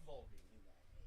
Volging in that hay.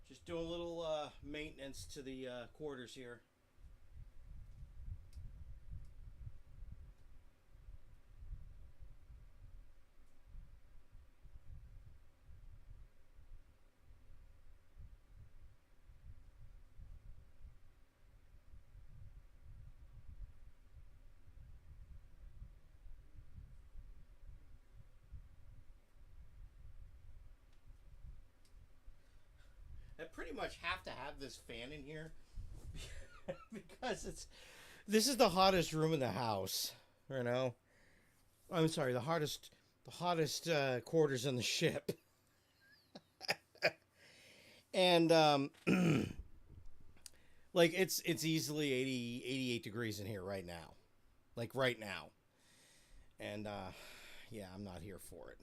Just doing a little maintenance to the quarters here. I pretty much have to have this fan in here because this is the hottest room in the house. You know, I'm sorry, the hottest quarters on the ship, and like it's easily 88 degrees in here right now, like right now, and yeah, I'm not here for it.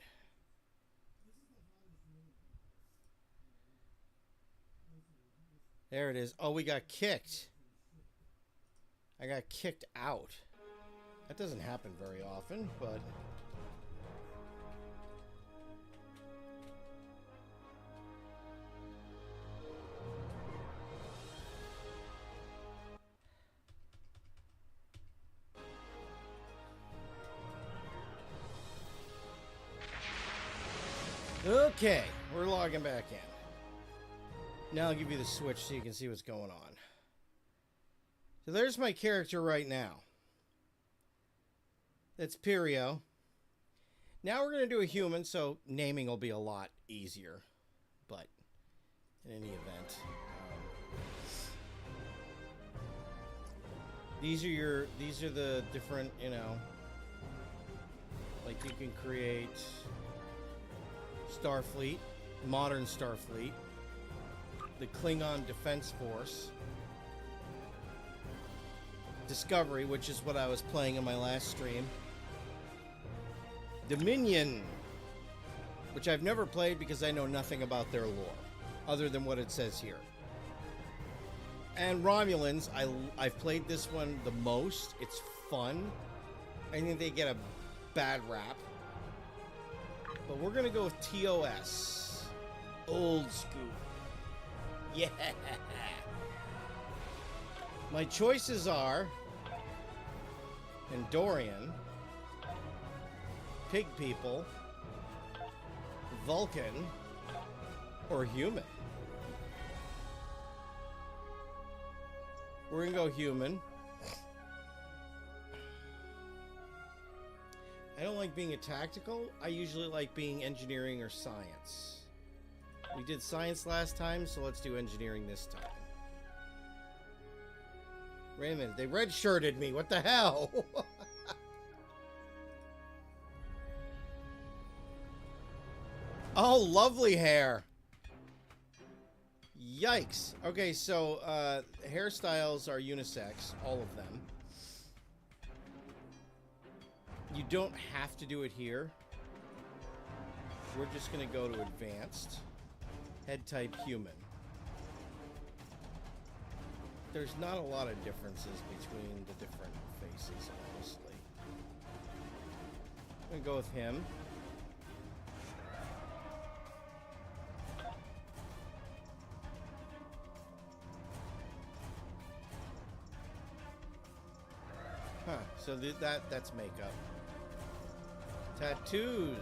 There it is. Oh, we got kicked. I got kicked out. That doesn't happen very often, but... Okay, we're logging back in. Now I'll give you the switch so you can see what's going on. So there's my character right now. That's Pirio. Now we're going to do a human, so naming will be a lot easier. But in any event, these are the different, you know, like you can create Starfleet, modern Starfleet, the Klingon Defense Force, Discovery, which is what I was playing in my last stream, Dominion, which I've never played because I know nothing about their lore, other than what it says here, and Romulans. I've played this one the most. It's fun. I think they get a bad rap, but we're gonna go with TOS, old school. Yeah. My choices are Andorian, Pig People, Vulcan, or Human. We're gonna go Human. I don't like being a tactical. I usually like being engineering or science. We did science last time, so let's do engineering this time. Wait a minute, they red-shirted me. What the hell? Oh, lovely hair. Yikes. Okay, so hairstyles are unisex, all of them. You don't have to do it here. We're just going to go to advanced. Head type human. There's not a lot of differences between the different faces, honestly. I'm going to go with him. Huh, so that's makeup. Tattoos.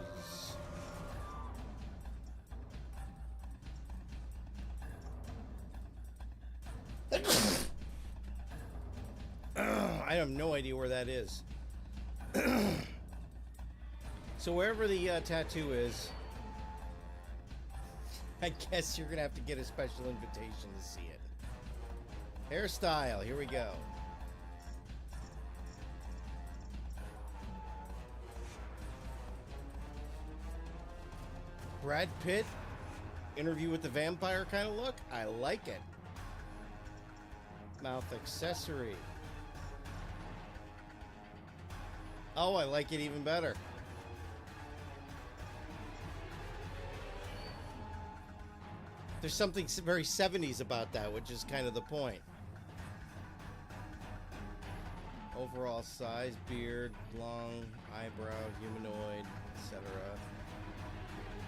I have no idea where that is. So wherever the tattoo is, I guess you're gonna have to get a special invitation to see it. Hairstyle, here we go. Brad Pitt, Interview with the Vampire kind of look. I like it. Mouth accessory. Oh, I like it even better. There's something very 70s about that, which is kind of the point. Overall size, beard, long, eyebrow, humanoid, etc.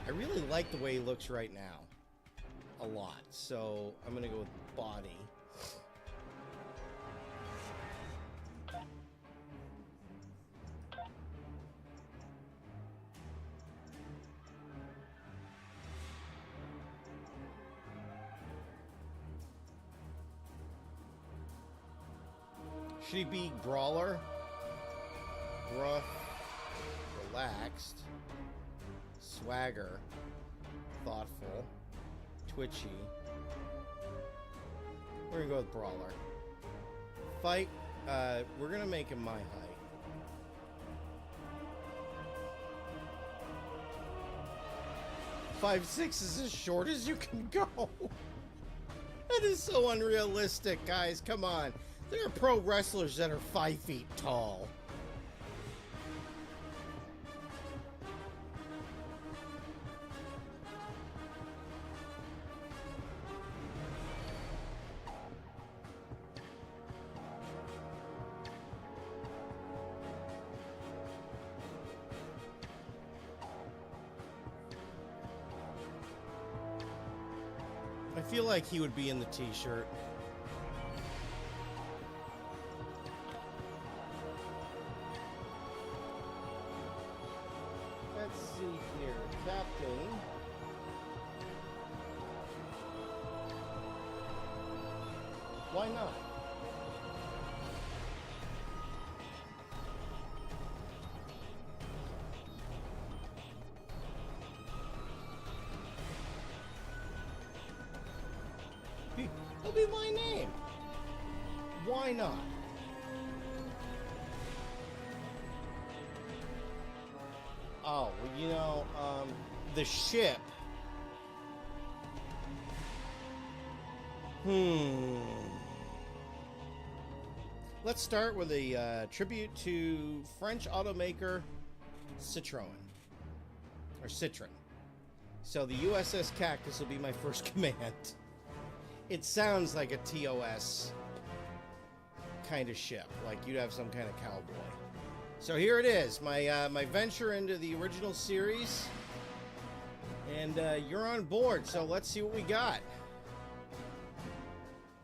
I really like the way he looks right now. A lot. So I'm going to go with body. Should he be brawler? Rough, relaxed, swagger, thoughtful, twitchy. We're gonna go with brawler. Fight, we're gonna make him my height. 5'6" is as short as you can go. That is so unrealistic, guys. Come on. There are pro wrestlers that are 5 feet tall. I feel like he would be in the t-shirt. Let's see here. Captain. Why not? It'll be my name. Why not? Oh, well, you know, the ship. Let's start with a tribute to French automaker Citroën. Or Citroën. So the USS Cactus will be my first command. It sounds like a TOS kind of ship, like you'd have some kind of cowboy. So here it is, my venture into the original series, and you're on board. So let's see what we got.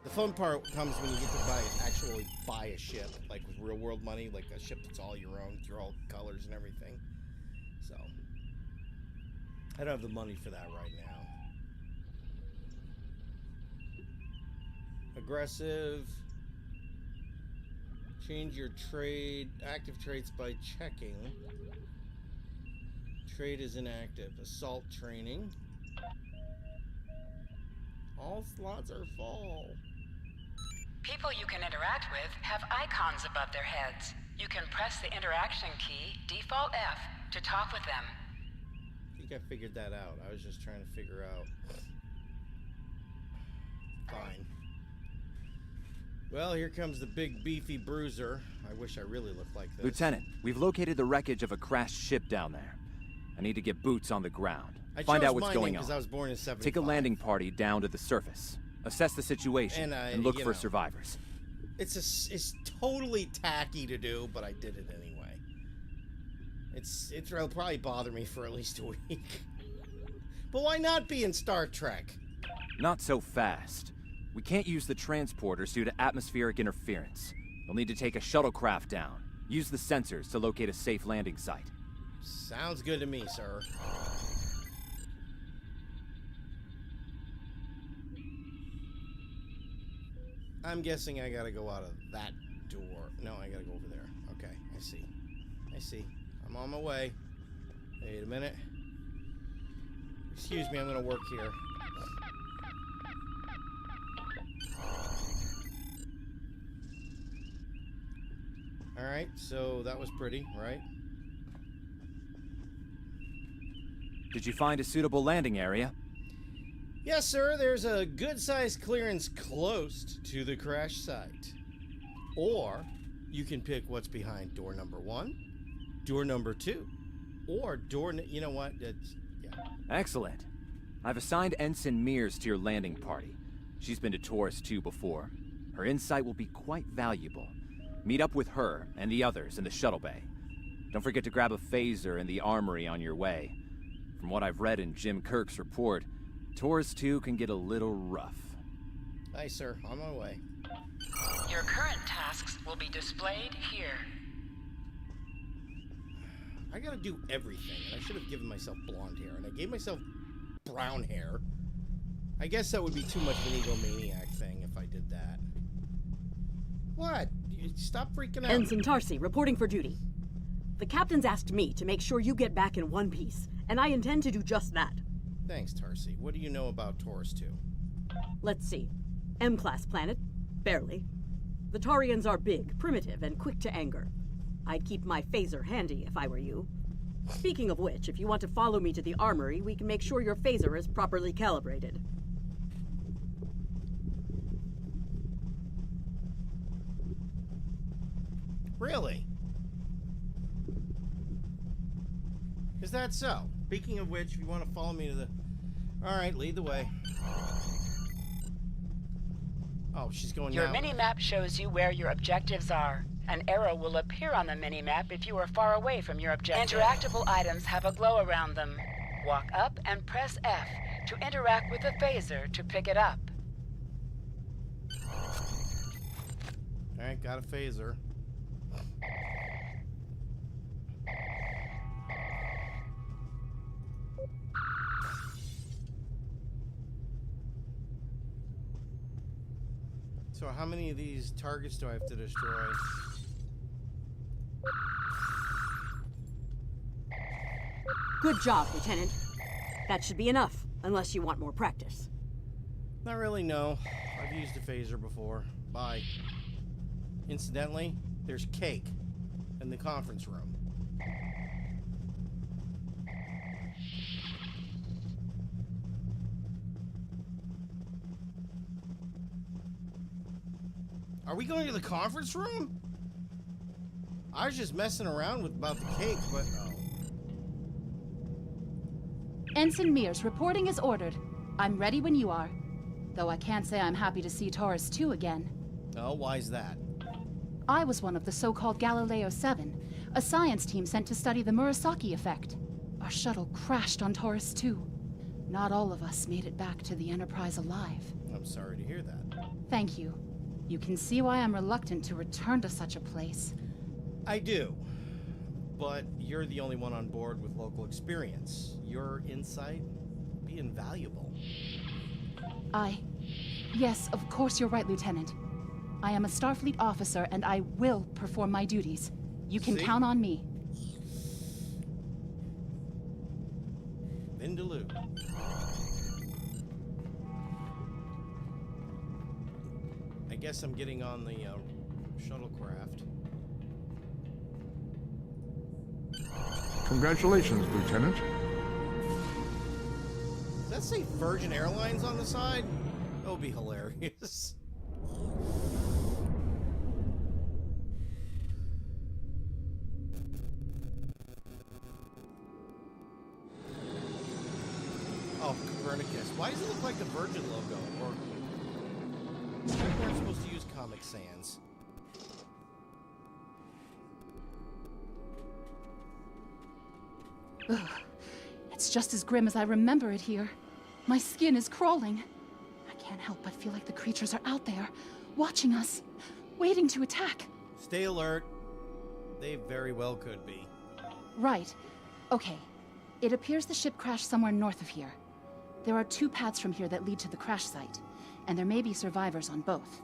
The fun part comes when you get to actually buy a ship, like with real world money, like a ship that's all your own, with your all colors and everything. So I don't have the money for that right now. Aggressive. Change your trade, active traits by checking. Trade is inactive. Assault training. All slots are full. People you can interact with have icons above their heads. You can press the interaction key, default F, to talk with them. I think I figured that out. I was just trying to figure out. Fine. Well, here comes the big beefy bruiser. I wish I really looked like this. Lieutenant, we've located the wreckage of a crashed ship down there. I need to get boots on the ground. Find out what's going on. Because I was born in 75. Take a landing party down to the surface. Assess the situation and look for survivors. It's totally tacky to do, but I did it anyway. It'll probably bother me for at least a week. But why not be in Star Trek? Not so fast. We can't use the transporters due to atmospheric interference. We'll need to take a shuttlecraft down. Use the sensors to locate a safe landing site. Sounds good to me, sir. I'm guessing I gotta go out of that door. No, I gotta go over there. Okay, I see. I see. I'm on my way. Wait a minute. Excuse me, I'm gonna work here. Alright, so that was pretty, right? Did you find a suitable landing area? Yes, sir, there's a good-sized clearance close to the crash site. Or you can pick what's behind door number 1, door number 2, or you know what? Yeah. Excellent. I've assigned Ensign Mears to your landing party. She's been to Taurus 2 before. Her insight will be quite valuable. Meet up with her and the others in the shuttle bay. Don't forget to grab a phaser in the armory on your way. From what I've read in Jim Kirk's report, Taurus 2 can get a little rough. Aye, sir. On my way. Your current tasks will be displayed here. I gotta do everything, and I should have given myself blonde hair, and I gave myself brown hair. I guess that would be too much of an egomaniac thing if I did that. What? Stop freaking out. Ensign Tarsi, reporting for duty. The captain's asked me to make sure you get back in one piece, and I intend to do just that. Thanks, Tarsi. What do you know about Taurus 2? Let's see. M-class planet? Barely. The Tarians are big, primitive, and quick to anger. I'd keep my phaser handy if I were you. Speaking of which, if you want to follow me to the armory, we can make sure your phaser is properly calibrated. Really? Is that so? Speaking of which, if you want to follow me to the... Alright, lead the way. Oh, she's going Your now. mini-map shows you where your objectives are. An arrow will appear on the mini-map if you are far away from your objective. Interactable items have a glow around them. Walk up and press F to interact with the phaser to pick it up. Alright, got a phaser. So how many of these targets do I have to destroy? Good job, Lieutenant. That should be enough, unless you want more practice. Not really, no. I've used a phaser before. Bye. Incidentally, there's cake in the conference room. Are we going to the conference room? I was just messing around about the cake, but no. Ensign Mears, reporting is ordered. I'm ready when you are. Though I can't say I'm happy to see Taurus 2 again. Oh, why's that? I was one of the so-called Galileo 7, a science team sent to study the Murasaki effect. Our shuttle crashed on Taurus 2. Not all of us made it back to the Enterprise alive. I'm sorry to hear that. Thank you. You can see why I'm reluctant to return to such a place. I do. But you're the only one on board with local experience. Your insight would be invaluable. Yes, of course you're right, Lieutenant. I am a Starfleet officer, and I will perform my duties. You can count on me. Vindaloo. I guess I'm getting on the shuttlecraft. Congratulations, Lieutenant. Does that say Virgin Airlines on the side? That would be hilarious. Oh, Copernicus. Why does it look like the Virgin logo? Or we're supposed to use Comic Sans. Ugh. It's just as grim as I remember it here. My skin is crawling. I can't help but feel like the creatures are out there, watching us, waiting to attack. Stay alert. They very well could be. Right. Okay. It appears the ship crashed somewhere north of here. There are 2 paths from here that lead to the crash site, and there may be survivors on both.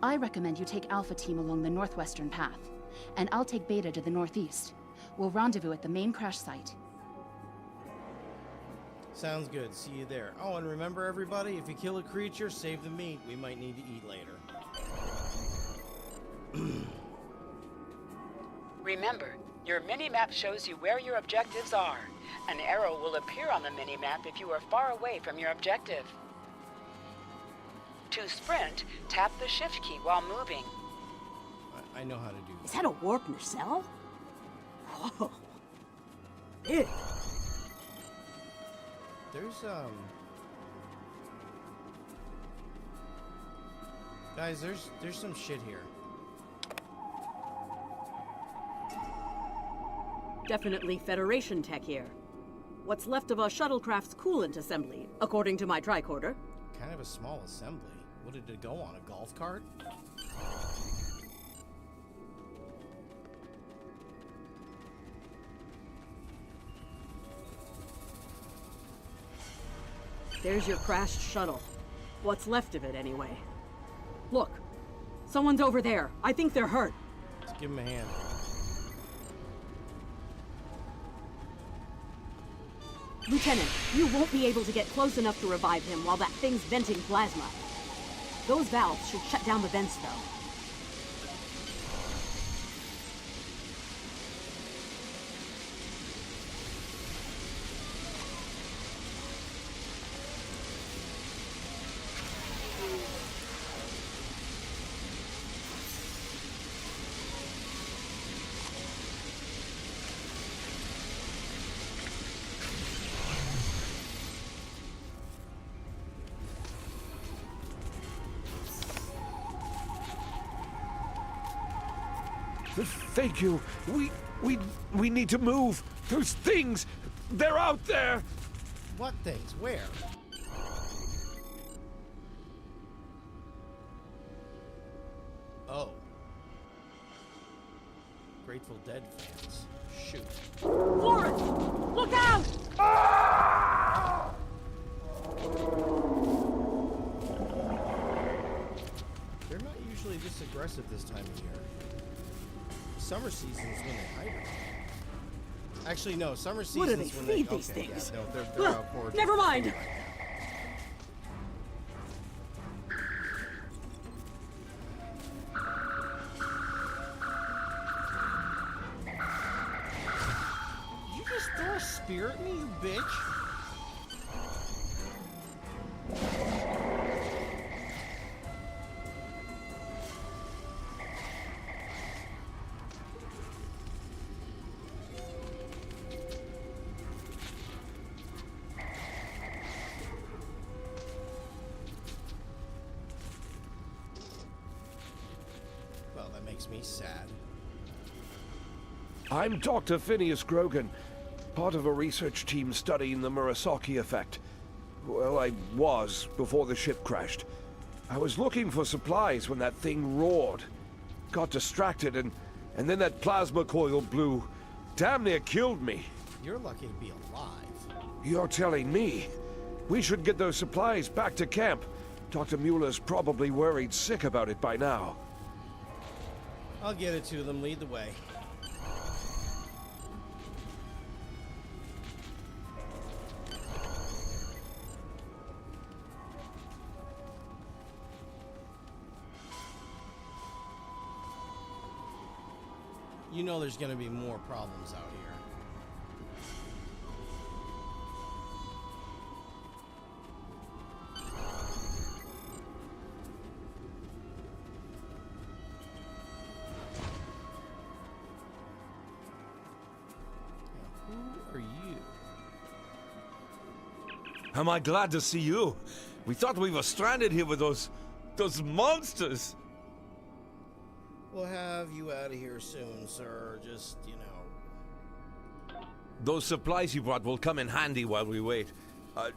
I recommend you take Alpha Team along the northwestern path, and I'll take Beta to the northeast. We'll rendezvous at the main crash site. Sounds good. See you there. Oh, and remember, everybody, if you kill a creature, save the meat. We might need to eat later. Remember, your mini-map shows you where your objectives are. An arrow will appear on the mini-map if you are far away from your objective. To sprint, tap the shift key while moving. I know how to do Is that. that a warp nacelle? Whoa. Big. There's, Guys, there's some shit here. Definitely Federation tech here. What's left of a shuttlecraft's coolant assembly, according to my tricorder. Kind of a small assembly. What did it go on, a golf cart? There's your crashed shuttle. What's left of it, anyway. Look, someone's over there. I think they're hurt. Let's give him a hand. Lieutenant, you won't be able to get close enough to revive him while that thing's venting plasma. Those valves should shut down the vents, though. Thank you. We need to move. Those things, they're out there. What things? Where? Oh. Grateful Dead fans. Shoot. Forrest! Look out! They're not usually this aggressive this time of year. Summer season's when they hibernate. Actually, no. Summer season's What do they when feed they these things? Yeah, no, they're Well, out foraging. never mind. Something like that. You just throw a spear at me, you bitch? Well, that makes me sad. I'm Dr. Phineas Grogan, part of a research team studying the Murasaki effect. Well, I was before the ship crashed. I was looking for supplies when that thing roared. Got distracted and then that plasma coil blew. Damn near killed me. You're lucky to be alive. You're telling me? We should get those supplies back to camp. Dr. Mueller's probably worried sick about it by now. I'll get it to them. Lead the way. You know there's going to be more problems out here. Now, who are you? Am I glad to see you? We thought we were stranded here with those monsters. We'll have you out of here soon, sir. Just, you know. Those supplies you brought will come in handy while we wait.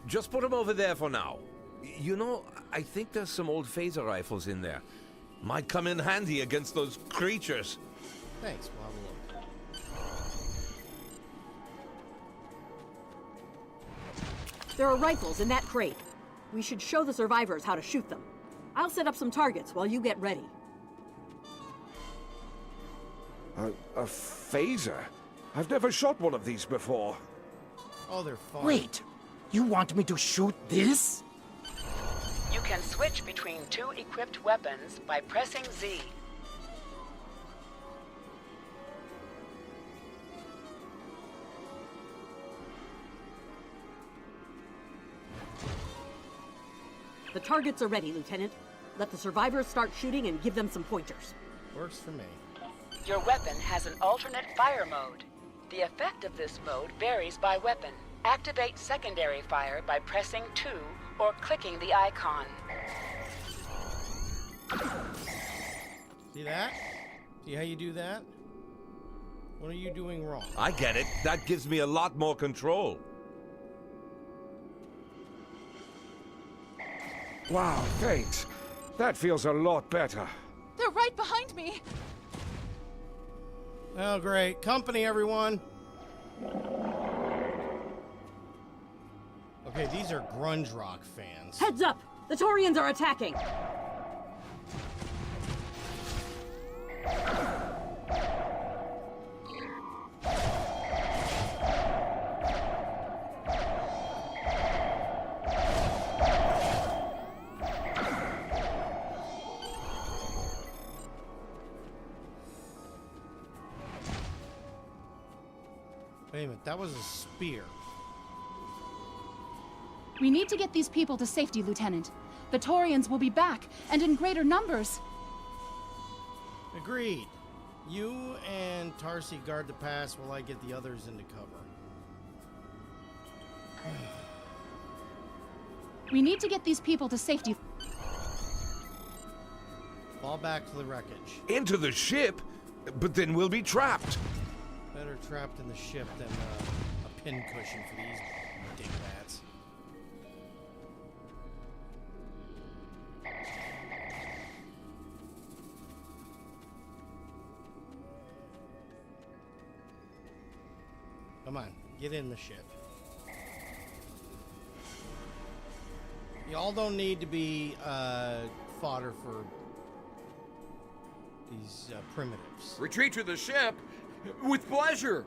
Just put them over there for now. You know, I think there's some old phaser rifles in there. Might come in handy against those creatures. Thanks, we'll have a look. There are rifles in that crate. We should show the survivors how to shoot them. I'll set up some targets while you get ready. A phaser? I've never shot one of these before. Oh, they're fun. Wait, you want me to shoot this? You can switch between 2 equipped weapons by pressing Z. The targets are ready, Lieutenant. Let the survivors start shooting and give them some pointers. Works for me. Your weapon has an alternate fire mode. The effect of this mode varies by weapon. Activate secondary fire by pressing 2 or clicking the icon. See that? See how you do that? What are you doing wrong? I get it. That gives me a lot more control. Wow, thanks. That feels a lot better. They're right behind me! Oh, great. Company, everyone. Okay, these are grunge rock fans. Heads up! The Taurians are attacking! Wait a minute, that was a spear. We need to get these people to safety, Lieutenant. The Taurians will be back, and in greater numbers. Agreed. You and Tarsi guard the pass while I get the others into cover. We need to get these people to safety. Fall back to the wreckage. Into the ship? But then we'll be trapped. Better trapped in the ship than a pincushion for these dingbats. Come on, get in the ship. Y'all don't need to be fodder for these primitives. Retreat to the ship? With pleasure!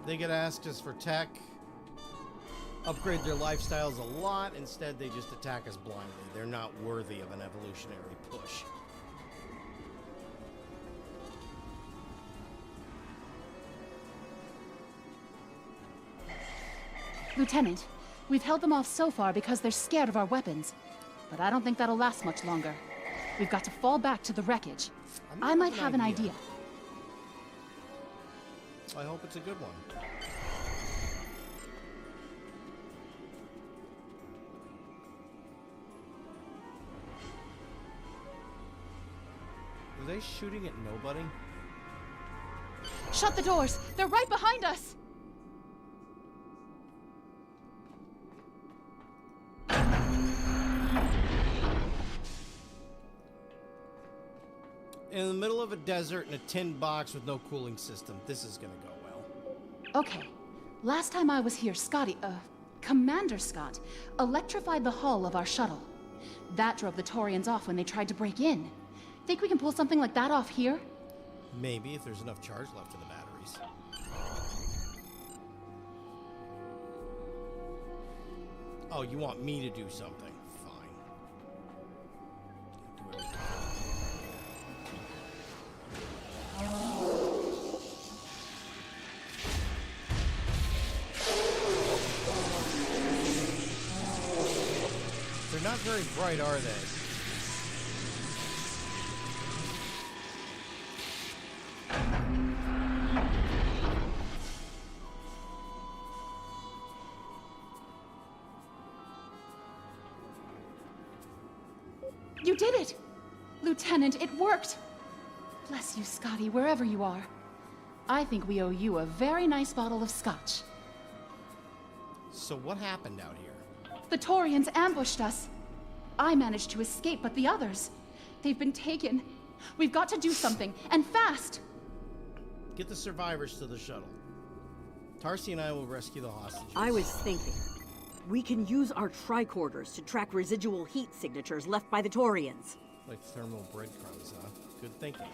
They get asked us for tech, upgrade their lifestyles a lot. Instead, they just attack us blindly. They're not worthy of an evolutionary push. Lieutenant, we've held them off so far because they're scared of our weapons. But I don't think that'll last much longer. We've got to fall back to the wreckage. I might have an idea. I hope it's a good one. Are they shooting at nobody? Shut the doors! They're right behind us! In the middle of a desert in a tin box with no cooling system, this is gonna go well. Okay. Last time I was here, Commander Scott, electrified the hull of our shuttle. That drove the Taurians off when they tried to break in. Think we can pull something like that off here? Maybe, if there's enough charge left in the batteries. Oh, you want me to do something? Fine. Do everything. They're not very bright, are they? You did it! Lieutenant, it worked! Bless you, Scotty, wherever you are. I think we owe you a very nice bottle of scotch. So what happened out here? The Taurians ambushed us. I managed to escape, but the others, they've been taken. We've got to do something, and fast! Get the survivors to the shuttle. Tarsi and I will rescue the hostages. I was thinking. We can use our tricorders to track residual heat signatures left by the Taurians. Like thermal breadcrumbs, huh? Good thinking.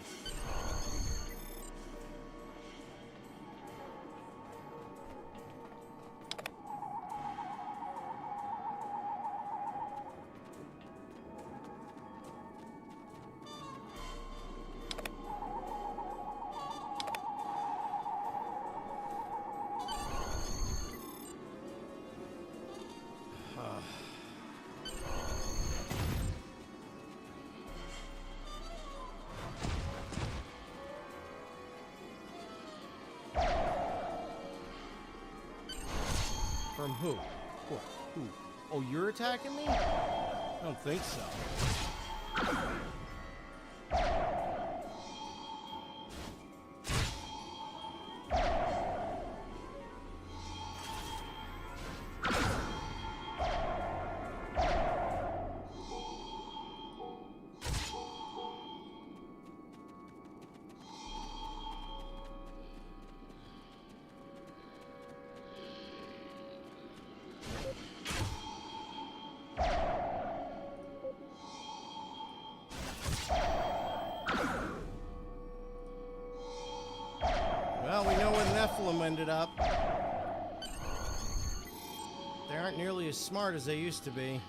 From who? Who? Oh, you're attacking me? I don't think so. Well, we know where the Nephilim ended up. They aren't nearly as smart as they used to be.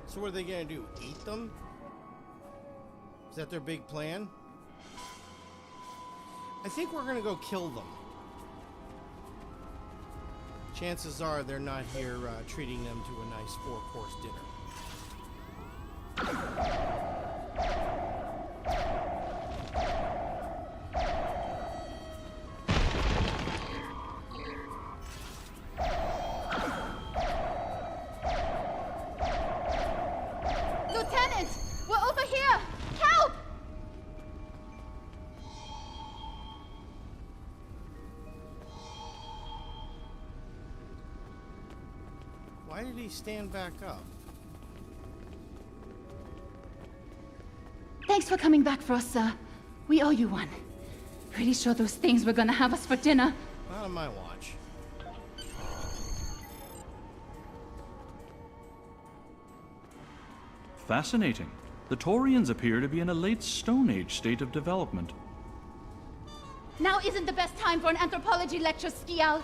So what are they gonna do? Eat them? Is that their big plan? I think we're gonna go kill them. Chances are they're not here treating them to a nice 4-course dinner. Lieutenant! We're over here! Help! Why did he stand back up? Thanks for coming back for us, sir. We owe you one. Pretty sure those things were gonna have us for dinner. Not on my watch. Fascinating. The Taurians appear to be in a late Stone Age state of development. Now isn't the best time for an anthropology lecture, Skial.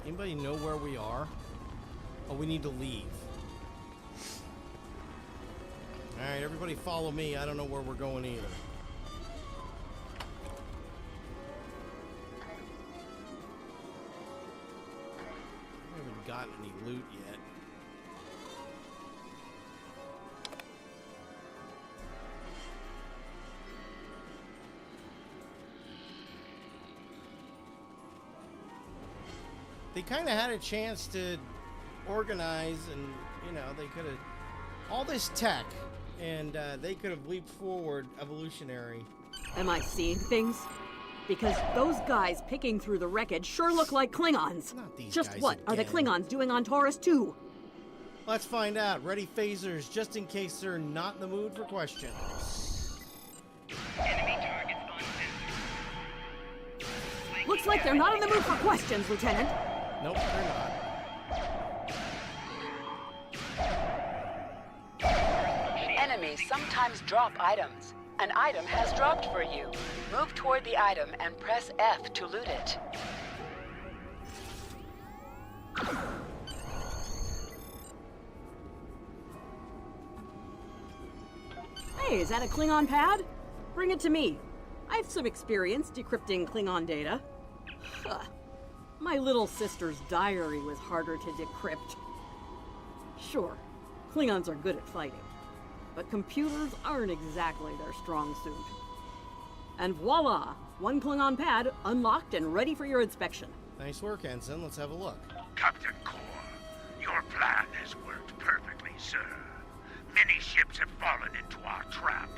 Anybody know where we are? Oh, we need to leave. Alright, everybody follow me. I don't know where we're going either. I haven't gotten any loot yet. They kind of had a chance to organize and, you know, they could have... All this tech, and they could have leaped forward evolutionary. Am I seeing things? Because those guys picking through the wreckage sure look like Klingons. Not these Just guys what are the again. Klingons doing on Taurus 2? Let's find out. Ready phasers, just in case they're not in the mood for questions. Looks like they're not in the mood for questions, Lieutenant. Nope, they're not. Enemies sometimes drop items. An item has dropped for you. Move toward the item and press F to loot it. Hey, is that a Klingon pad? Bring it to me. I have some experience decrypting Klingon data. Huh. My little sister's diary was harder to decrypt. Sure, Klingons are good at fighting, but computers aren't exactly their strong suit. And voila! One Klingon pad unlocked and ready for your inspection. Nice work, Ensign. Let's have a look. Captain Core, your plan has worked perfectly, sir. Many ships have fallen into our trap.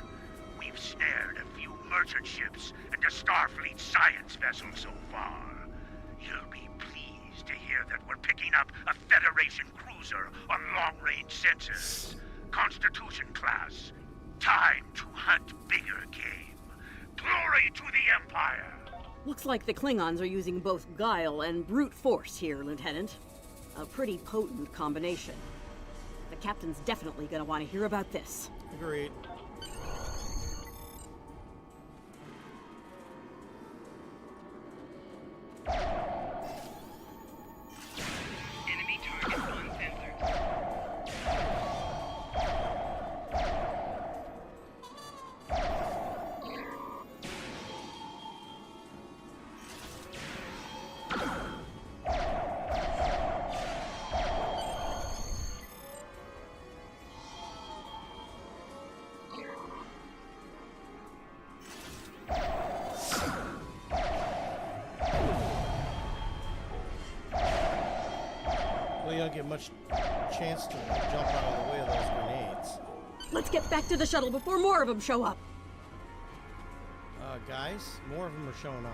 We We've snared a few merchant ships and a Starfleet science vessel so far. You'll be pleased to hear that we're picking up a Federation cruiser on long-range sensors. Constitution class. Time to hunt bigger game. Glory to the Empire! Looks like the Klingons are using both guile and brute force here, Lieutenant. A pretty potent combination. The captain's definitely gonna want to hear about this. Agreed. Enemy target on sensors. Well, you don't get much chance to jump out of the way of those grenades. Let's get back to the shuttle before more of them show up. Guys, more of them are showing up.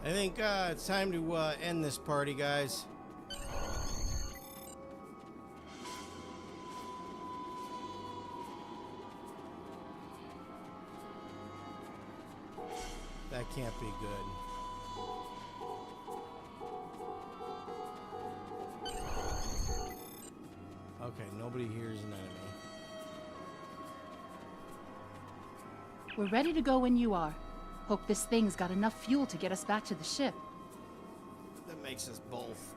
I think it's time to end this party, guys. That can't be good. Okay, nobody here is an enemy. We're ready to go when you are. Hope this thing's got enough fuel to get us back to the ship. That makes us both.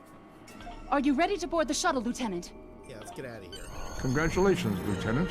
Are you ready to board the shuttle, Lieutenant? Yeah, let's get out of here. Congratulations, Lieutenant.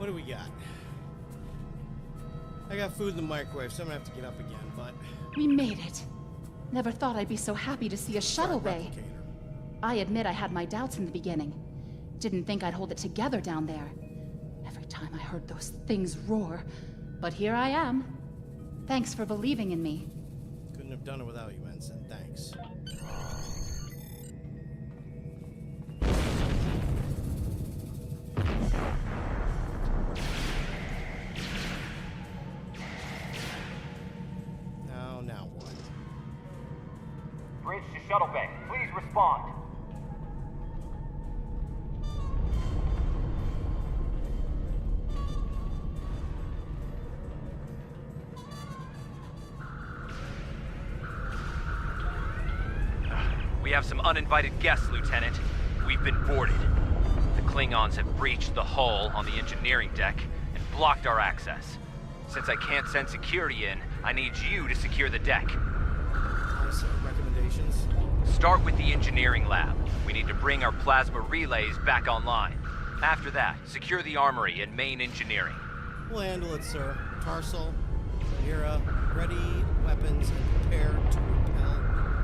What do we got? I got food in the microwave, so I'm gonna have to get up again, but... We made it. Never thought I'd be so happy to see a shuttle bay. I admit I had my doubts in the beginning. Didn't think I'd hold it together down there. Every time I heard those things roar. But here I am. Thanks for believing in me. Couldn't have done it without you, Ensign. Thanks. Now what? Bridge to shuttle bay. Please respond. We have some uninvited guests, Lieutenant. We've been boarded. The Klingons have breached the hull on the engineering deck and blocked our access. Since I can't send security in, I need you to secure the deck. Recommendations? Start with the engineering lab. We need to bring our plasma relays back online. After that, secure the armory and main engineering. We'll handle it, sir. Tarsal, Mira, ready weapons and prepare to repel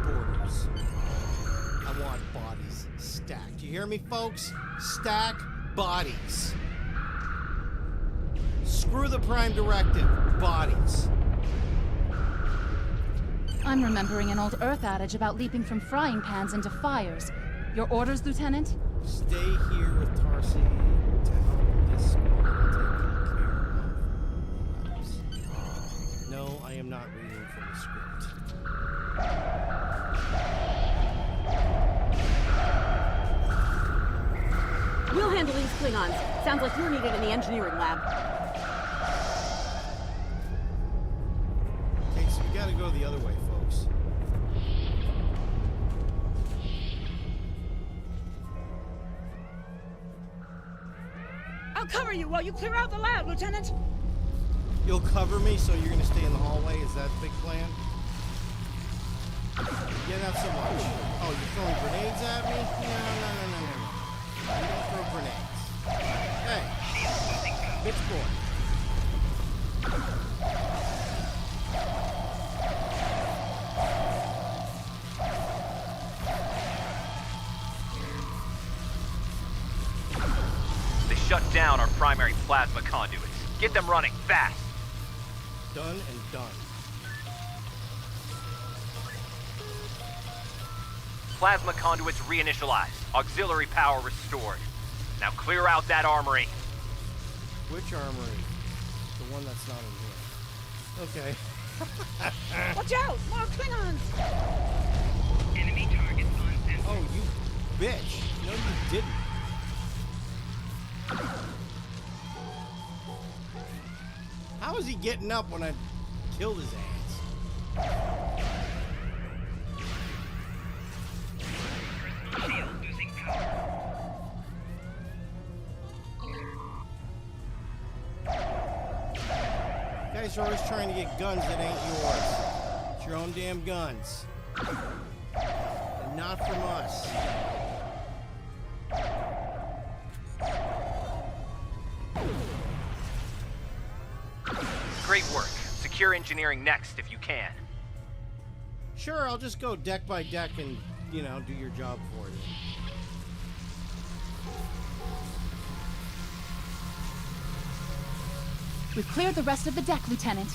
boarders. I want bodies stacked. You hear me, folks? Stack bodies. Screw the Prime Directive. Bodies. I'm remembering an old Earth adage about leaping from frying pans into fires. Your orders, Lieutenant? Stay here with Tarsi to help this squad take care of us. No, I am not reading from the script. We'll handle these Klingons. Sounds like you're needed in the engineering lab. Okay, so we gotta go the other way, folks. I'll cover you while you clear out the lab, Lieutenant. You'll cover me, so you're gonna stay in the hallway? Is that the big plan? Yeah, not so much. Oh, you're throwing grenades at me? No. You don't throw grenades. Hey, bitch boy. They shut down our primary plasma conduits. Get them running, fast! Done and done. Plasma conduits reinitialized. Auxiliary power restored. Now clear out that armory. Which armory? The one that's not in here. Okay. Watch out! More Klingons! Enemy target on. Oh, you bitch. No, you didn't. How is he getting up when I killed his ass? Shield losing power. You guys are always trying to get guns that ain't yours. It's your own damn guns. And not from us. Great work. Secure engineering next if you can. Sure, I'll just go deck by deck and, you know, do your job for you. We've cleared the rest of the deck, Lieutenant.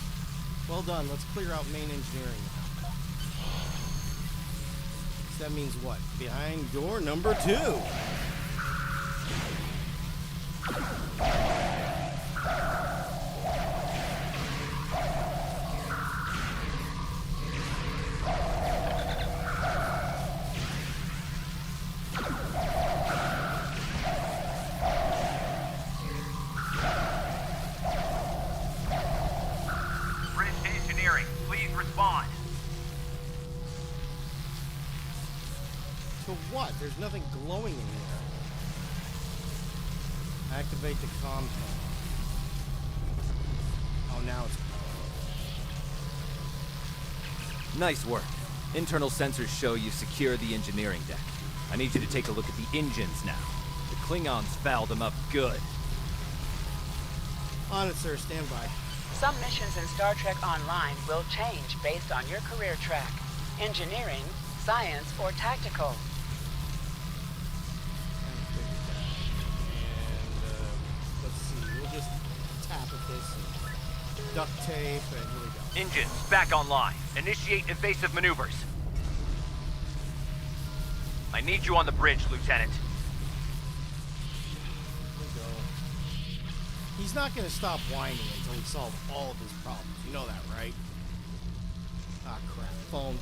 Well done. Let's clear out main engineering now. So that means what? Behind door number 2. Bridge to engineering. Please respond. To what? There's nothing glowing in here. Activate the comm panel. Oh, now it's... Nice work. Internal sensors show you secure the engineering deck. I need you to take a look at the engines now. The Klingons fouled them up good. On it, sir. Stand by. Some missions in Star Trek Online will change based on your career track. Engineering, science, or tactical. Let's see. We'll just tap at this. Duct tape, and here we go. Engines back online. Initiate evasive maneuvers. I need you on the bridge, Lieutenant. Here we go. He's not going to stop whining until we solve all of his problems. You know that, right? Ah, crap. Phone.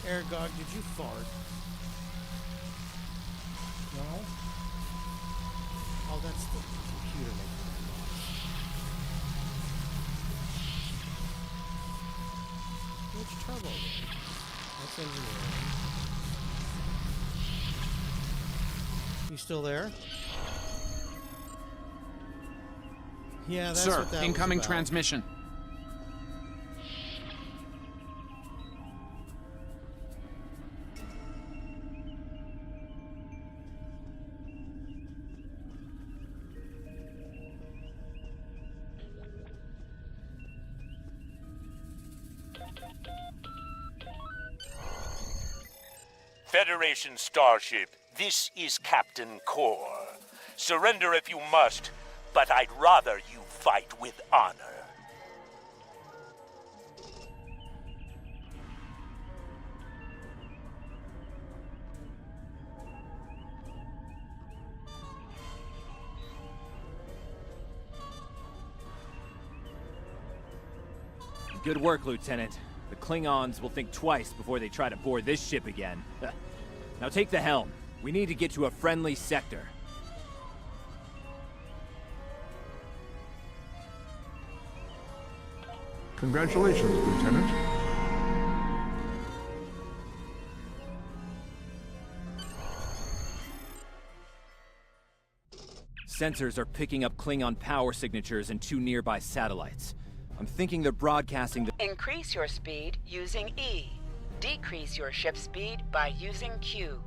Aragog, did you fart? No? Oh, that's the computer making that noise. Which turbo there? That's engineering. You still there? Yeah, that's Sir, what that incoming was about. transmission. Federation starship, this is Captain Core. Surrender if you must, but I'd rather you fight with honor. Good work, Lieutenant. The Klingons will think twice before they try to board this ship again. Now take the helm. We need to get to a friendly sector. Congratulations, Lieutenant. Sensors are picking up Klingon power signatures in 2 nearby satellites. I'm thinking they're broadcasting the... Increase your speed using E. Decrease your ship speed by using Q.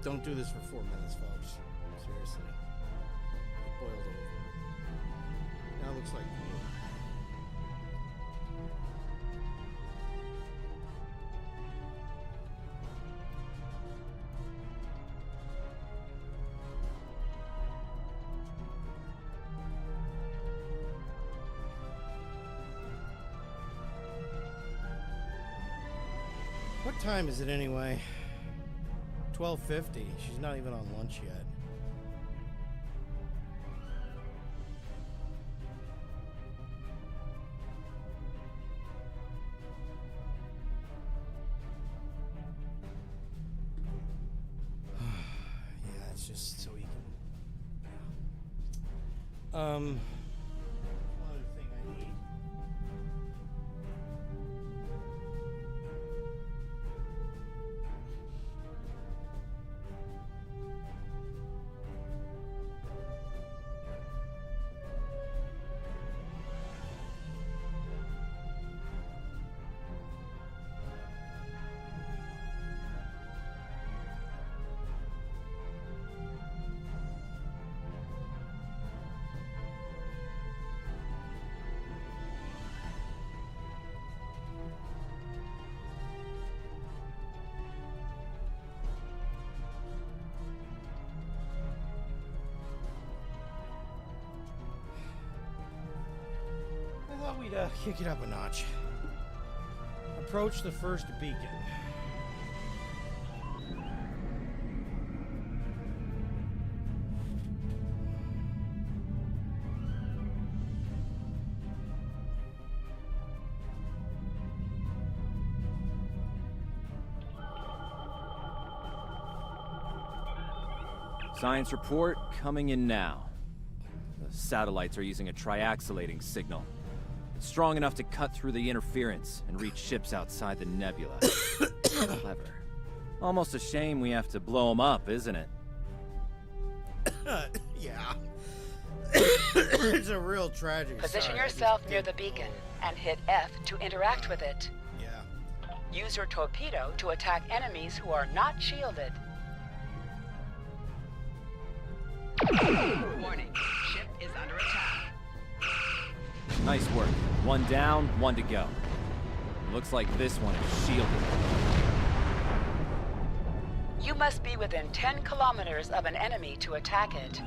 Don't do this for 4 minutes, folks. Seriously. It boiled over. Now it looks like... What time is it anyway? 12:50. She's not even on lunch yet. Yeah, it's just so he can. One other thing I need. I thought we'd kick it up a notch. Approach the first beacon. Science report coming in now. The satellites are using a triaxulating signal. It's strong enough to cut through the interference and reach ships outside the nebula. Clever. Almost a shame we have to blow them up, isn't it? Yeah. It's a real tragedy. Position yourself near the beacon and hit F to interact with it. Yeah. Use your torpedo to attack enemies who are not shielded. Warning, ship is under attack. Nice work. One down, one to go. Looks like this one is shielded. You must be within 10 kilometers of an enemy to attack it.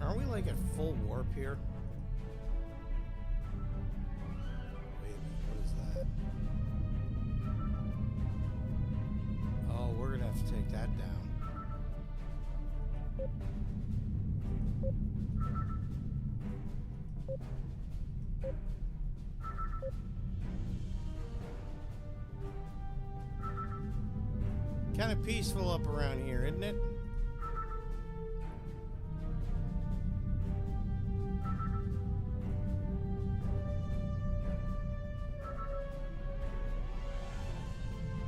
Are we like at full warp here? Wait a minute, what is that? Oh, we're gonna have to take that down. Kind of peaceful up around here, isn't it?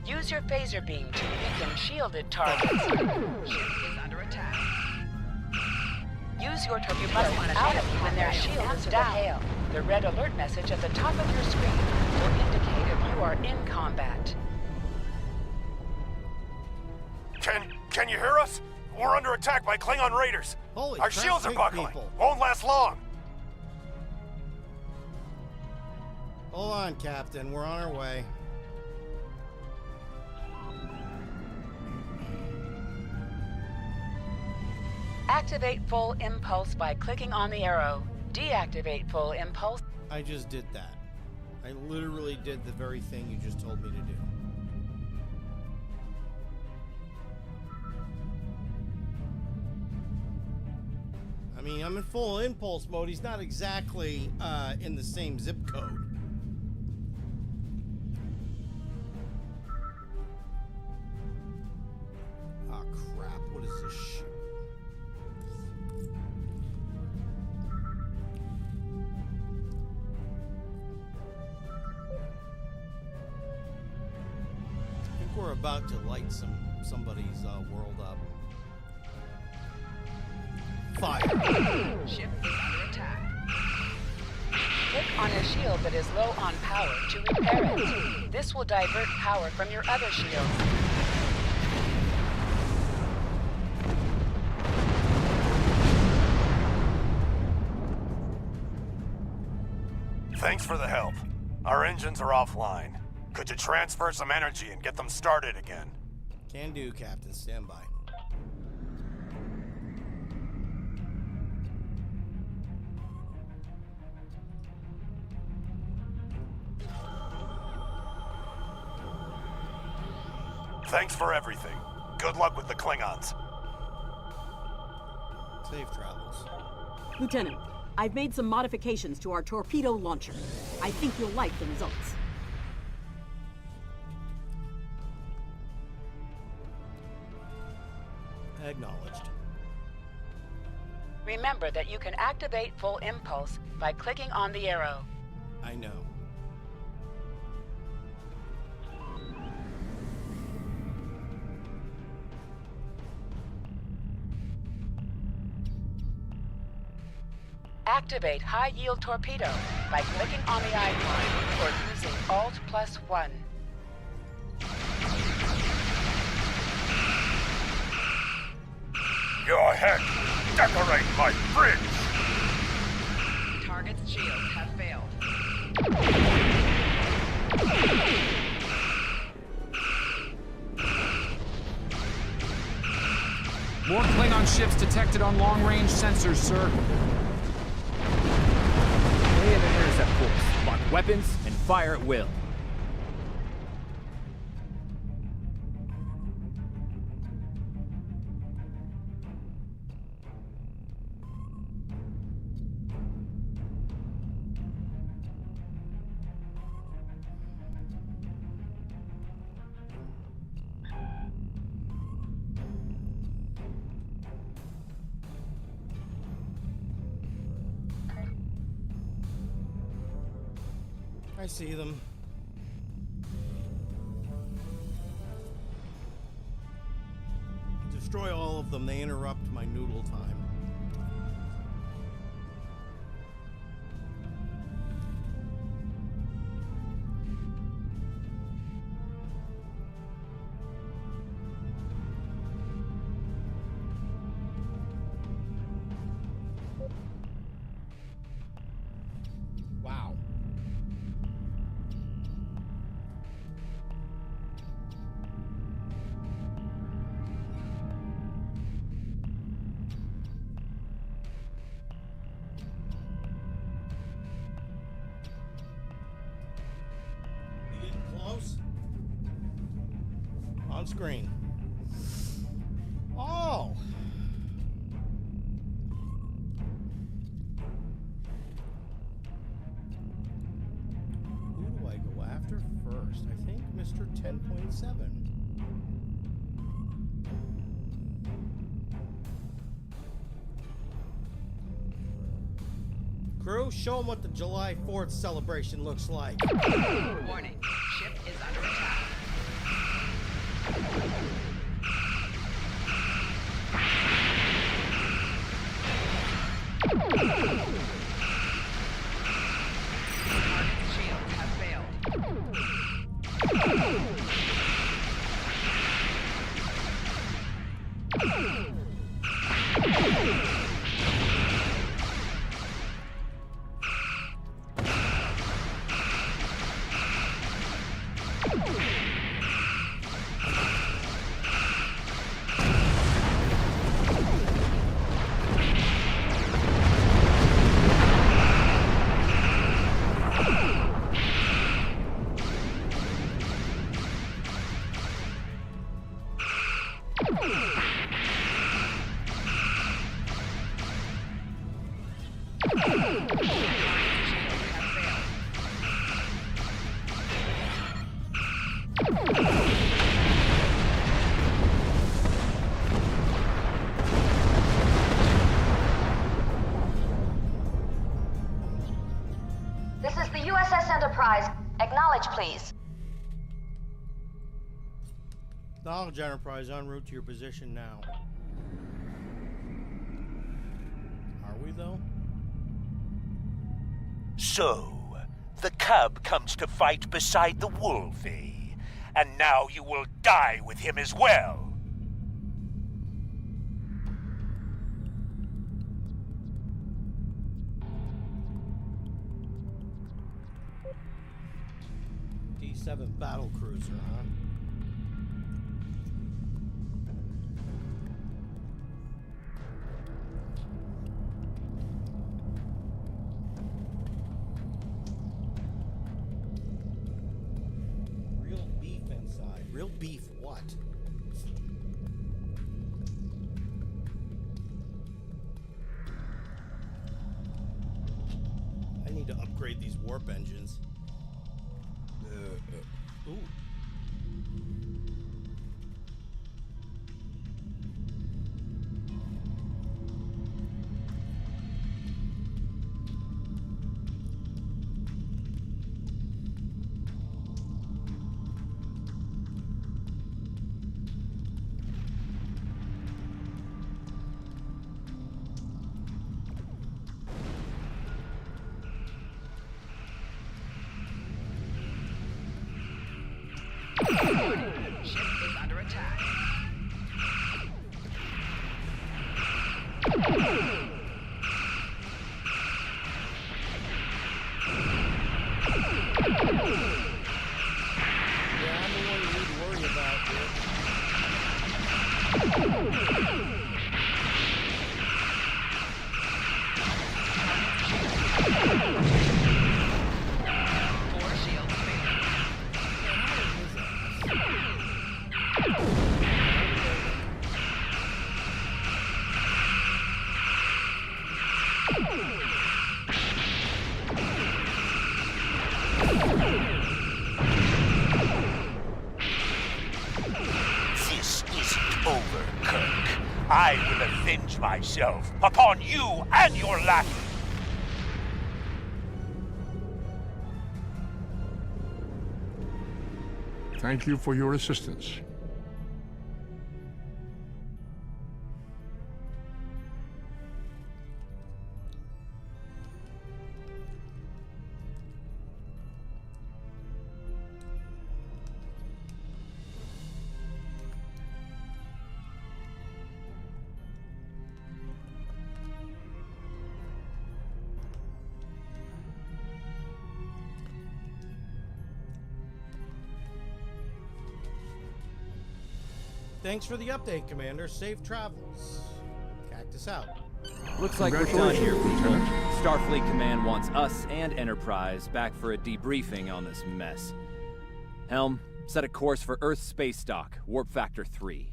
Use your phaser beam to weaken shielded targets. Ship is under attack. Use your torpedo out when their shield is down. The red alert message at the top of your screen will indicate if you are in combat. Can you hear us? We're under attack by Klingon raiders. Holy Our crap, shields are big buckling. people. Won't last long. Hold on, Captain. We're on our way. Activate full impulse by clicking on the arrow. Deactivate full impulse. I just did that. I literally did the very thing you just told me to do. I mean, I'm in full impulse mode. He's not exactly in the same zip code. Oh, crap. What is this shit? I think we're about to light somebody's world up. Fire. Ship is under attack. Click on a shield that is low on power to repair it. This will divert power from your other shields. Thanks for the help. Our engines are offline. Could you transfer some energy and get them started again? Can do, Captain. Stand by. Thanks for everything. Good luck with the Klingons. Safe travels. Lieutenant, I've made some modifications to our torpedo launcher. I think you'll like the results. Acknowledged. Remember that you can activate full impulse by clicking on the arrow. I know. Activate high-yield torpedo by clicking on the icon or using Alt+1. Your head! Decorate my bridge! Target's shields have failed. More Klingon ships detected on long-range sensors, sir. Lay an intercept course, lock weapons, and fire at will. I see them. Destroy all of them. They interrupt my noodle time. Wow. Close. On screen. Oh! Who do I go after first? I think Mr. 10.7. Crew, show them what the July 4th celebration looks like. Warning, ship is under attack. Target's shields have failed. This is the USS Enterprise. Acknowledge, please. Knowledge Enterprise en route to your position now. we, though? So, the cub comes to fight beside the wolfie, and now you will die with him as well. D7 battle cruiser, huh? Real beef inside. Real beef what? I need to upgrade these warp engines. Ooh. Ship is under attack. Yeah, I'm the one you need to worry about, Four shields failing. This isn't over, Kirk. I will avenge myself upon you and your lackey. Thank you for your assistance. Thanks for the update, Commander. Safe travels. Cactus out. Looks like we're done here, people. Starfleet Command wants us and Enterprise back for a debriefing on this mess. Helm, set a course for Earth Space Dock, Warp Factor 3.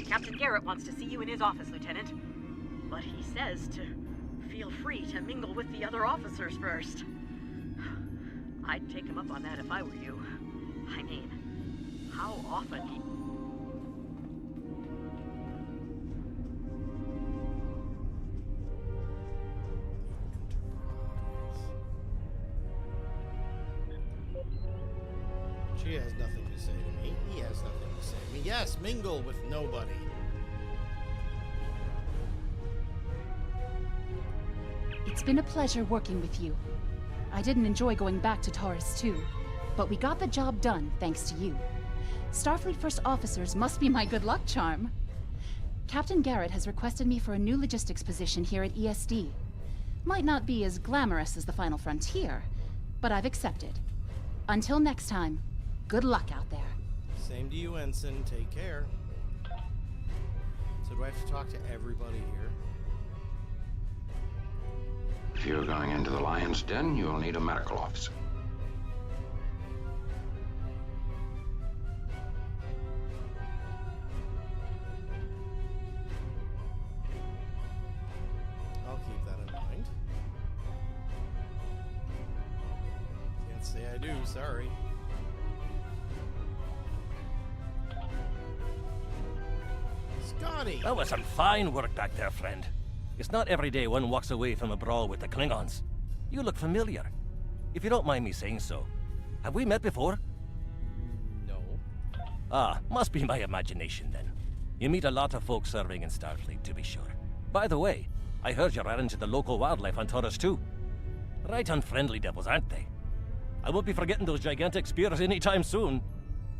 Captain Garrett wants to see you in his office, Lieutenant. But he says to feel free to mingle with the other officers first. I'd take him up on that if I were you. I mean, how often he... She has nothing to say to me. He has nothing to say to me. Yes, mingle with nobody. It's been a pleasure working with you. I didn't enjoy going back to Taurus 2, but we got the job done thanks to you. Starfleet First Officers must be my good luck charm. Captain Garrett has requested me for a new logistics position here at ESD. Might not be as glamorous as the Final Frontier, but I've accepted. Until next time, good luck out there. Same to you, Ensign. Take care. So do I have to talk to everybody here? If you're going into the Lion's Den, you'll need a medical officer. say I do, sorry. Scotty! That was some fine work back there, friend. It's not every day one walks away from a brawl with the Klingons. You look familiar. If you don't mind me saying so, have we met before? No. Ah, must be my imagination then. You meet a lot of folks serving in Starfleet, to be sure. By the way, I heard you're adding to the local wildlife on Taurus too. Right unfriendly devils, aren't they? I won't be forgetting those gigantic spears anytime soon.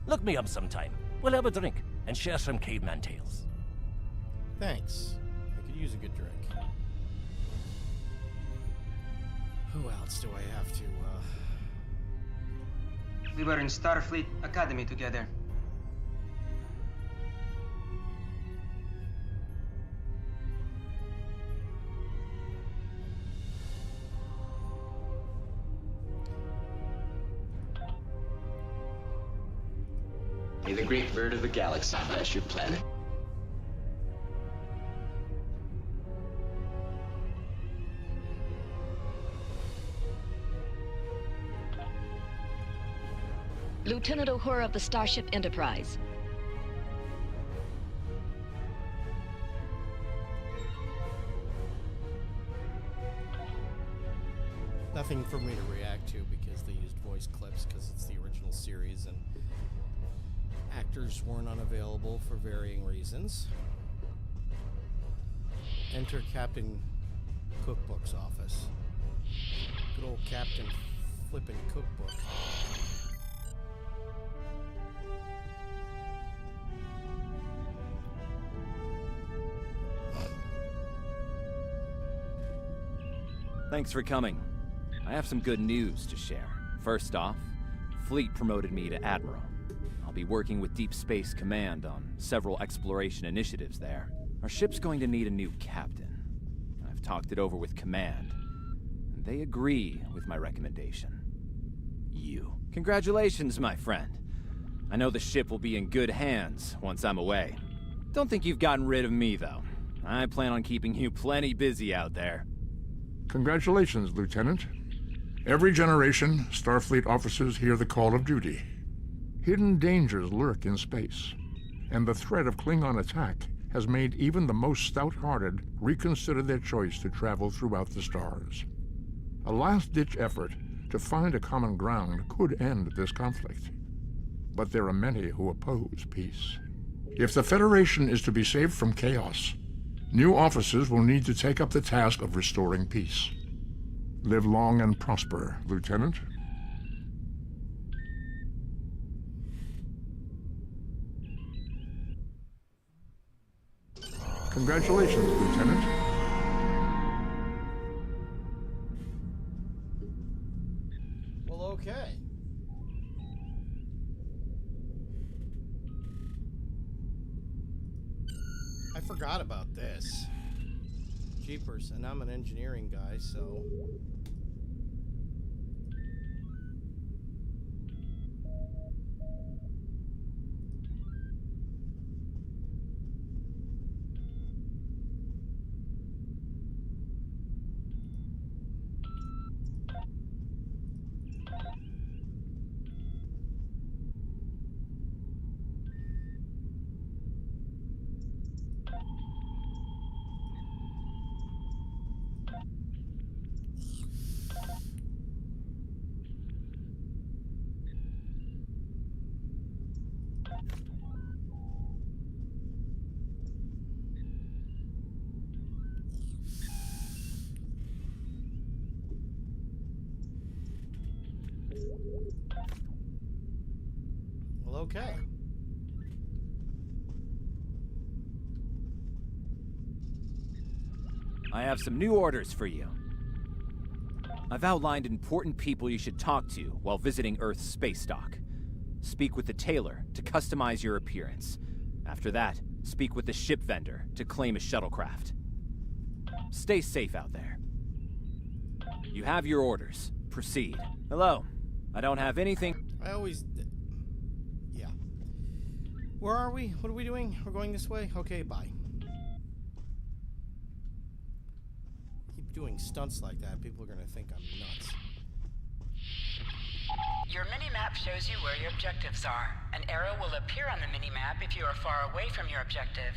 Look me up sometime. We'll have a drink and share some caveman tales. Thanks. I could use a good drink. Who else do I have to, We were in Starfleet Academy together. May the great bird of the galaxy bless your planet. Lieutenant Uhura of the Starship Enterprise. Nothing for me to react to because they used voice clips because it's the original series and actors weren't unavailable for varying reasons. Enter Captain Cookbook's office. Good old Captain Flippin' Cookbook. Thanks for coming. I have some good news to share. First off, Fleet promoted me to Admiral. I'll be working with Deep Space Command on several exploration initiatives there. Our ship's going to need a new captain. I've talked it over with Command, and they agree with my recommendation. You. Congratulations, my friend. I know the ship will be in good hands once I'm away. Don't think you've gotten rid of me, though. I plan on keeping you plenty busy out there. Congratulations, Lieutenant. Every generation, Starfleet officers hear the call of duty. Hidden dangers lurk in space, and the threat of Klingon attack has made even the most stout-hearted reconsider their choice to travel throughout the stars. A last-ditch effort to find a common ground could end this conflict. But there are many who oppose peace. If the Federation is to be saved from chaos, new officers will need to take up the task of restoring peace. Live long and prosper, Lieutenant. Congratulations, Lieutenant. Well, okay. I forgot about this. Jeepers, and I'm an engineering guy, so... Well, okay. I have some new orders for you. I've outlined important people you should talk to while visiting Earth's space dock. Speak with the tailor to customize your appearance. After that, speak with the ship vendor to claim a shuttlecraft. Stay safe out there. You have your orders. Proceed. Hello. I don't have anything... I always... Yeah. Where are we? What are we doing? We're going this way? Okay, bye. Keep doing stunts like that, people are gonna think I'm nuts. Your minimap shows you where your objectives are. An arrow will appear on the minimap if you are far away from your objective.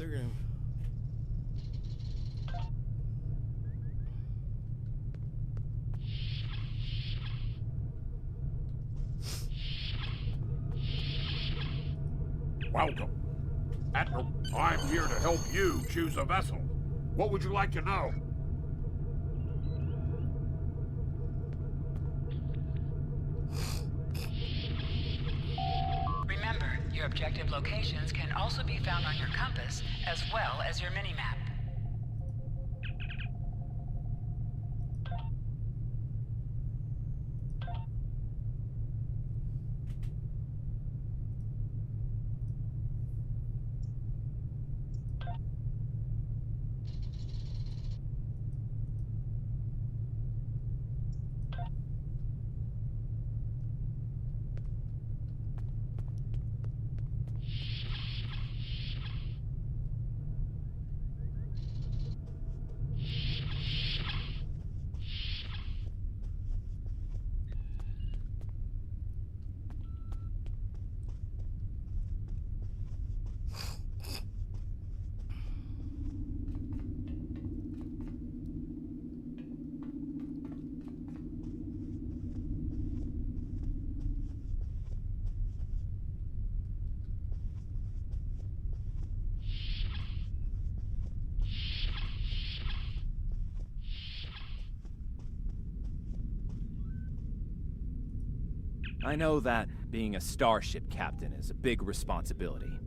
they're gonna... Welcome. Admiral, I'm here to help you choose a vessel. What would you like to know? Remember, your objective locations can also be found on your compass, as well as your minimap. I know that being a starship captain is a big responsibility,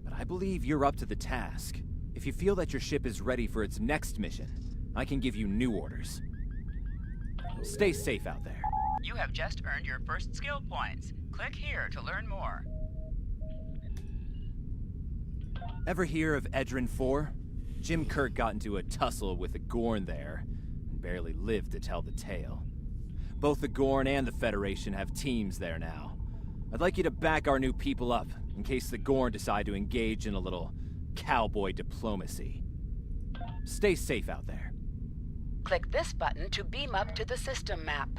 but I believe you're up to the task. If you feel that your ship is ready for its next mission, I can give you new orders. Stay safe out there. You have just earned your first skill points. Click here to learn more. Ever hear of Edrin 4? Jim Kirk got into a tussle with a Gorn there, and barely lived to tell the tale. Both the Gorn and the Federation have teams there now. I'd like you to back our new people up, in case the Gorn decide to engage in a little cowboy diplomacy. Stay safe out there. Click this button to beam up to the system map.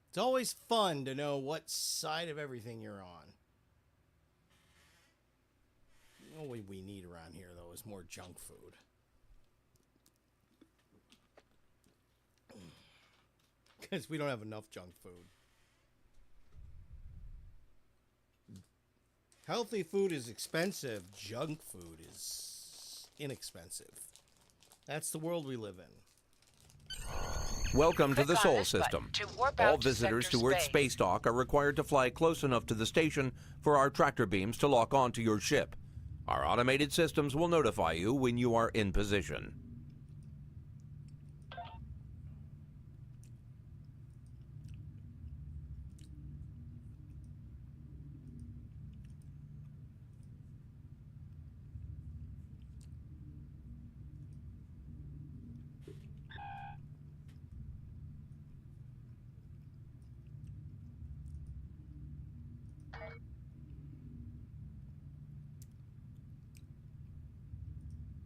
It's always fun to know what side of everything you're on. The only we need around here, though, is more junk food. Because we don't have enough junk food. Healthy food is expensive. Junk food is inexpensive. That's the world we live in. Welcome to the Click on Sol this button system. to warp All out to visitors sector to Earth space. Space Dock are required to fly close enough to the station for our tractor beams to lock onto your ship. Our automated systems will notify you when you are in position.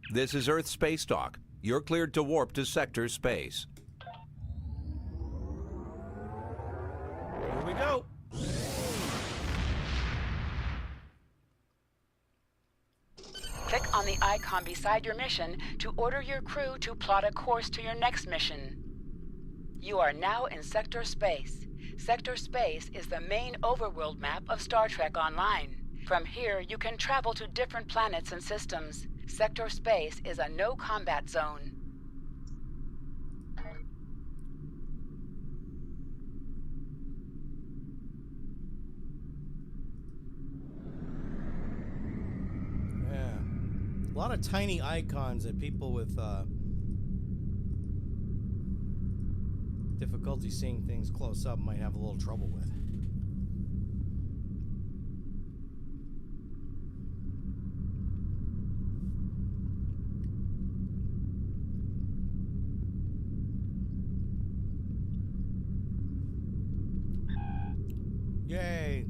This is Earth Space Dock. You're cleared to warp to sector space. Here we go. Click on the icon beside your mission to order your crew to plot a course to your next mission. You are now in Sector Space. Sector Space is the main overworld map of Star Trek Online. From here, you can travel to different planets and systems. Sector Space is a no-combat zone. Yeah. A lot of tiny icons that people with difficulty seeing things close up might have a little trouble with. Yay.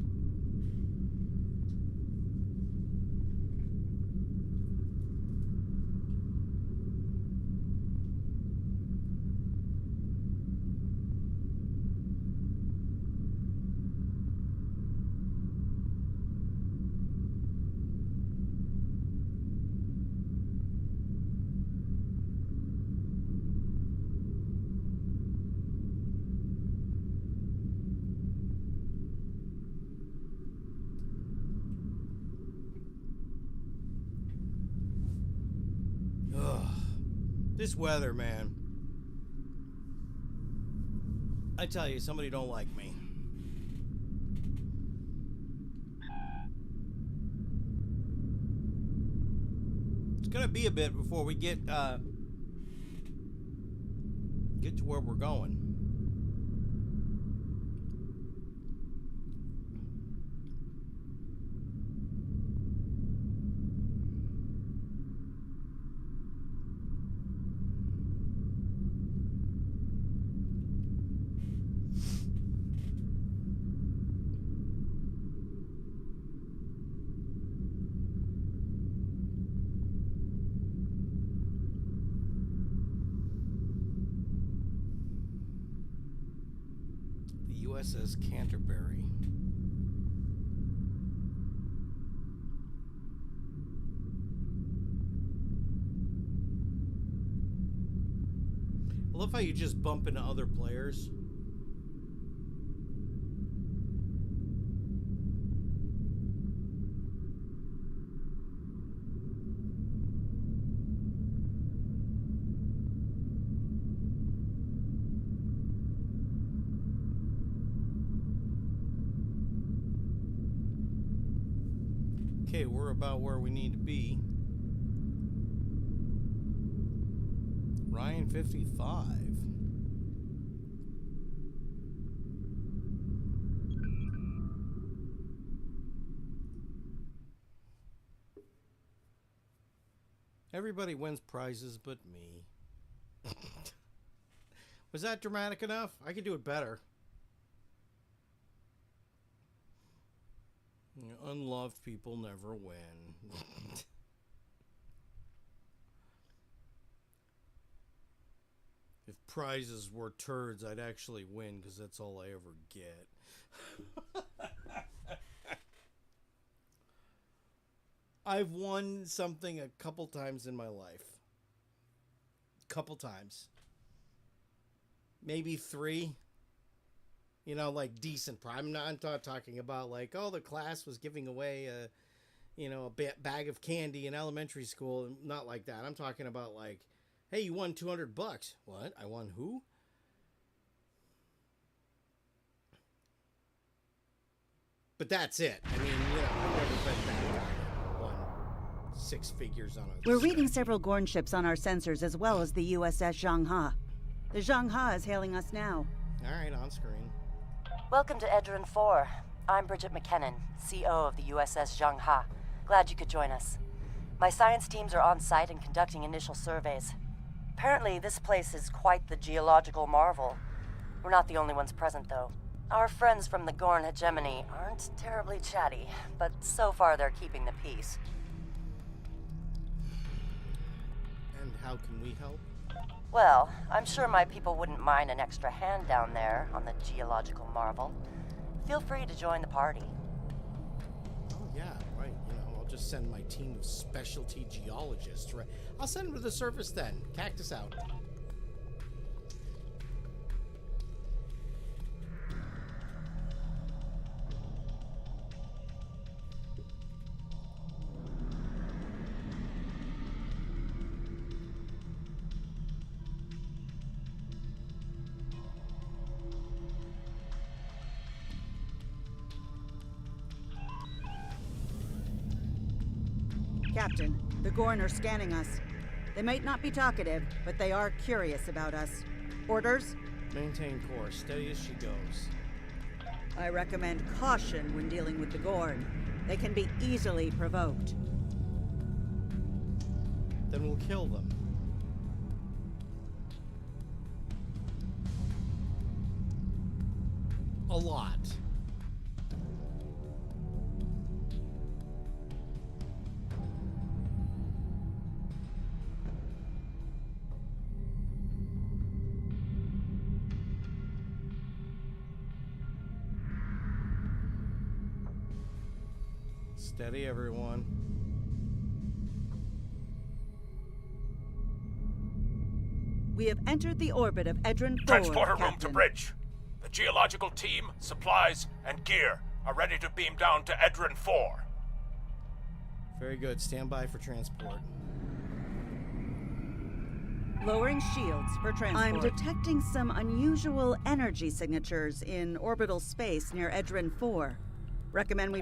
This weather, man. I tell you, somebody don't like me. It's gonna be a bit before we get to where we're going. USS Canterbury. I love how you just bump into other players. Okay, we're about where we need to be. Ryan 55. Everybody wins prizes but me. Was that dramatic enough? I could do it better. You know, unloved people never win. If prizes were turds, I'd actually win because that's all I ever get. I've won something a couple times in my life. Couple times. Maybe 3. You know, like decent prize. I'm not talking about like, oh, the class was giving away a bag of candy in elementary school. Not like that. I'm talking about like, hey, you won $200. What? I won who? But that's it. I mean, you know, I've never been that guy. Won 6 figures on a... We're reading several Gorn ships on our sensors as well as the USS Zhanghe. The Zhanghe is hailing us now. All right, on screen. Welcome to Edron 4. I'm Bridget McKinnon, CO of the USS Zhanghe. Glad you could join us. My science teams are on site and conducting initial surveys. Apparently, this place is quite the geological marvel. We're not the only ones present, though. Our friends from the Gorn hegemony aren't terribly chatty, but so far they're keeping the peace. And how can we help? Well, I'm sure my people wouldn't mind an extra hand down there on the geological marvel. Feel free to join the party. Oh, yeah, right. You know, I'll just send my team of specialty geologists. Right? I'll send them to the surface then. Cactus out. Captain, the Gorn are scanning us. They might not be talkative, but they are curious about us. Orders? Maintain course, steady as she goes. I recommend caution when dealing with the Gorn. They can be easily provoked. Then we'll kill them. A lot. Steady, everyone. We have entered the orbit of Edrin 4, Transporter room to Captain. bridge. The geological team, supplies, and gear are ready to beam down to Edrin 4. Very good. Stand by for transport. Lowering shields for transport. I'm detecting some unusual energy signatures in orbital space near Edrin 4. Recommend we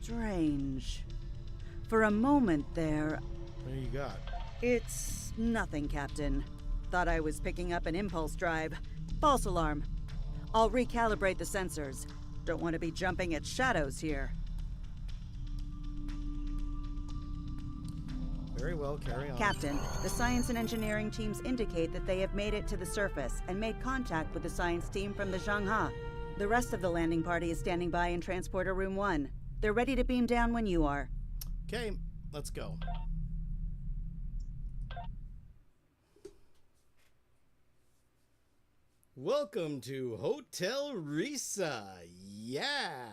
Strange. For a moment there... What do you got? It's nothing, Captain. Thought I was picking up an impulse drive. False alarm. I'll recalibrate the sensors. Don't want to be jumping at shadows here. Very well, carry on. Captain, the science and engineering teams indicate that they have made it to the surface and made contact with the science team from the Zhangha. The rest of the landing party is standing by in Transporter Room 1. They're ready to beam down when you are. Okay, let's go. Welcome to Hotel Risa. Yeah.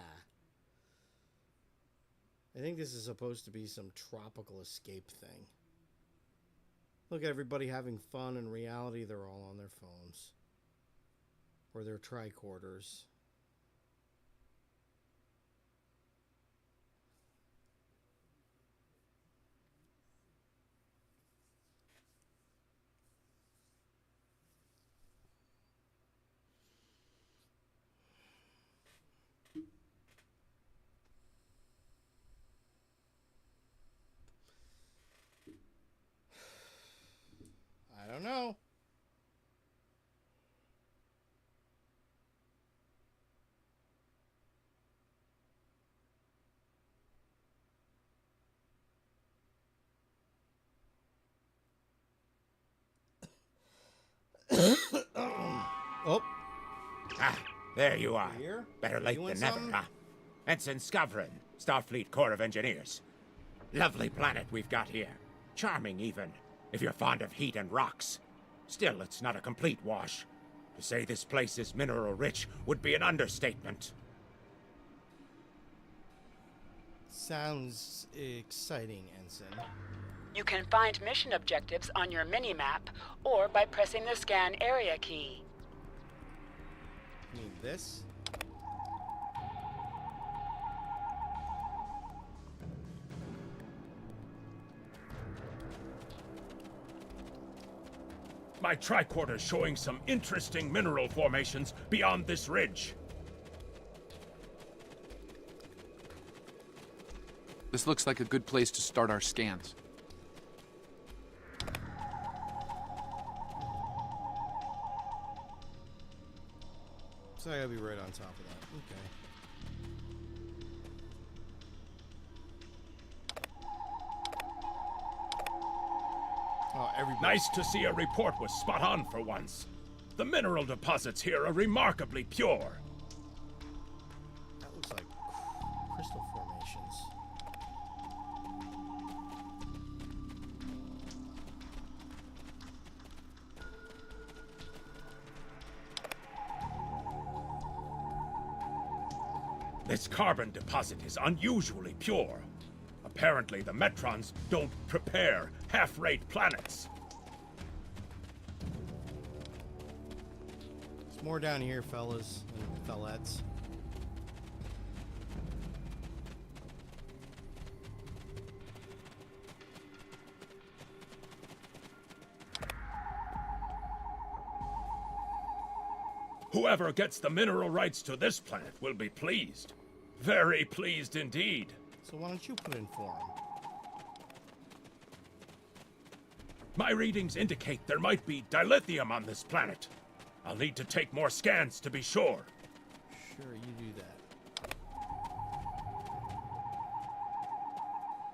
I think this is supposed to be some tropical escape thing. Look at everybody having fun. In reality, they're all on their phones. Or their tricorders. I don't know. Oh. Ah, there you are. Here? Better You late want than never, something? huh? Ensign Skavron, Starfleet Corps of Engineers. Lovely planet we've got here. Charming, even, if you're fond of heat and rocks. Still, it's not a complete wash. To say this place is mineral-rich would be an understatement. Sounds exciting, Ensign. You can find mission objectives on your mini-map or by pressing the scan area key. You mean this? My tricorder's showing some interesting mineral formations beyond this ridge. This looks like a good place to start our scans. So I gotta be right on top of that. Okay. Oh, everybody. Nice to see a report was spot on for once. The mineral deposits here are remarkably pure. That looks like crystal formations. This carbon deposit is unusually pure. Apparently, the Metrons don't prepare half-rate planets. There's more down here, fellas and fellettes. Whoever gets the mineral rights to this planet will be pleased. Very pleased indeed. So why don't you put in for him? My readings indicate there might be dilithium on this planet. I'll need to take more scans to be sure. Sure, you do that.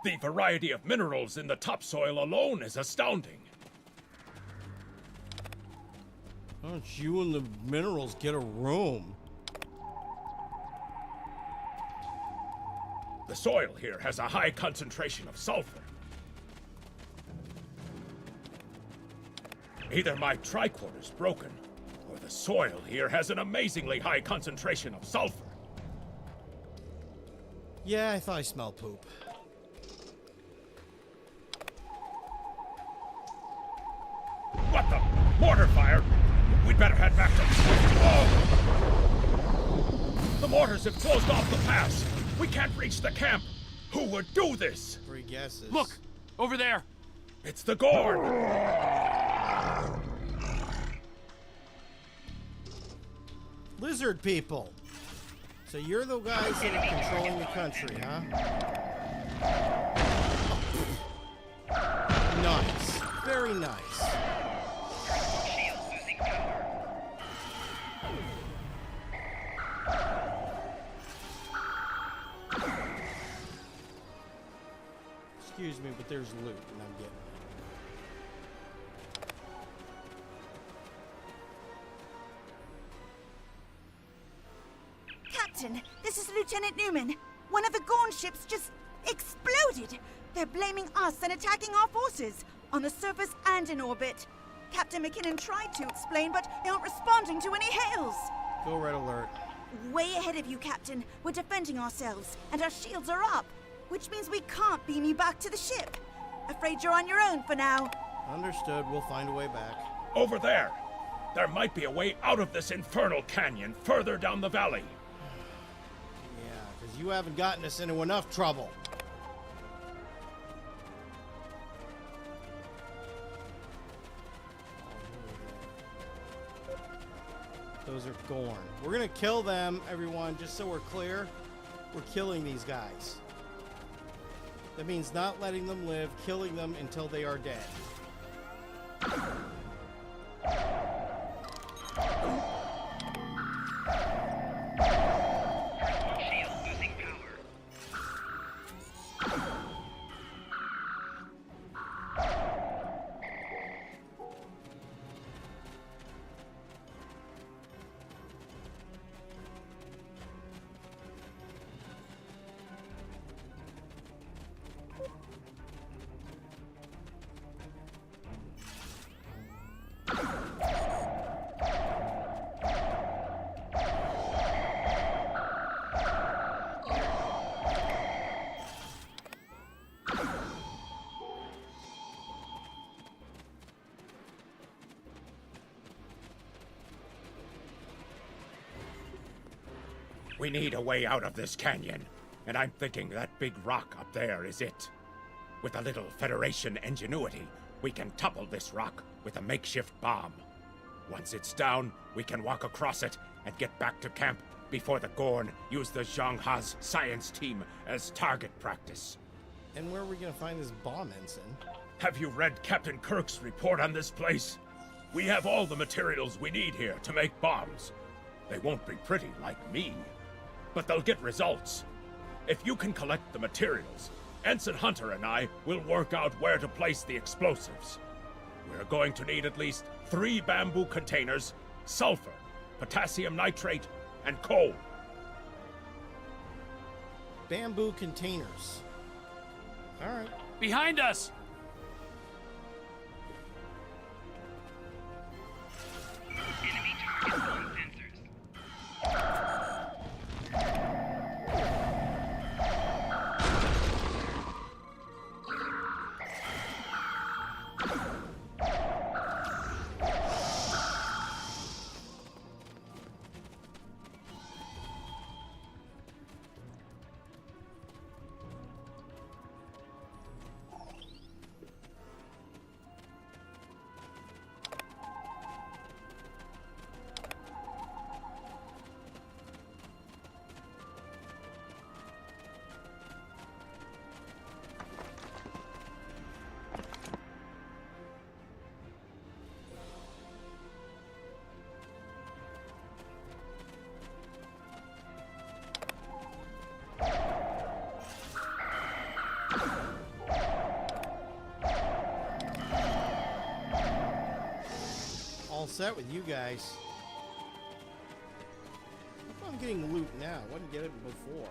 The variety of minerals in the topsoil alone is astounding. Why don't you and the minerals get a room? The soil here has a high concentration of sulfur. Either my tricorder's broken, or the soil here has an amazingly high concentration of sulfur. Yeah, I thought I smelled poop. What the? Mortar fire? We'd better head back to... Oh! The mortars have closed off the pass. We can't reach the camp. Who would do this? 3 guesses. Look! Over there! It's the Gorn! Lizard people. So you're the guys that are controlling the country, huh? Nice. Very nice. Excuse me, but there's loot, and I'm getting it. Captain, this is Lieutenant Newman. One of the Gorn ships just exploded. They're blaming us and attacking our forces, on the surface and in orbit. Captain McKinnon tried to explain, but they aren't responding to any hails. Go red alert. Way ahead of you, Captain. We're defending ourselves, and our shields are up, which means we can't beam you back to the ship. Afraid you're on your own for now. Understood. We'll find a way back. Over there! There might be a way out of this infernal canyon further down the valley. Yeah, because you haven't gotten us into enough trouble. Those are Gorn. We're gonna kill them, everyone, just so we're clear. We're killing these guys. That means not letting them live, killing them until they are dead. We need a way out of this canyon, and I'm thinking that big rock up there is it. With a little Federation ingenuity, we can topple this rock with a makeshift bomb. Once it's down, we can walk across it and get back to camp before the Gorn use the Zhang Ha's science team as target practice. And where are we gonna find this bomb, Ensign? Have you read Captain Kirk's report on this place? We have all the materials we need here to make bombs. They won't be pretty like me, but they'll get results. If you can collect the materials, Ensign Hunter and I will work out where to place the explosives. We're going to need at least 3 bamboo containers, sulfur, potassium nitrate, and coal. Bamboo containers. All right. Behind us! Enemy target on sensors. set with you guys. I'm getting loot now. I wouldn't get it before.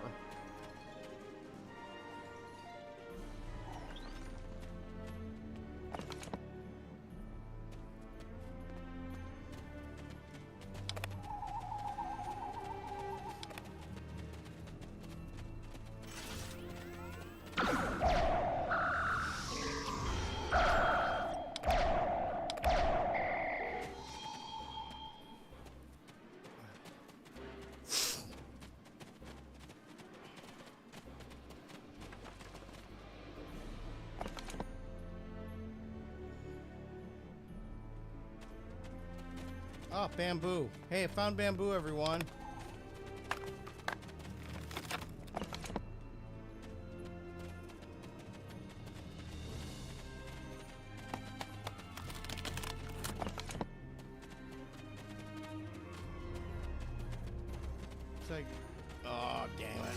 Oh, bamboo. Hey, I found bamboo, everyone. It's like, oh, damn it.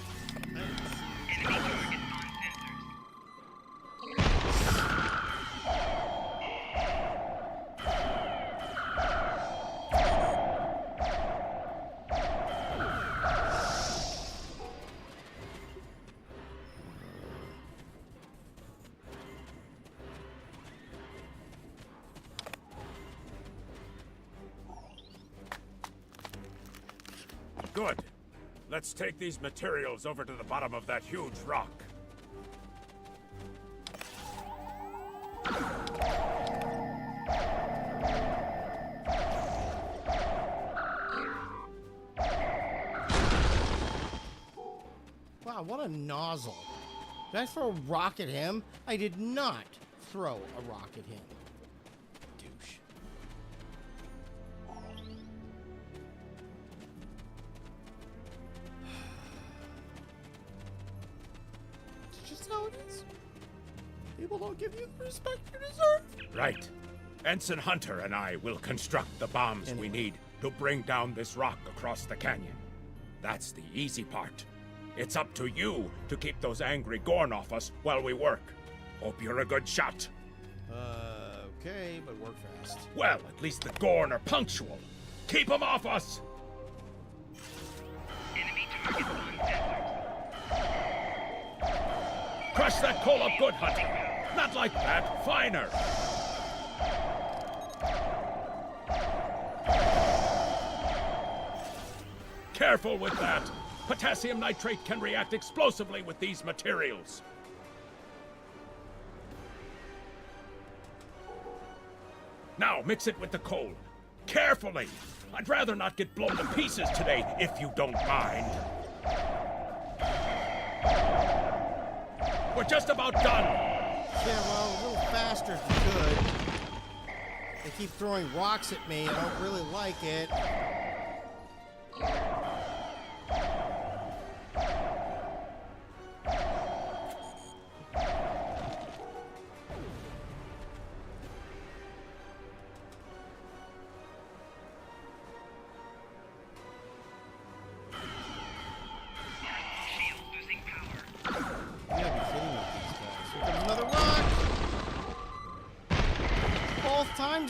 Good. Let's take these materials over to the bottom of that huge rock. Wow, what a nozzle. Did I throw a rock at him? I did not throw a rock at him. Douche. It's just how it is. People don't give you the respect you deserve. Right. Ensign Hunter and I will construct the bombs we need to bring down this rock across the canyon. That's the easy part. It's up to you to keep those angry Gorn off us while we work. Hope you're a good shot. Okay, but work fast. Well, at least the Gorn are punctual. Keep them off us! Crush that coal up good, Hunter. Not like that, finer. Careful with that. Potassium nitrate can react explosively with these materials. Now mix it with the coal. Carefully. I'd rather not get blown to pieces today, if you don't mind. We're just about done. Yeah, well, a little faster if you could. They keep throwing rocks at me. I don't really like it.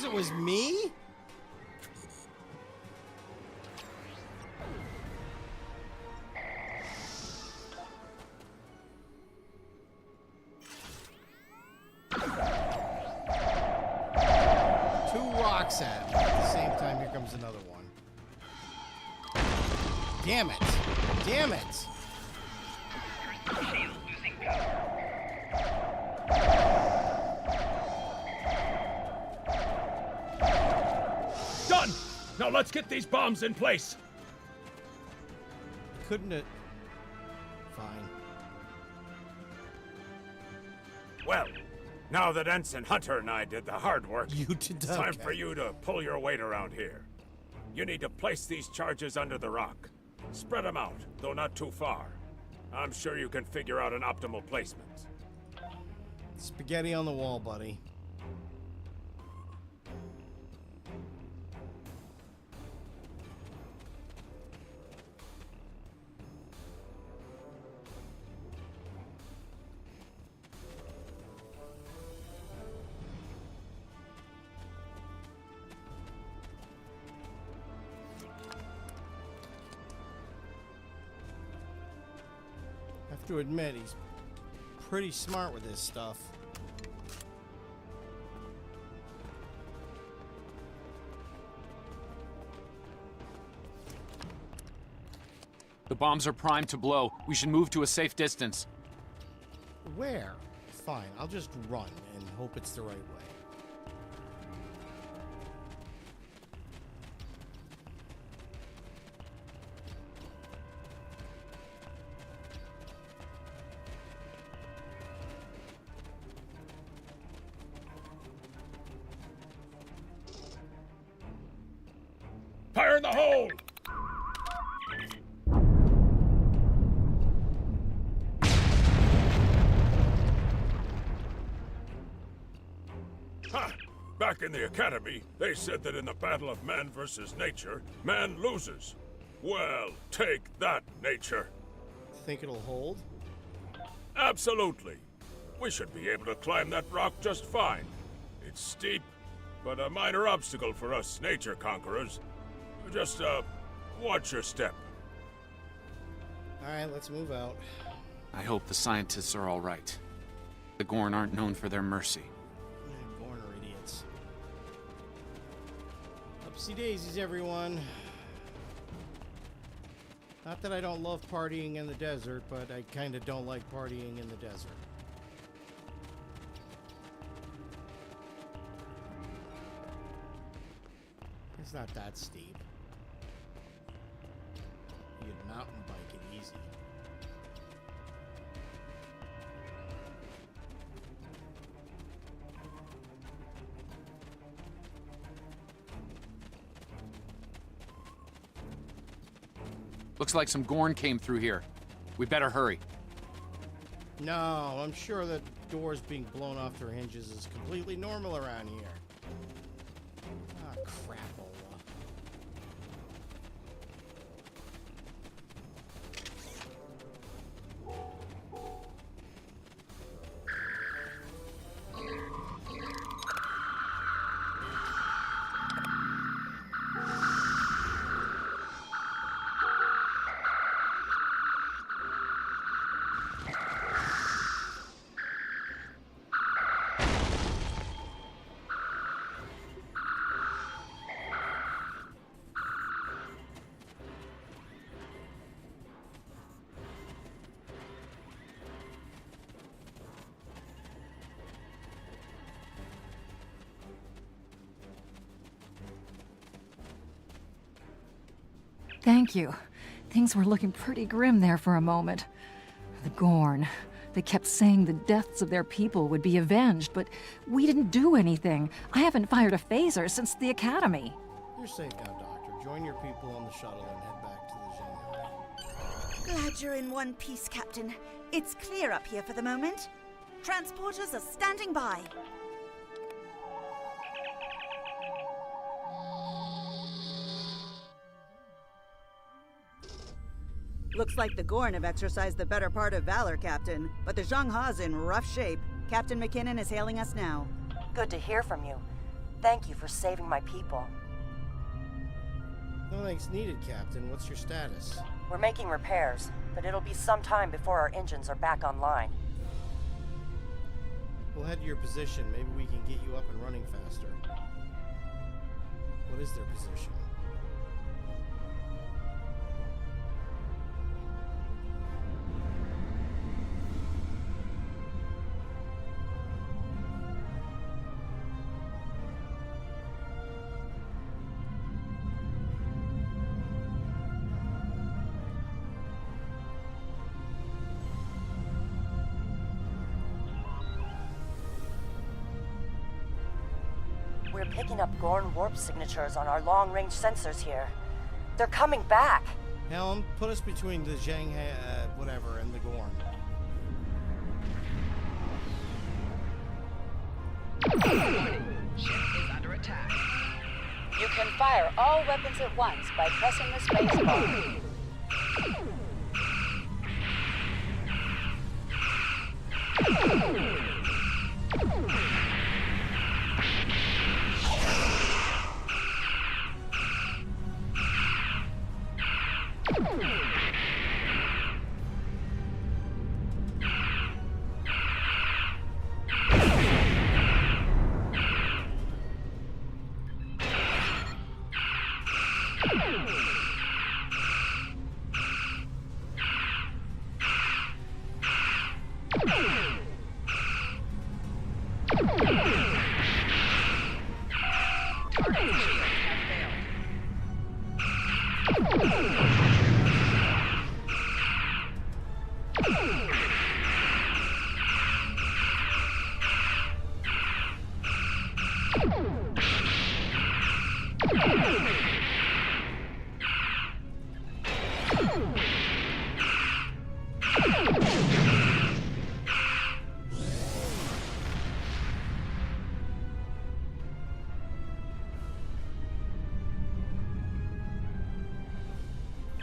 It was me? Two rocks at me. At the same time, here comes another one. Damn it. Damn it. Done! Now let's get these bombs in place. Couldn't it? Fine. Well, now that Ensign Hunter and I did the hard work, it's time for you to pull your weight around here. You need to place these charges under the rock. Spread them out, though not too far. I'm sure you can figure out an optimal placement. Spaghetti on the wall, buddy. to admit, he's pretty smart with this stuff. The bombs are primed to blow. We should move to a safe distance. Where? Fine, I'll just run and hope it's the right way. Fire in the hole! Ha! Back in the academy, they said that in the battle of man versus nature, man loses. Well, take that, nature. Think it'll hold? Absolutely. We should be able to climb that rock just fine. It's steep, but a minor obstacle for us nature conquerors. Just, watch your step. Alright, let's move out. I hope the scientists are all right. The Gorn aren't known for their mercy. Gorn are idiots. Upsy daisies, everyone. Not that I don't love partying in the desert, but I kind of don't like partying in the desert. It's not that steep. You could mountain bike it easy. Looks like some Gorn came through here. We better hurry. No, I'm sure that doors being blown off their hinges is completely normal around here. Ah, crapola. Thank you. Things were looking pretty grim there for a moment. The Gorn. They kept saying the deaths of their people would be avenged, but we didn't do anything. I haven't fired a phaser since the academy. You're safe now, Doctor. Join your people on the shuttle and head back to the Shanghai. Glad you're in one piece, Captain. It's clear up here for the moment. Transporters are standing by. Looks like the Gorn have exercised the better part of valor, Captain. But the Zhengha's in rough shape. Captain McKinnon is hailing us now. Good to hear from you. Thank you for saving my people. No thanks needed, Captain. What's your status? We're making repairs, but it'll be some time before our engines are back online. We'll head to your position. Maybe we can get you up and running faster. What is their position? We're picking up Gorn warp signatures on our long-range sensors here. They're coming back. Helm, put us between the Shanghai, whatever, and the Gorn. Ship is under attack. You can fire all weapons at once by pressing the space bar.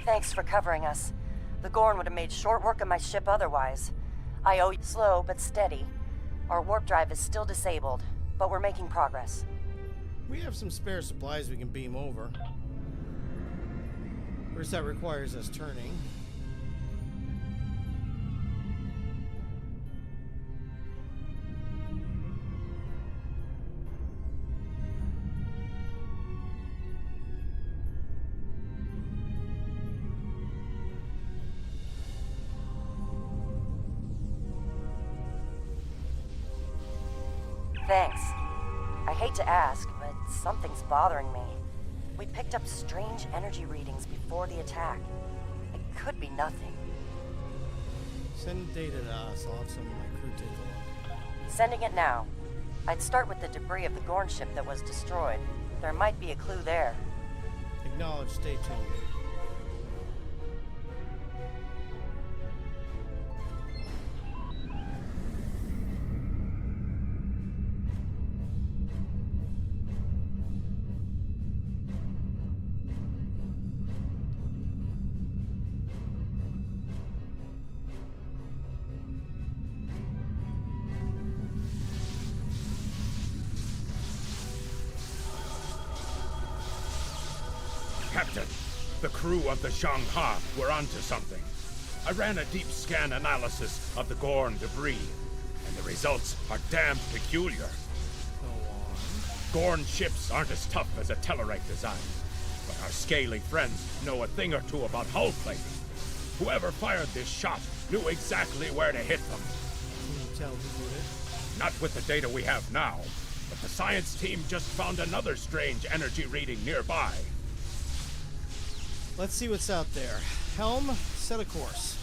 Thanks for covering us. The Gorn would have made short work of my ship otherwise. I owe you slow but steady. Our warp drive is still disabled, but we're making progress. We have some spare supplies we can beam over. First, that requires us turning. Thanks. I hate to ask, but something's bothering me. We picked up strange energy readings before the attack. It could be nothing. Send data to us. I'll have some of my crew take a look. Sending it now. I'd start with the debris of the Gorn ship that was destroyed. There might be a clue there. Acknowledge. Stay tuned. Captain, the crew of the Zhang-Ha were onto something. I ran a deep scan analysis of the Gorn debris, and the results are damned peculiar. Gorn ships aren't as tough as a Tellarite design, but our scaly friends know a thing or two about hull plating. Whoever fired this shot knew exactly where to hit them. Can you tell who did it? Not with the data we have now, but the science team just found another strange energy reading nearby. Let's see what's out there. Helm, set a course.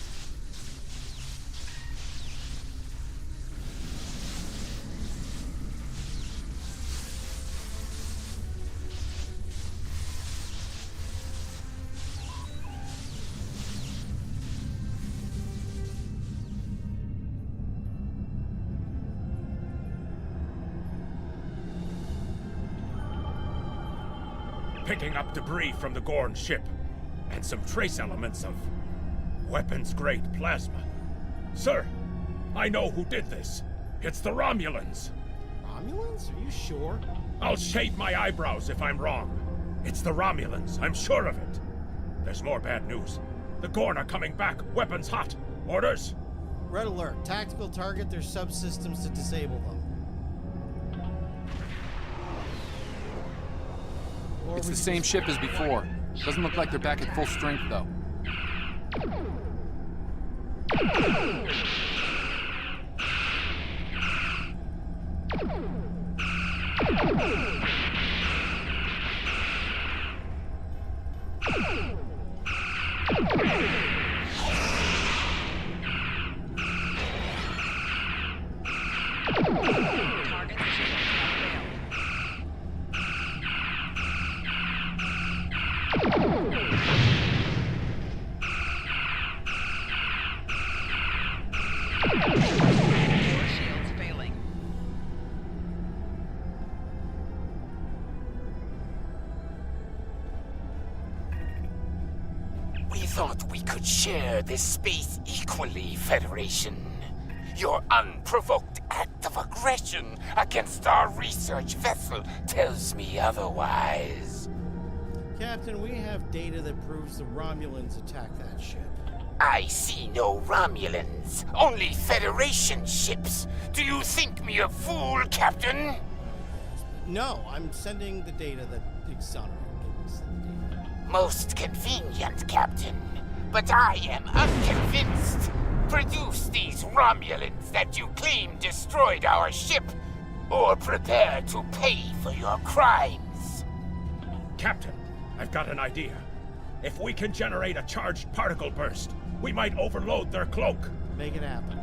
Picking up debris from the Gorn ship. And some trace elements of weapons-grade plasma. Sir, I know who did this. It's the Romulans. Romulans? Are you sure? I'll shave my eyebrows if I'm wrong. It's the Romulans, I'm sure of it. There's more bad news. The Gorn are coming back, weapons hot. Orders? Red alert. Tactical target their subsystems to disable them. It's the same ship as before. Doesn't look like they're back at full strength, though. Thought we could share this space equally, Federation. Your unprovoked act of aggression against our research vessel tells me otherwise. Captain, we have data that proves the Romulans attacked that ship. I see no Romulans, only Federation ships. Do you think me a fool, Captain? No, I'm sending the data that exonerated. Most convenient, Captain. But I am unconvinced. Produce these Romulans that you claim destroyed our ship, or prepare to pay for your crimes. Captain, I've got an idea. If we can generate a charged particle burst, we might overload their cloak. Make it happen.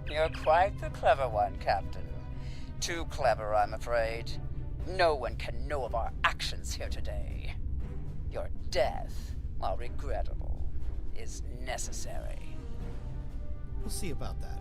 You're quite the clever one, Captain. Too clever, I'm afraid. No one can know of our actions here today. Your death, while regrettable, is necessary. We'll see about that.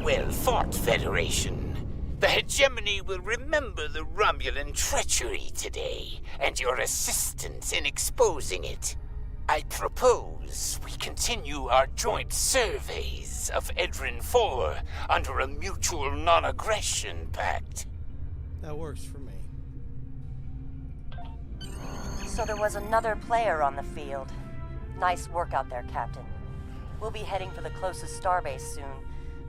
Well fought, Federation. The hegemony will remember the Romulan treachery today, and your assistance in exposing it. I propose we continue our joint surveys of Edrin IV under a mutual non-aggression pact. That works for me. So there was another player on the field. Nice work out there, Captain. We'll be heading for the closest starbase soon,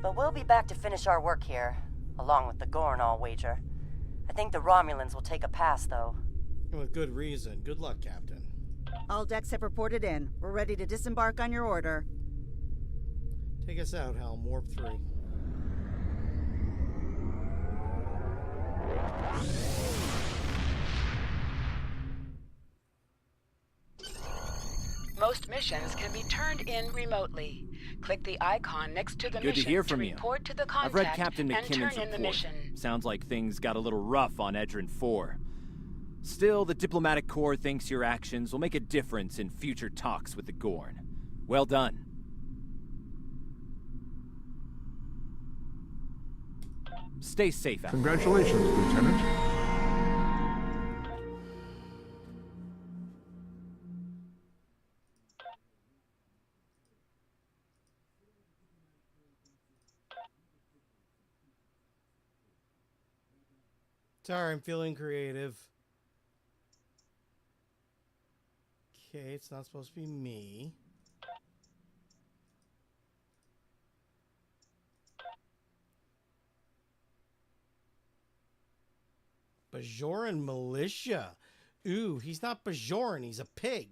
but we'll be back to finish our work here, along with the Gorn, I'll wager. I think the Romulans will take a pass, though. And with good reason. Good luck, Captain. All decks have reported in. We're ready to disembark on your order. Take us out, Helm. Warp 3. Most missions can be turned in remotely. Click the icon next to the Good mission to hear from you. report to the contact I've read Captain and McKinnon's turn in the report. mission. Sounds like things got a little rough on Edrin 4. Still, the Diplomatic Corps thinks your actions will make a difference in future talks with the Gorn. Well done. Stay safe out there. Congratulations, Lieutenant. Sorry, I'm feeling creative. Okay, it's not supposed to be me. Bajoran militia. Ooh, he's not Bajoran, he's a pig.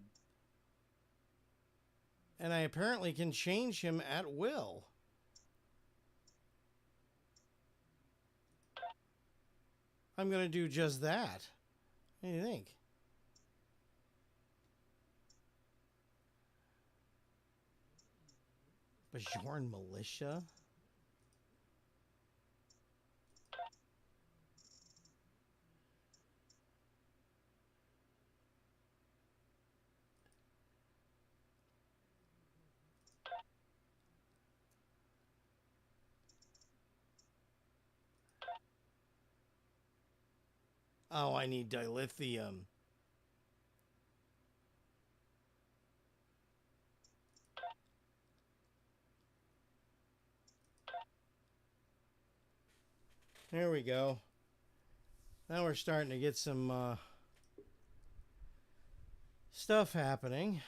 And I apparently can change him at will. I'm going to do just that. What do you think? Bajoran militia? Oh, I need dilithium. There we go. Now we're starting to get some stuff happening.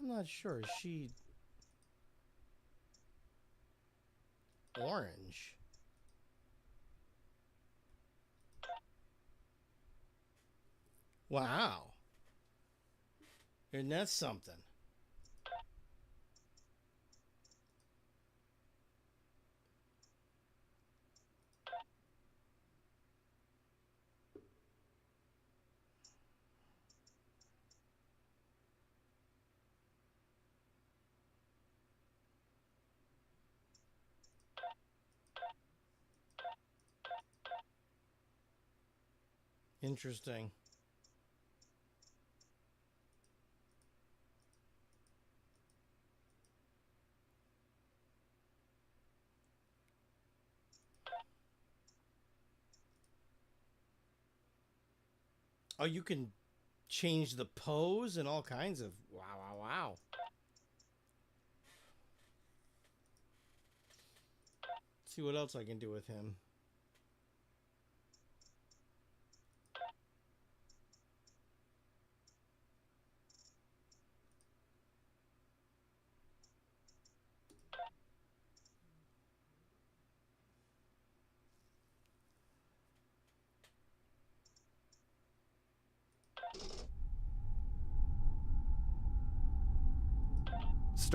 I'm not sure. Is she orange? Wow. Isn't that something? Interesting. Oh, you can change the pose and all kinds of... Wow, wow, wow. Let's see what else I can do with him.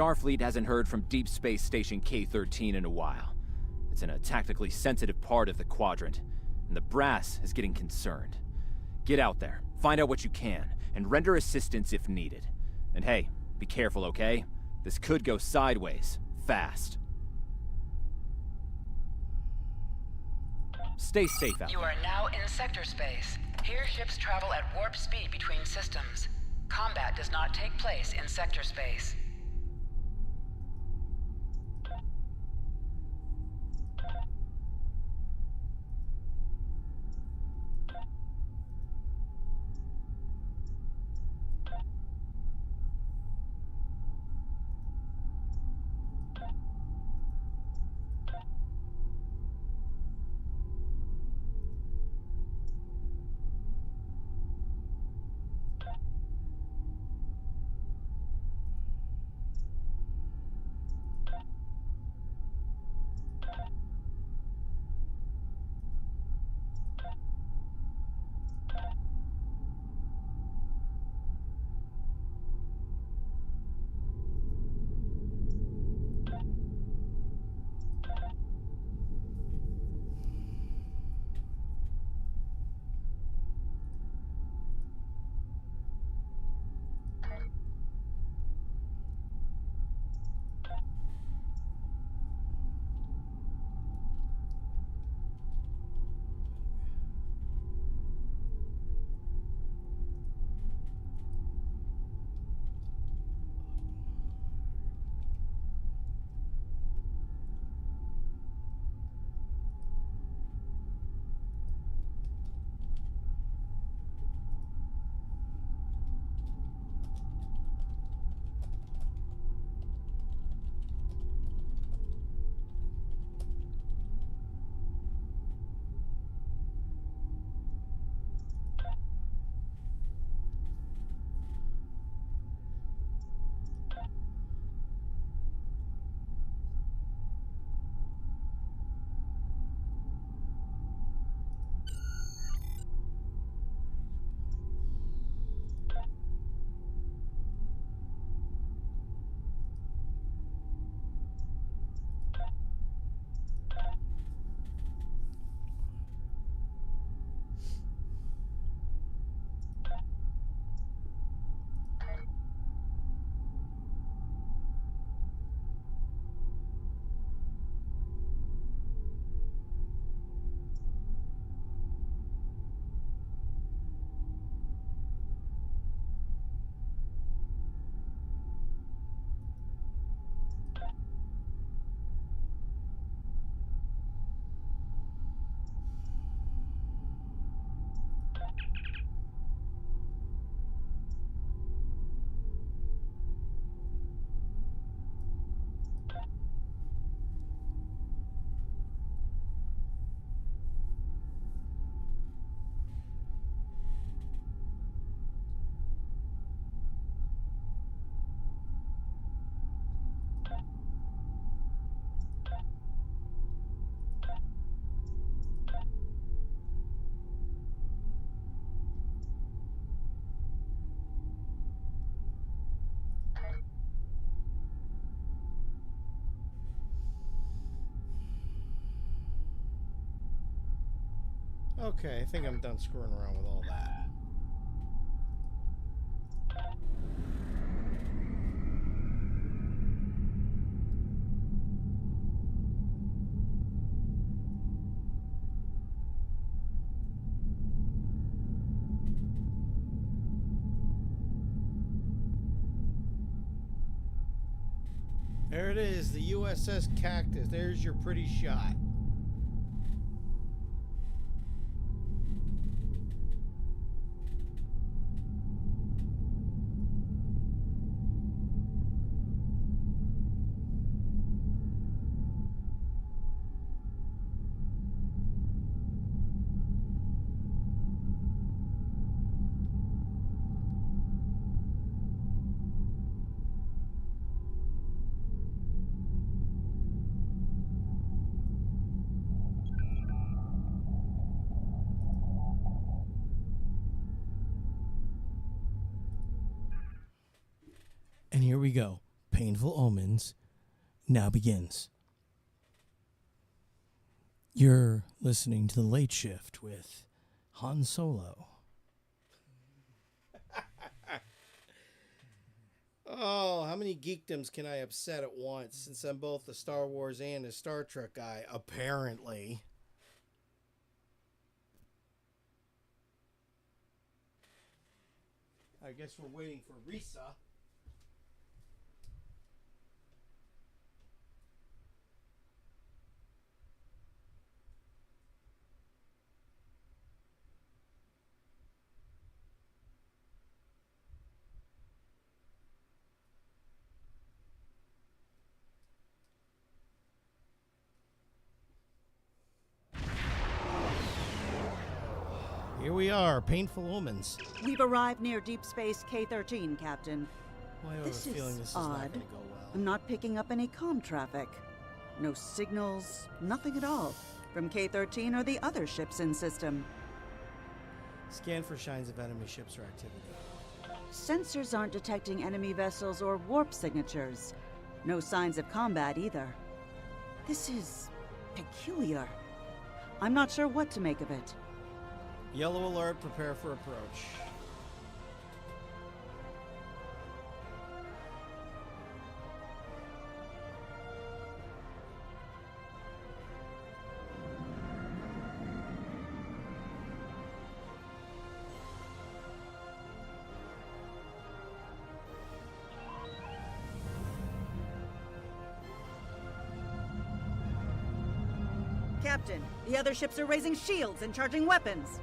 Starfleet hasn't heard from Deep Space Station K-13 in a while. It's in a tactically sensitive part of the quadrant, and the brass is getting concerned. Get out there, find out what you can, and render assistance if needed. And hey, be careful, okay? This could go sideways, fast. Stay safe out You are now in sector space. Here ships travel at warp speed between systems. Combat does not take place in sector space. Okay, I think I'm done screwing around with all that. There it is, the USS Cactus. There's your pretty shot. And here we go. Painful Omens now begins. You're listening to The Late Shift with Han Solo. Oh, how many geekdoms can I upset at once, since I'm both a Star Wars and a Star Trek guy, apparently. I guess we're waiting for Risa. Here we are, Painful Omens. We've arrived near Deep Space K-13, Captain. Well, I have This a feeling is this is not odd. going to go well. I'm not picking up any comm traffic. No signals, nothing at all from K-13 or the other ships in system. Scan for signs of enemy ships or activity. Sensors aren't detecting enemy vessels or warp signatures. No signs of combat either. This is peculiar. I'm not sure what to make of it. Yellow alert, prepare for approach. Captain, the other ships are raising shields and charging weapons.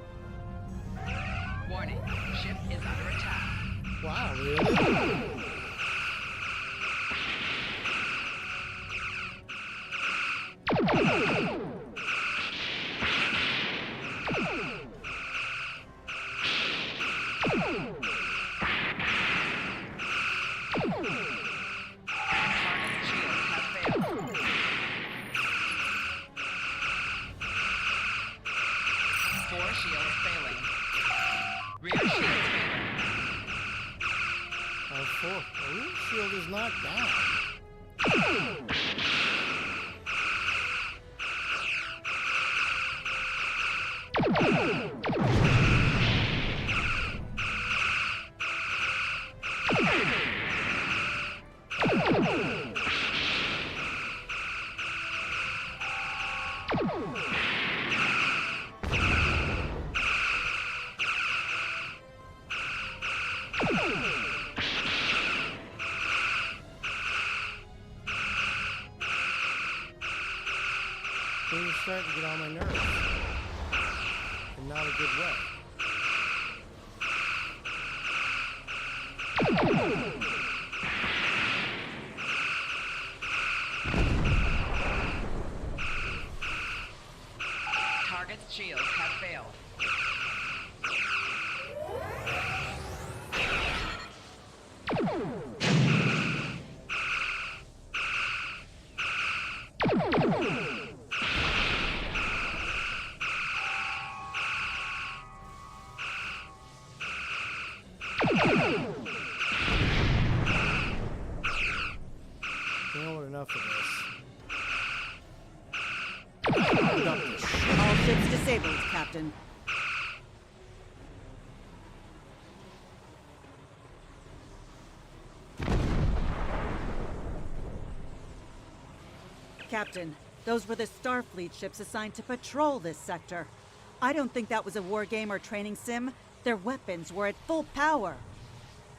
Warning, ship is under attack. Wow, really? Four shields failing. Rear shields failing. Rear shield is not down. Things are starting to get on my nerves. In not a good way. Target's shields have failed. You know what, enough of this. All ships disabled, Captain. Captain, those were the Starfleet ships assigned to patrol this sector. I don't think that was a war game or training sim. Their weapons were at full power.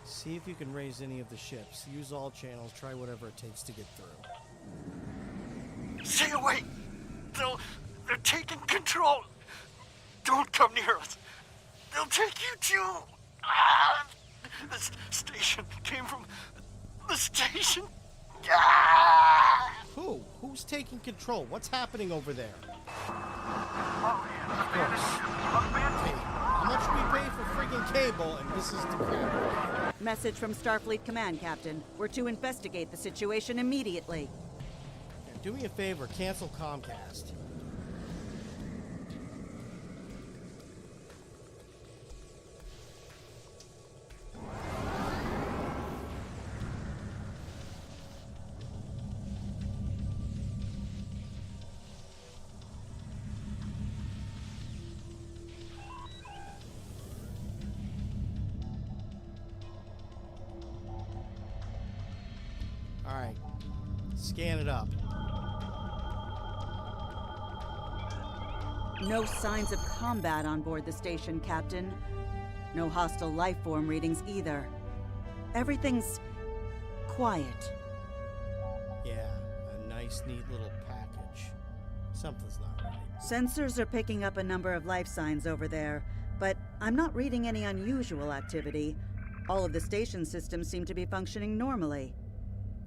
See if you can raise any of the ships. Use all channels. Try whatever it takes to get through. Stay away! They're taking control! Don't come near us! They'll take you too! Ah! This station came from the station. Ah! Who's taking control? What's happening over there? Oh, Of course. Hey, how much we pay for friggin' cable, and this is the crap. Message from Starfleet Command, Captain. We're to investigate the situation immediately. Do me a favor, cancel Comcast. Alright, scan it up. No signs of combat on board the station, Captain. No hostile life form readings either. Everything's quiet. Yeah, a nice, neat little package. Something's not right. Sensors are picking up a number of life signs over there, but I'm not reading any unusual activity. All of the station systems seem to be functioning normally.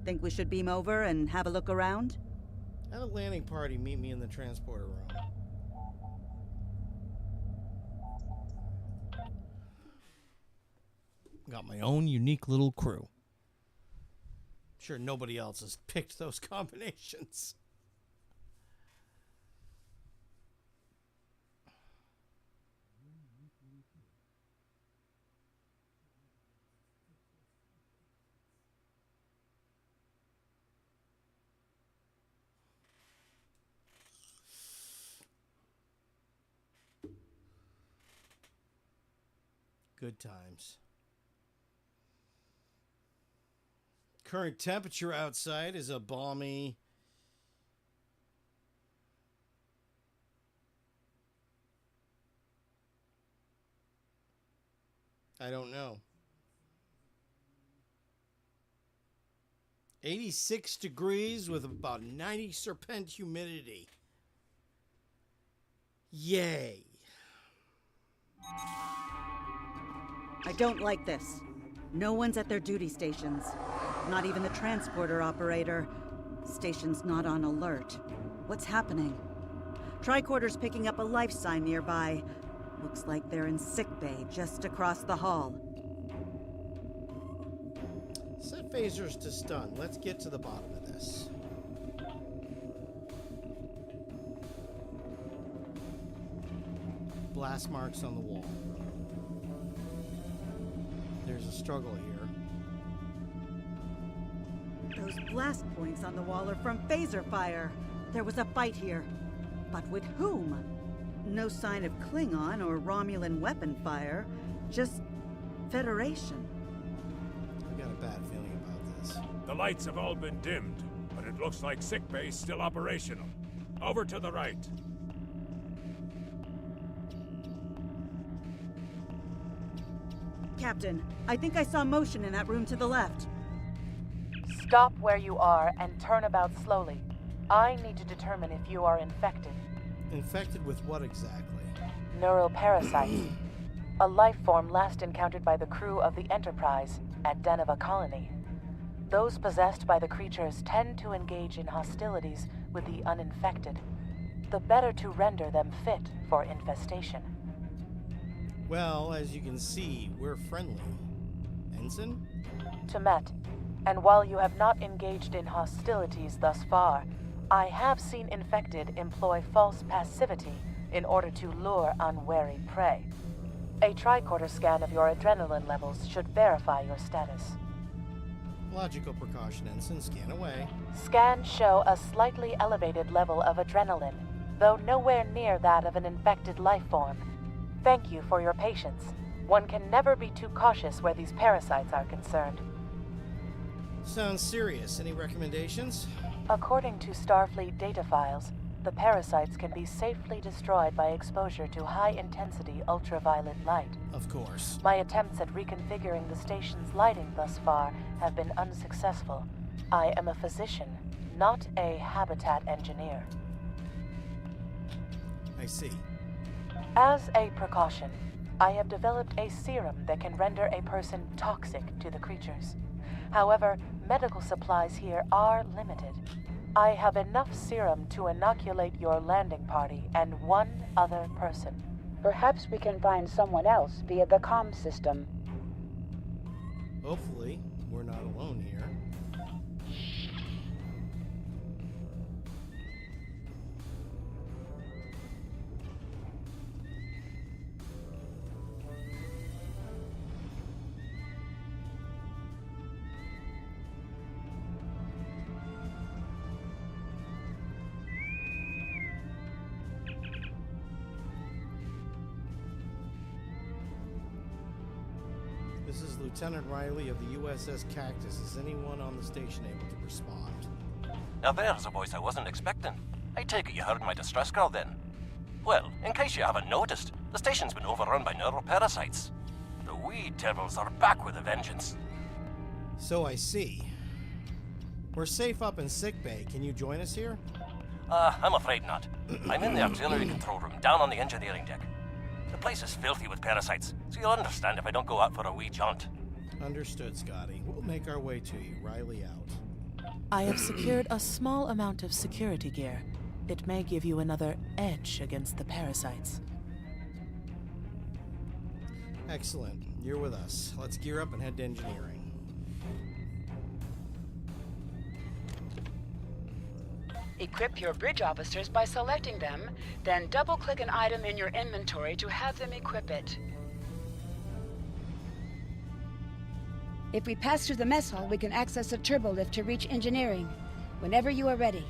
Think we should beam over and have a look around? Have a landing party meet me in the transporter room. Got my own unique little crew. Sure nobody else has picked those combinations. Good times. Current temperature outside is a balmy I don't know. 86 degrees with about 90% humidity. Yay. I don't like this. No one's at their duty stations. Not even the transporter operator. Station's not on alert. What's happening? Tricorder's picking up a life sign nearby. Looks like they're in sickbay just across the hall. Set phasers to stun. Let's get to the bottom of this. Blast marks on the wall. There's a struggle here. Those blast points on the wall are from phaser fire. There was a fight here. But with whom? No sign of Klingon or Romulan weapon fire. Just Federation. I got a bad feeling about this. The lights have all been dimmed, but it looks like sickbay's still operational. Over to the right. Captain, I think I saw motion in that room to the left. Stop where you are and turn about slowly. I need to determine if you are infected. Infected with what exactly? Neural parasite. A life form last encountered by the crew of the Enterprise at Deneva Colony. Those possessed by the creatures tend to engage in hostilities with the uninfected, the better to render them fit for infestation. Well, as you can see, we're friendly. Ensign? Temet, and while you have not engaged in hostilities thus far, I have seen infected employ false passivity in order to lure unwary prey. A tricorder scan of your adrenaline levels should verify your status. Logical precaution, Ensign. Scan away. Scans show a slightly elevated level of adrenaline, though nowhere near that of an infected life form. Thank you for your patience. One can never be too cautious where these parasites are concerned. Sounds serious. Any recommendations? According to Starfleet data files, the parasites can be safely destroyed by exposure to high-intensity ultraviolet light. Of course. My attempts at reconfiguring the station's lighting thus far have been unsuccessful. I am a physician, not a habitat engineer. I see. As a precaution, I have developed a serum that can render a person toxic to the creatures. However, medical supplies here are limited. I have enough serum to inoculate your landing party and one other person. Perhaps we can find someone else via the comm system. Hopefully, we're not alone here. This is Lieutenant Riley of the USS Cactus. Is anyone on the station able to respond? Now there's a voice I wasn't expecting. I take it you heard my distress call then. Well, in case you haven't noticed, the station's been overrun by neuroparasites. The wee devils are back with a vengeance. So I see. We're safe up in sickbay. Can you join us here? I'm afraid not. I'm in the auxiliary control room, down on the engineering deck. The place is filthy with parasites, so you'll understand if I don't go out for a wee jaunt. Understood, Scotty. We'll make our way to you. Riley out. I have secured a small amount of security gear. It may give you another edge against the parasites. Excellent. You're with us. Let's gear up and head to engineering. Equip your bridge officers by selecting them, then double-click an item in your inventory to have them equip it. If we pass through the mess hall, we can access a turbo lift to reach engineering. Whenever you are ready.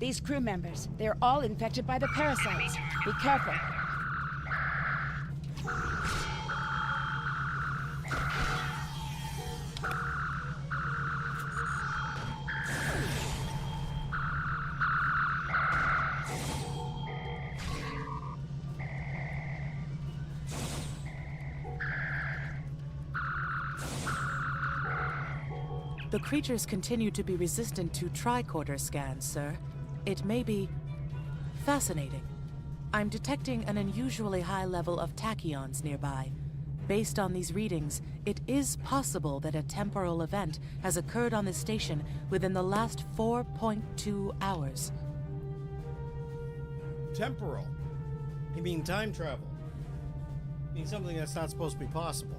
These crew members, they're all infected by the parasites. Be careful. The creatures continue to be resistant to tricorder scans, sir. It may be fascinating. I'm detecting an unusually high level of tachyons nearby. Based on these readings, it is possible that a temporal event has occurred on the station within the last 4.2 hours. Temporal? You mean time travel? You mean something that's not supposed to be possible?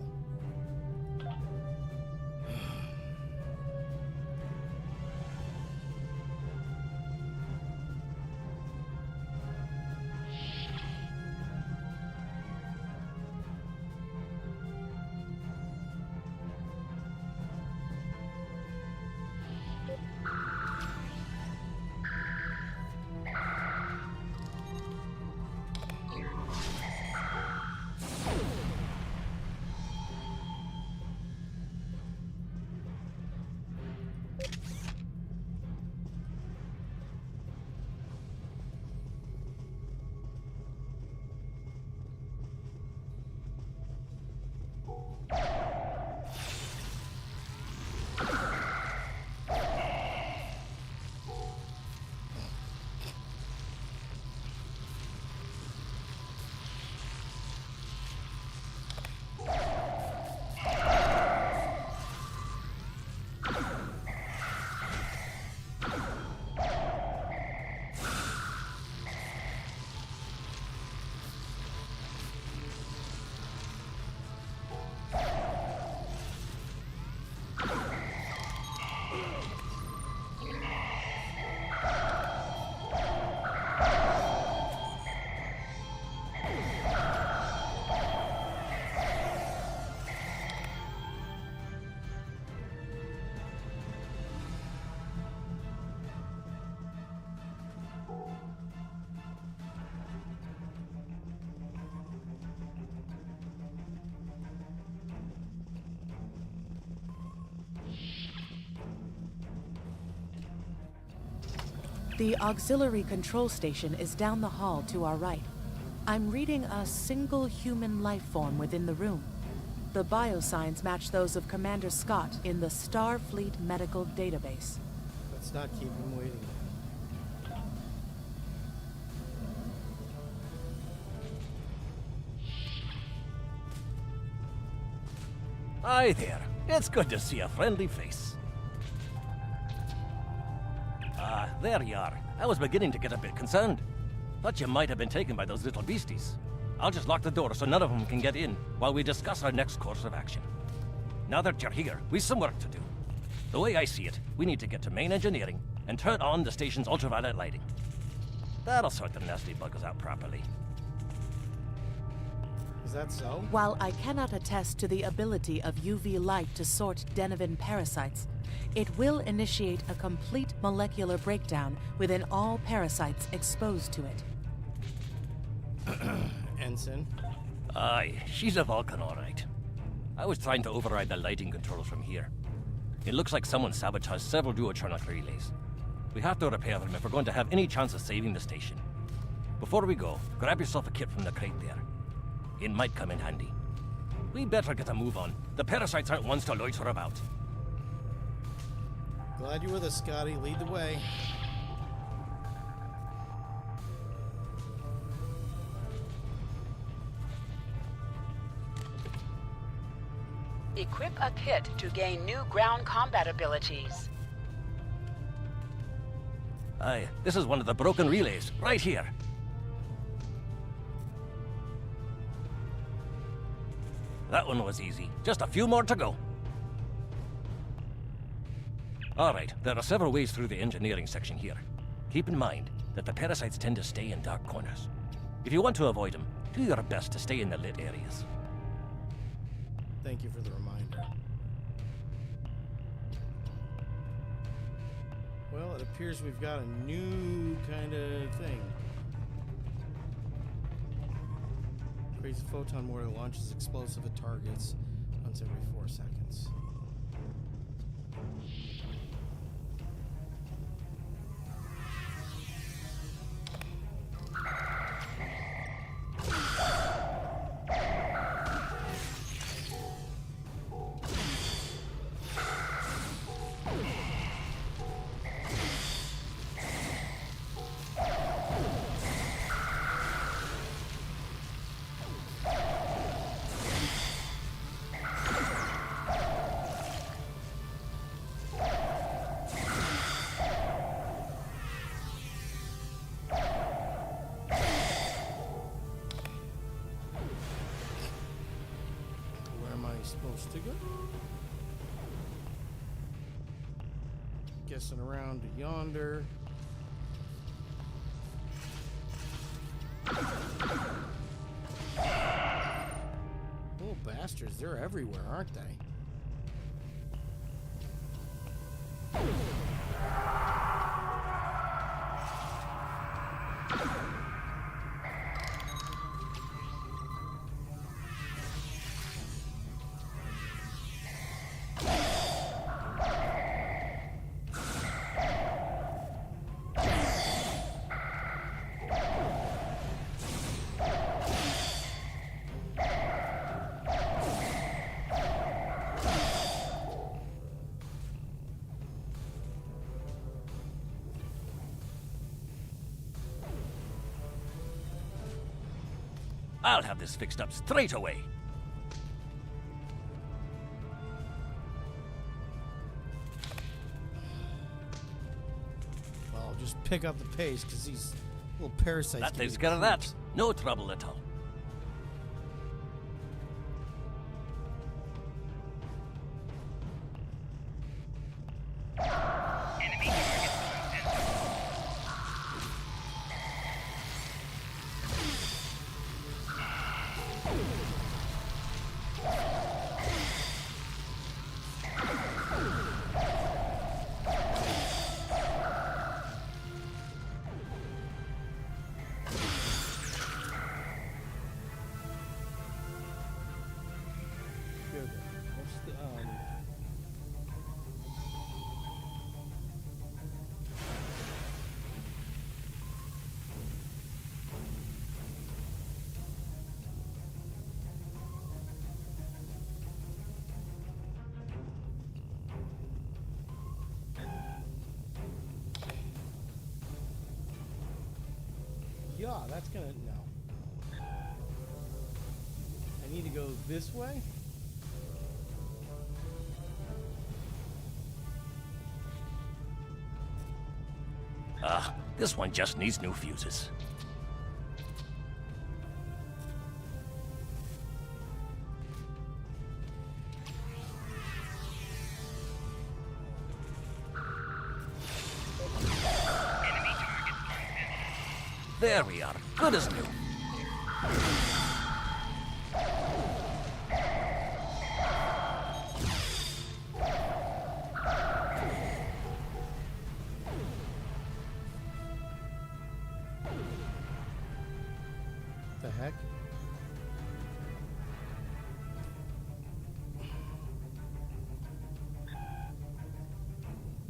The auxiliary control station is down the hall to our right. I'm reading a single human life form within the room. The biosigns match those of Commander Scott in the Starfleet Medical Database. Let's not keep him waiting. Hi there. It's good to see a friendly face. There you are. I was beginning to get a bit concerned. Thought you might have been taken by those little beasties. I'll just lock the door so none of them can get in while we discuss our next course of action. Now that you're here, we've some work to do. The way I see it, we need to get to main engineering and turn on the station's ultraviolet lighting. That'll sort the nasty buggers out properly. Is that so? While I cannot attest to the ability of UV light to sort Denivan parasites, it will initiate a complete molecular breakdown within all parasites exposed to it. Ensign? Aye, she's a Vulcan, all right. I was trying to override the lighting controls from here. It looks like someone sabotaged several duotronic relays. We have to repair them if we're going to have any chance of saving the station. Before we go, grab yourself a kit from the crate there. It might come in handy. We better get a move on. The parasites aren't ones to loiter about. Glad you're with us, Scotty. Lead the way. Equip a kit to gain new ground combat abilities. Aye, this is one of the broken relays, right here. That one was easy. Just a few more to go. All right, there are several ways through the engineering section here. Keep in mind that the parasites tend to stay in dark corners. If you want to avoid them, do your best to stay in the lit areas. Thank you for the reminder. Well, it appears we've got a new kind of thing. Crazy photon mortar launches explosive at targets once every 4 seconds. Supposed to go. Guessing around to yonder. Little bastards, they're everywhere, aren't they? I'll have this fixed up straight away. Well, I'll just pick up the pace because these little parasites. That takes care of that. No trouble at all. Yeah, that's gonna, no. I need to go this way? Ah, this one just needs new fuses. There we are. Good as new. The heck?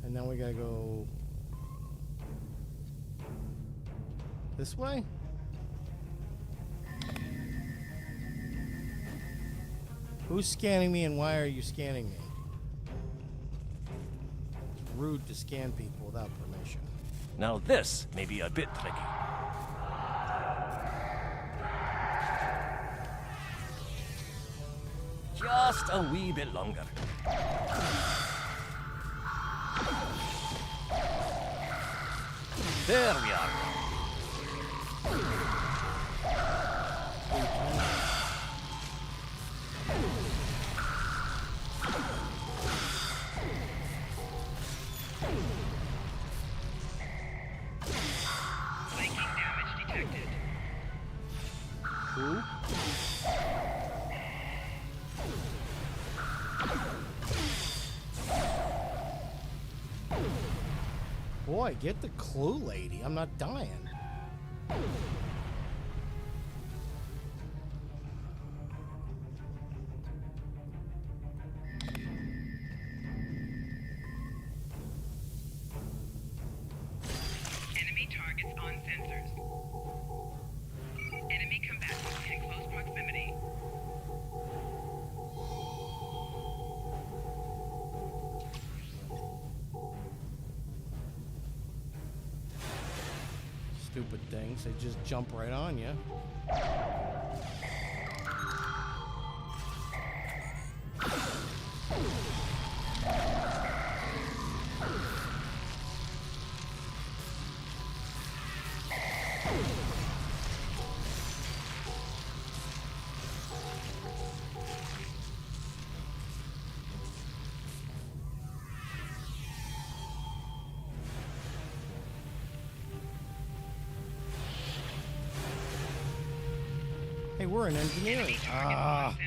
And now we gotta go this way? Who's scanning me and why are you scanning me? It's rude to scan people without permission. Now this may be a bit tricky. Just a wee bit longer. There we are. Boy, get the clue, lady. I'm not dying. Enemy targets on sensors. Enemy combatants in close proximity. Stupid things. They just jump right on you. Hey, we're in engineering. Ah.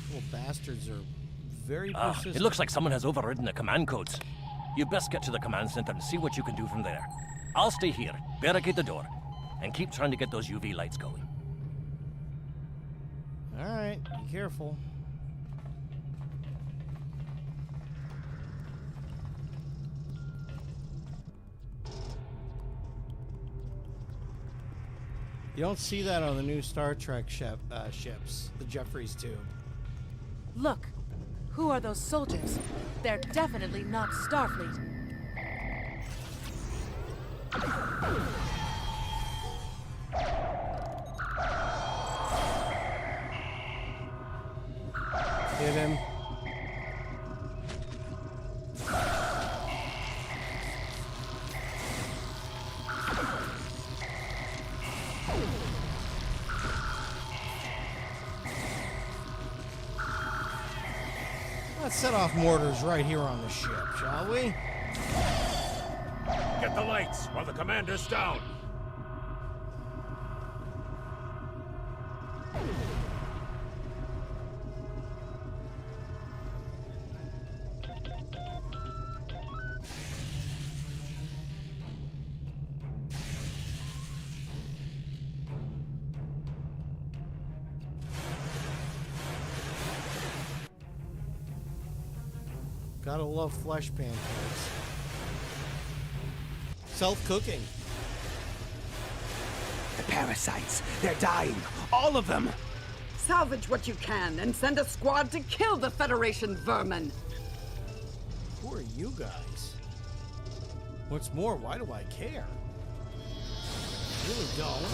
Little bastards are very persistent. It looks like someone has overridden the command codes. You best get to the command center and see what you can do from there. I'll stay here, barricade the door, and keep trying to get those UV lights going. All right, be careful. You don't see that on the new Star Trek ships, the Jeffries tube. Look, who are those soldiers? They're definitely not Starfleet. Hit him. Let's set off mortars right here on the ship, shall we? Get the lights while the commander's down. Gotta love flesh pancakes. Self-cooking. The parasites, they're dying. All of them. Salvage what you can and send a squad to kill the Federation vermin. Who are you guys? What's more, why do I care? Really don't.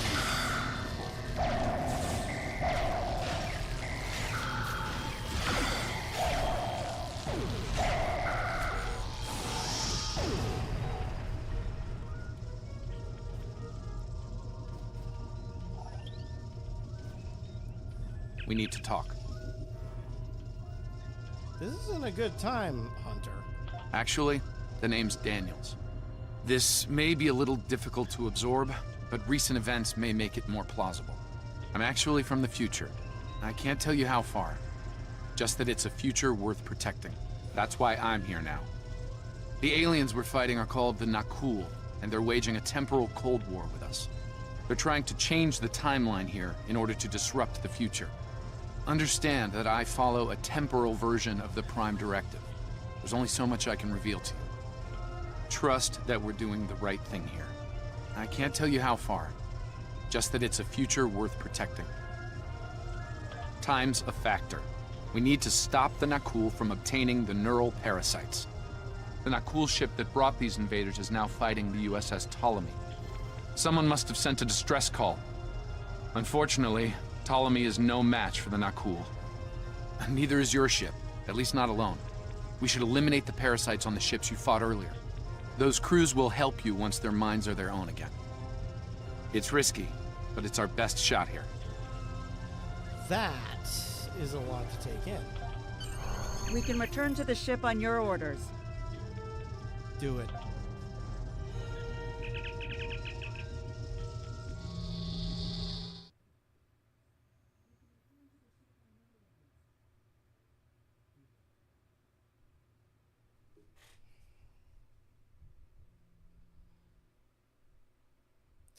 We need to talk. This isn't a good time, Hunter. Actually, the name's Daniels. This may be a little difficult to absorb, but recent events may make it more plausible. I'm actually from the future. I can't tell you how far. Just that it's a future worth protecting. That's why I'm here now. The aliens we're fighting are called the Nakul, and they're waging a temporal Cold War with us. They're trying to change the timeline here in order to disrupt the future. Understand that I follow a temporal version of the Prime Directive. There's only so much I can reveal to you. Trust that we're doing the right thing here. I can't tell you how far, just that it's a future worth protecting. Time's a factor. We need to stop the Nakul from obtaining the neural parasites. The Nakul ship that brought these invaders is now fighting the USS Ptolemy. Someone must have sent a distress call. Unfortunately, Ptolemy is no match for the Nakul. Neither is your ship, at least not alone. We should eliminate the parasites on the ships you fought earlier. Those crews will help you once their minds are their own again. It's risky, but it's our best shot here. That is a lot to take in. We can return to the ship on your orders. Do it.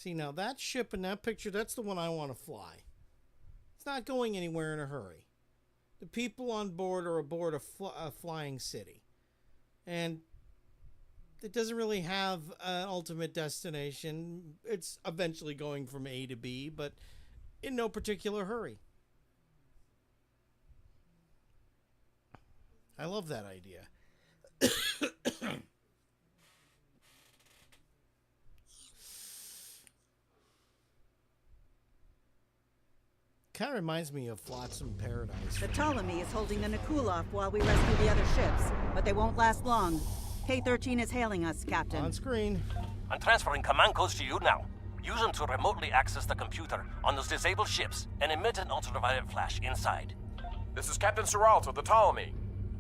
See, now that ship in that picture, that's the one I want to fly. It's not going anywhere in a hurry. The people on board are aboard a flying city. And it doesn't really have an ultimate destination. It's eventually going from A to B, but in no particular hurry. I love that idea. Kind of reminds me of Flotsam Paradise. The Ptolemy is holding the Nakulov while we rescue the other ships, but they won't last long. K-13 is hailing us, Captain. On screen. I'm transferring command codes to you now. Use them to remotely access the computer on those disabled ships and emit an ultraviolet flash inside. This is Captain Seralt of the Ptolemy.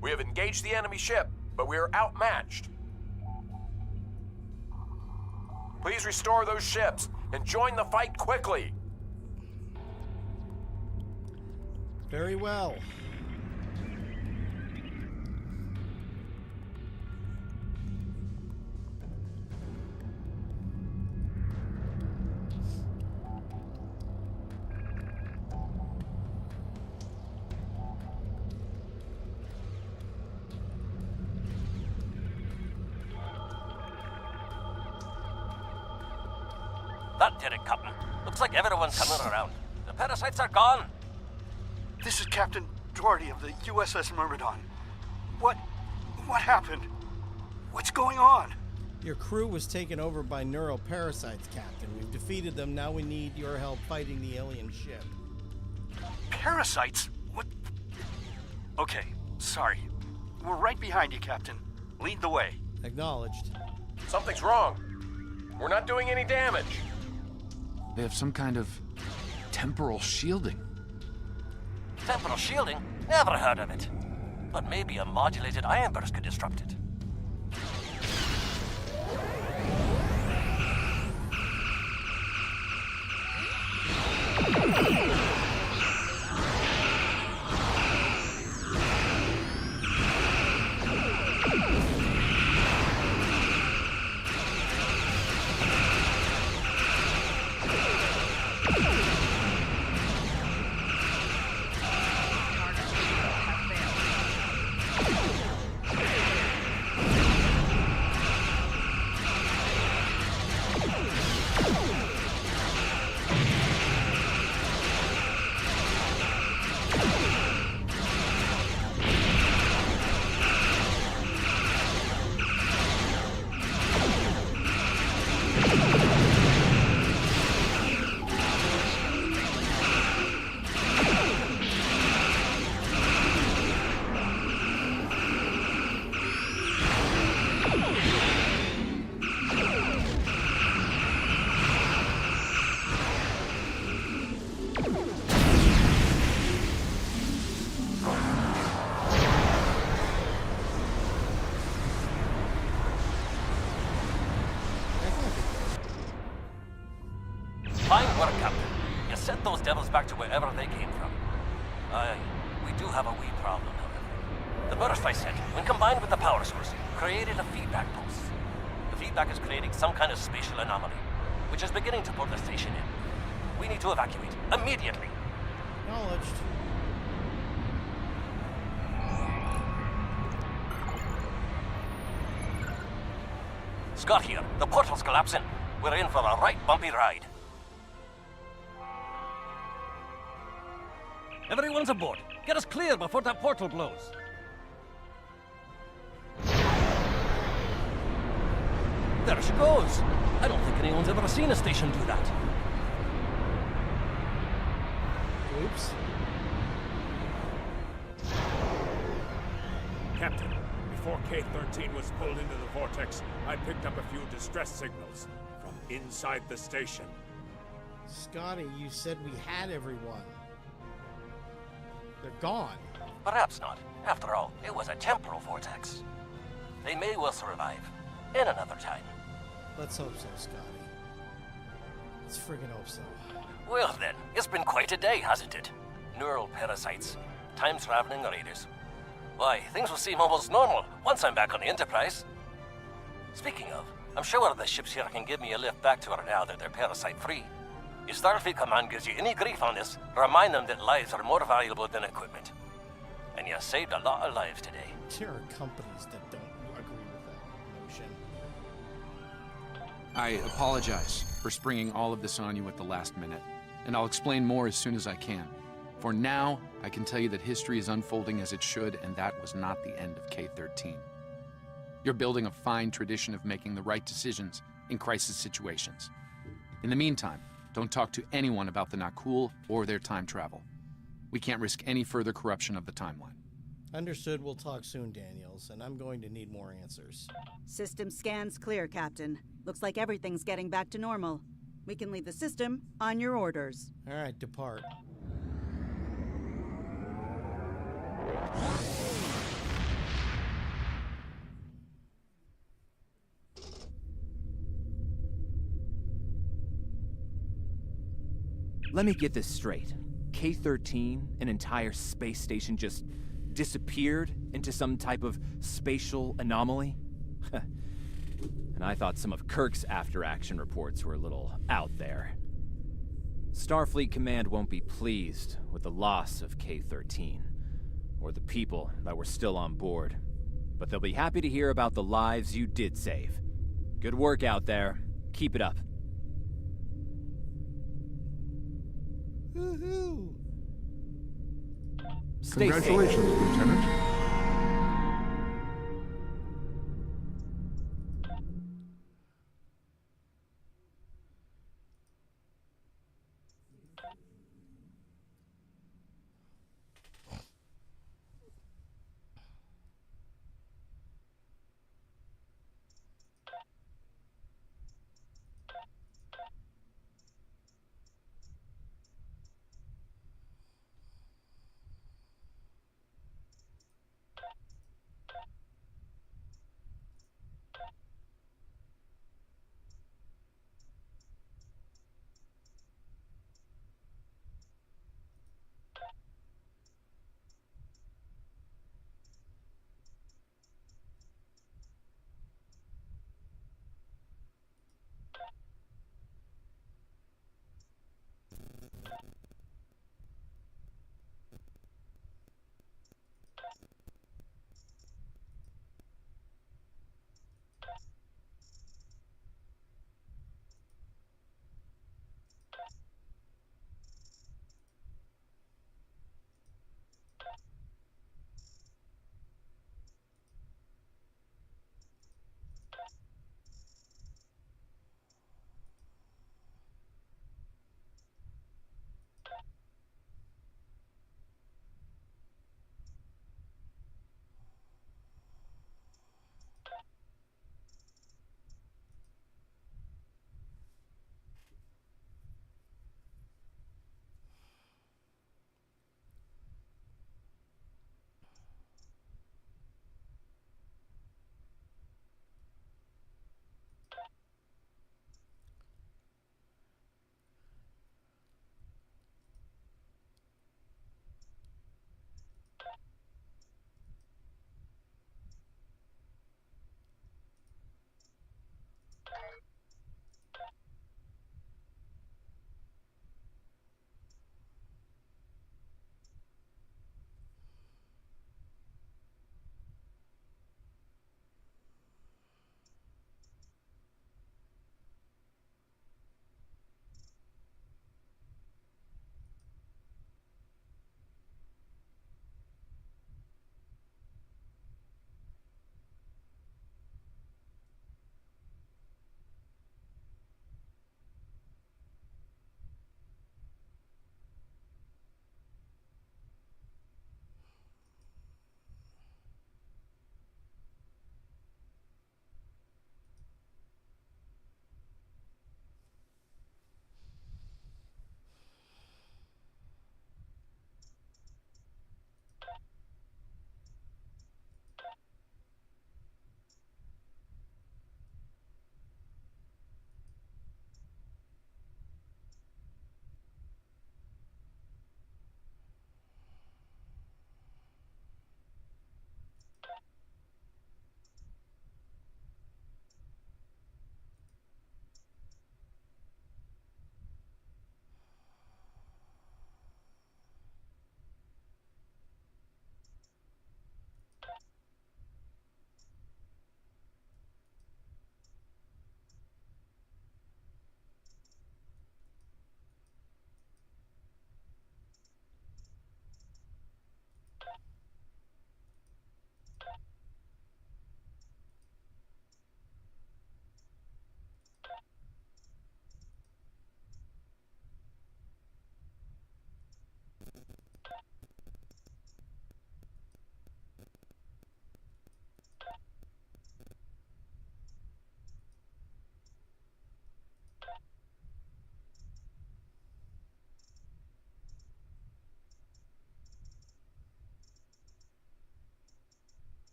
We have engaged the enemy ship, but we are outmatched. Please restore those ships and join the fight quickly. Very well. That did it, Captain. Looks like everyone's coming around. The parasites are gone. This is Captain Doherty of the USS Myrmidon. What happened? What's going on? Your crew was taken over by neuroparasites, Captain. We've defeated them. Now we need your help fighting the alien ship. Parasites? What? Okay, sorry. We're right behind you, Captain. Lead the way. Acknowledged. Something's wrong. We're not doing any damage. They have some kind of temporal shielding. Temporal shielding? Never heard of it. But maybe a modulated ion burst could disrupt it. Fine work, Captain. You sent those devils back to wherever they came from. We do have a wee problem, however. The burst I sent, when combined with the power source, created a feedback pulse. The feedback is creating some kind of spatial anomaly, which is beginning to pull the station in. We need to evacuate, immediately. Acknowledged. Scott here. The portal's collapsing. We're in for a right bumpy ride. Everyone's aboard. Get us clear before that portal blows. There she goes. I don't think anyone's ever seen a station do that. Oops. Captain, before K-13 was pulled into the vortex, I picked up a few distress signals from inside the station. Scotty, you said we had everyone. They're gone. Perhaps not. After all, it was a temporal vortex. They may well survive. In another time. Let's hope so, Scotty. Let's friggin' hope so. Well then, it's been quite a day, hasn't it? Neural parasites, time-traveling raiders. Why, things will seem almost normal once I'm back on the Enterprise. Speaking of, I'm sure the ships here can give me a lift back to her now that they're parasite-free. If Starfleet Command gives you any grief on this, remind them that lives are more valuable than equipment. And you saved a lot of lives today. There are companies that don't agree with that notion. I apologize for springing all of this on you at the last minute, and I'll explain more as soon as I can. For now, I can tell you that history is unfolding as it should, and that was not the end of K-13. You're building a fine tradition of making the right decisions in crisis situations. In the meantime, don't talk to anyone about the Nakul or their time travel. We can't risk any further corruption of the timeline. Understood. We'll talk soon, Daniels, and I'm going to need more answers. System scans clear, Captain. Looks like everything's getting back to normal. We can leave the system on your orders. All right, depart. Let me get this straight. K-13, an entire space station, just disappeared into some type of spatial anomaly? And I thought some of Kirk's after-action reports were a little out there. Starfleet Command won't be pleased with the loss of K-13, or the people that were still on board. But they'll be happy to hear about the lives you did save. Good work out there. Keep it up. Woohoo! Stay safe. Congratulations, Lieutenant.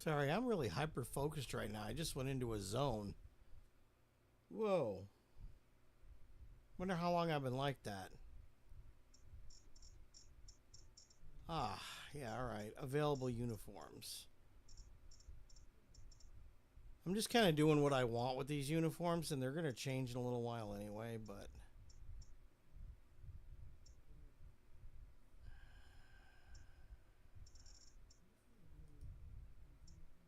Sorry, I'm really hyper-focused right now. I just went into a zone. Whoa. Wonder how long I've been like that. Ah, yeah, alright. Available uniforms. I'm just kind of doing what I want with these uniforms, and they're going to change in a little while anyway, but...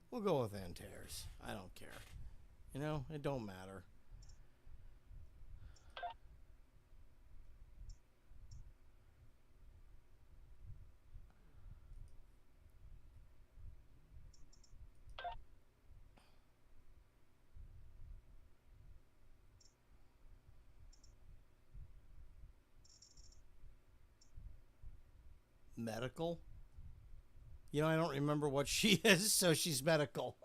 we'll go with Antares. I don't care. You know, it don't matter. Medical? You know, I don't remember what she is, so she's medical.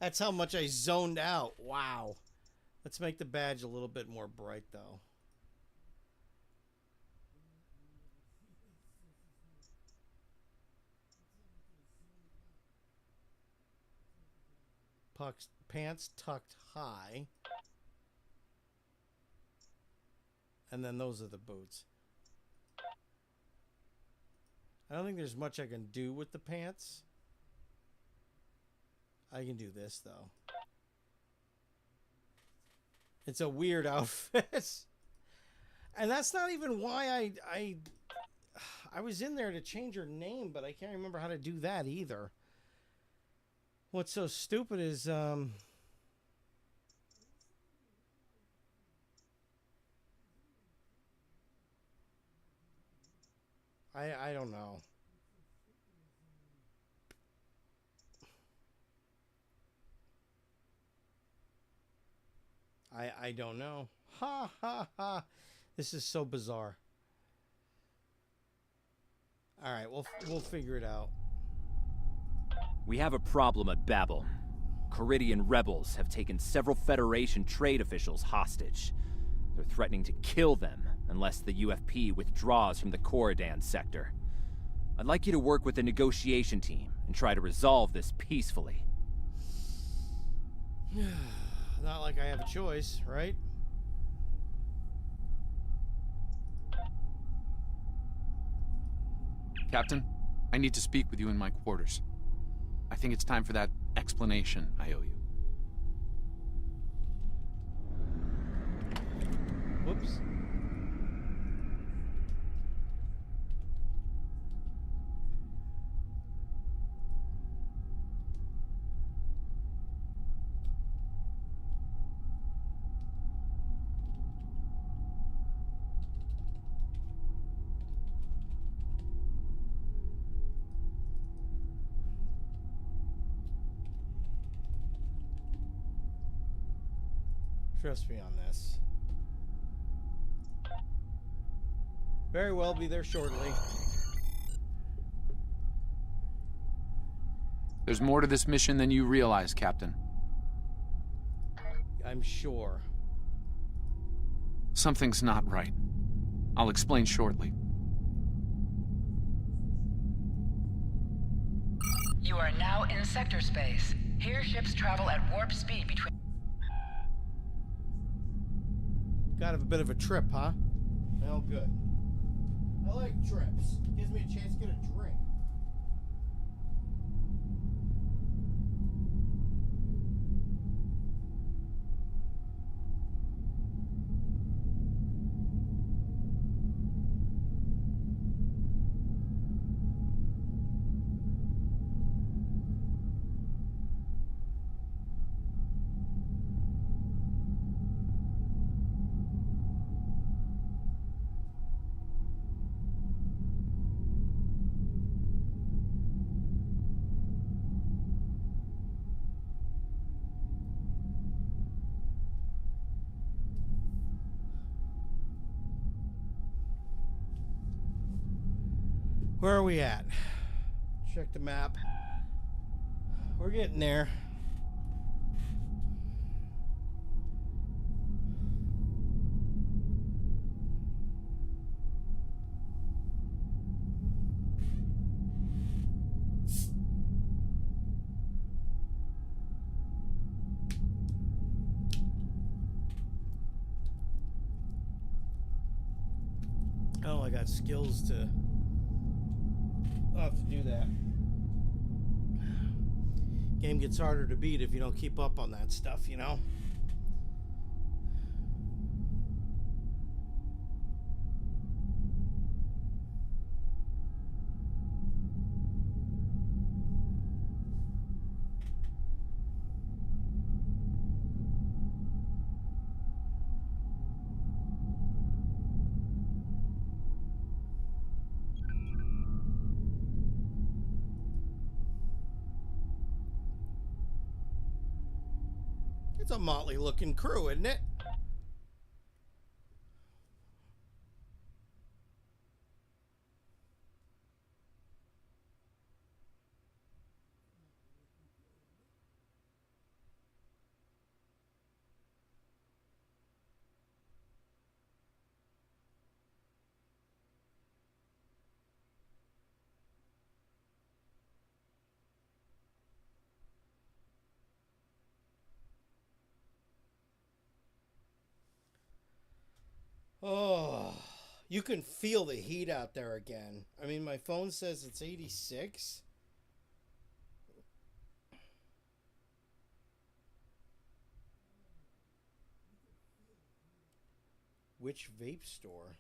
That's how much I zoned out. Wow. Let's make the badge a little bit more bright, though. Pants tucked high. And then those are the boots. I don't think there's much I can do with the pants. I can do this, though. It's a weird outfit. And that's not even why I was in there to change her name, but I can't remember how to do that either. What's so stupid is, I don't know. I don't know. Ha ha ha. This is so bizarre. All right, we'll figure it out. We have a problem at Babel. Caridian rebels have taken several Federation trade officials hostage. They're threatening to kill them unless the UFP withdraws from the Corridan sector. I'd like you to work with the negotiation team and try to resolve this peacefully. Not like I have a choice, right? Captain, I need to speak with you in my quarters. I think it's time for that explanation I owe you. Whoops. Trust me on this. Very well, be there shortly. There's more to this mission than you realize, Captain. I'm sure. Something's not right. I'll explain shortly. You are now in sector space. Here ships travel at warp speed between... Got a bit of a trip, huh? Well, good. I like trips. Gives me a chance to get a drink. Where are we at? Check the map. We're getting there. got skills to... I'll have to do that. Game gets harder to beat if you don't keep up on that stuff, you know? It's a motley looking crew, isn't it? Oh, you can feel the heat out there again. I mean, my phone says it's 86. Which vape store?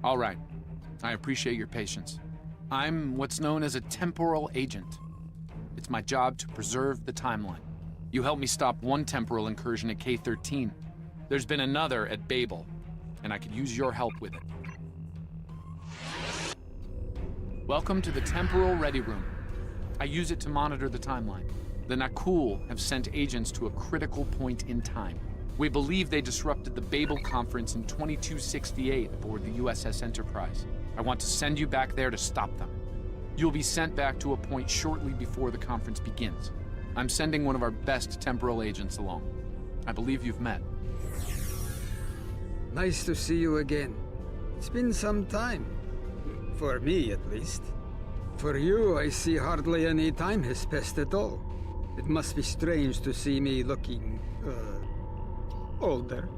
All right. I appreciate your patience. I'm what's known as a temporal agent. It's my job to preserve the timeline. You helped me stop one temporal incursion at K-13. There's been another at Babel, and I could use your help with it. Welcome to the Temporal Ready Room. I use it to monitor the timeline. The Nakul have sent agents to a critical point in time. We believe they disrupted the Babel Conference in 2268 aboard the USS Enterprise. I want to send you back there to stop them. You'll be sent back to a point shortly before the conference begins. I'm sending one of our best temporal agents along. I believe you've met. Nice to see you again. It's been some time. For me, at least. For you, I see hardly any time has passed at all. It must be strange to see me looking, older.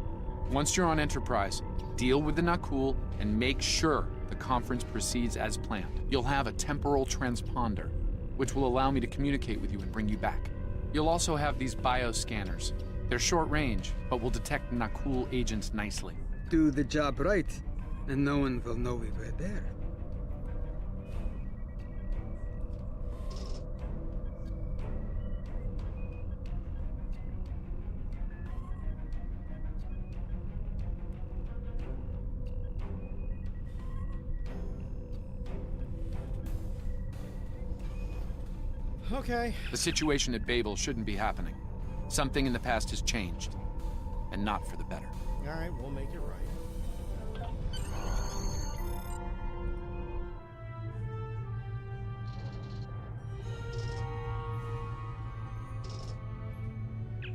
Once you're on Enterprise, deal with the Nakul and make sure the conference proceeds as planned. You'll have a temporal transponder, which will allow me to communicate with you and bring you back. You'll also have these bioscanners. They're short range, but will detect Nakul agents nicely. Do the job right, and no one will know we were there. Okay. The situation at Babel shouldn't be happening. Something in the past has changed, and not for the better. All right, we'll make it right.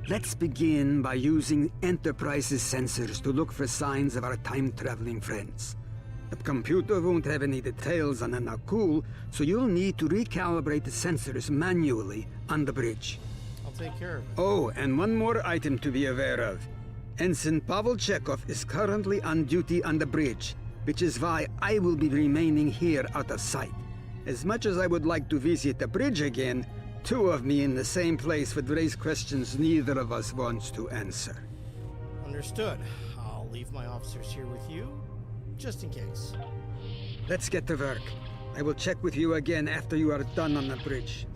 Let's begin by using Enterprise's sensors to look for signs of our time-traveling friends. The computer won't have any details on the Nakul, so you'll need to recalibrate the sensors manually on the bridge. I'll take care of it. Oh, and one more item to be aware of. Ensign Pavel Chekhov is currently on duty on the bridge, which is why I will be remaining here out of sight. As much as I would like to visit the bridge again, two of me in the same place would raise questions neither of us wants to answer. Understood. I'll leave my officers here with you, just in case. Let's get to work. I will check with you again after you are done on the bridge.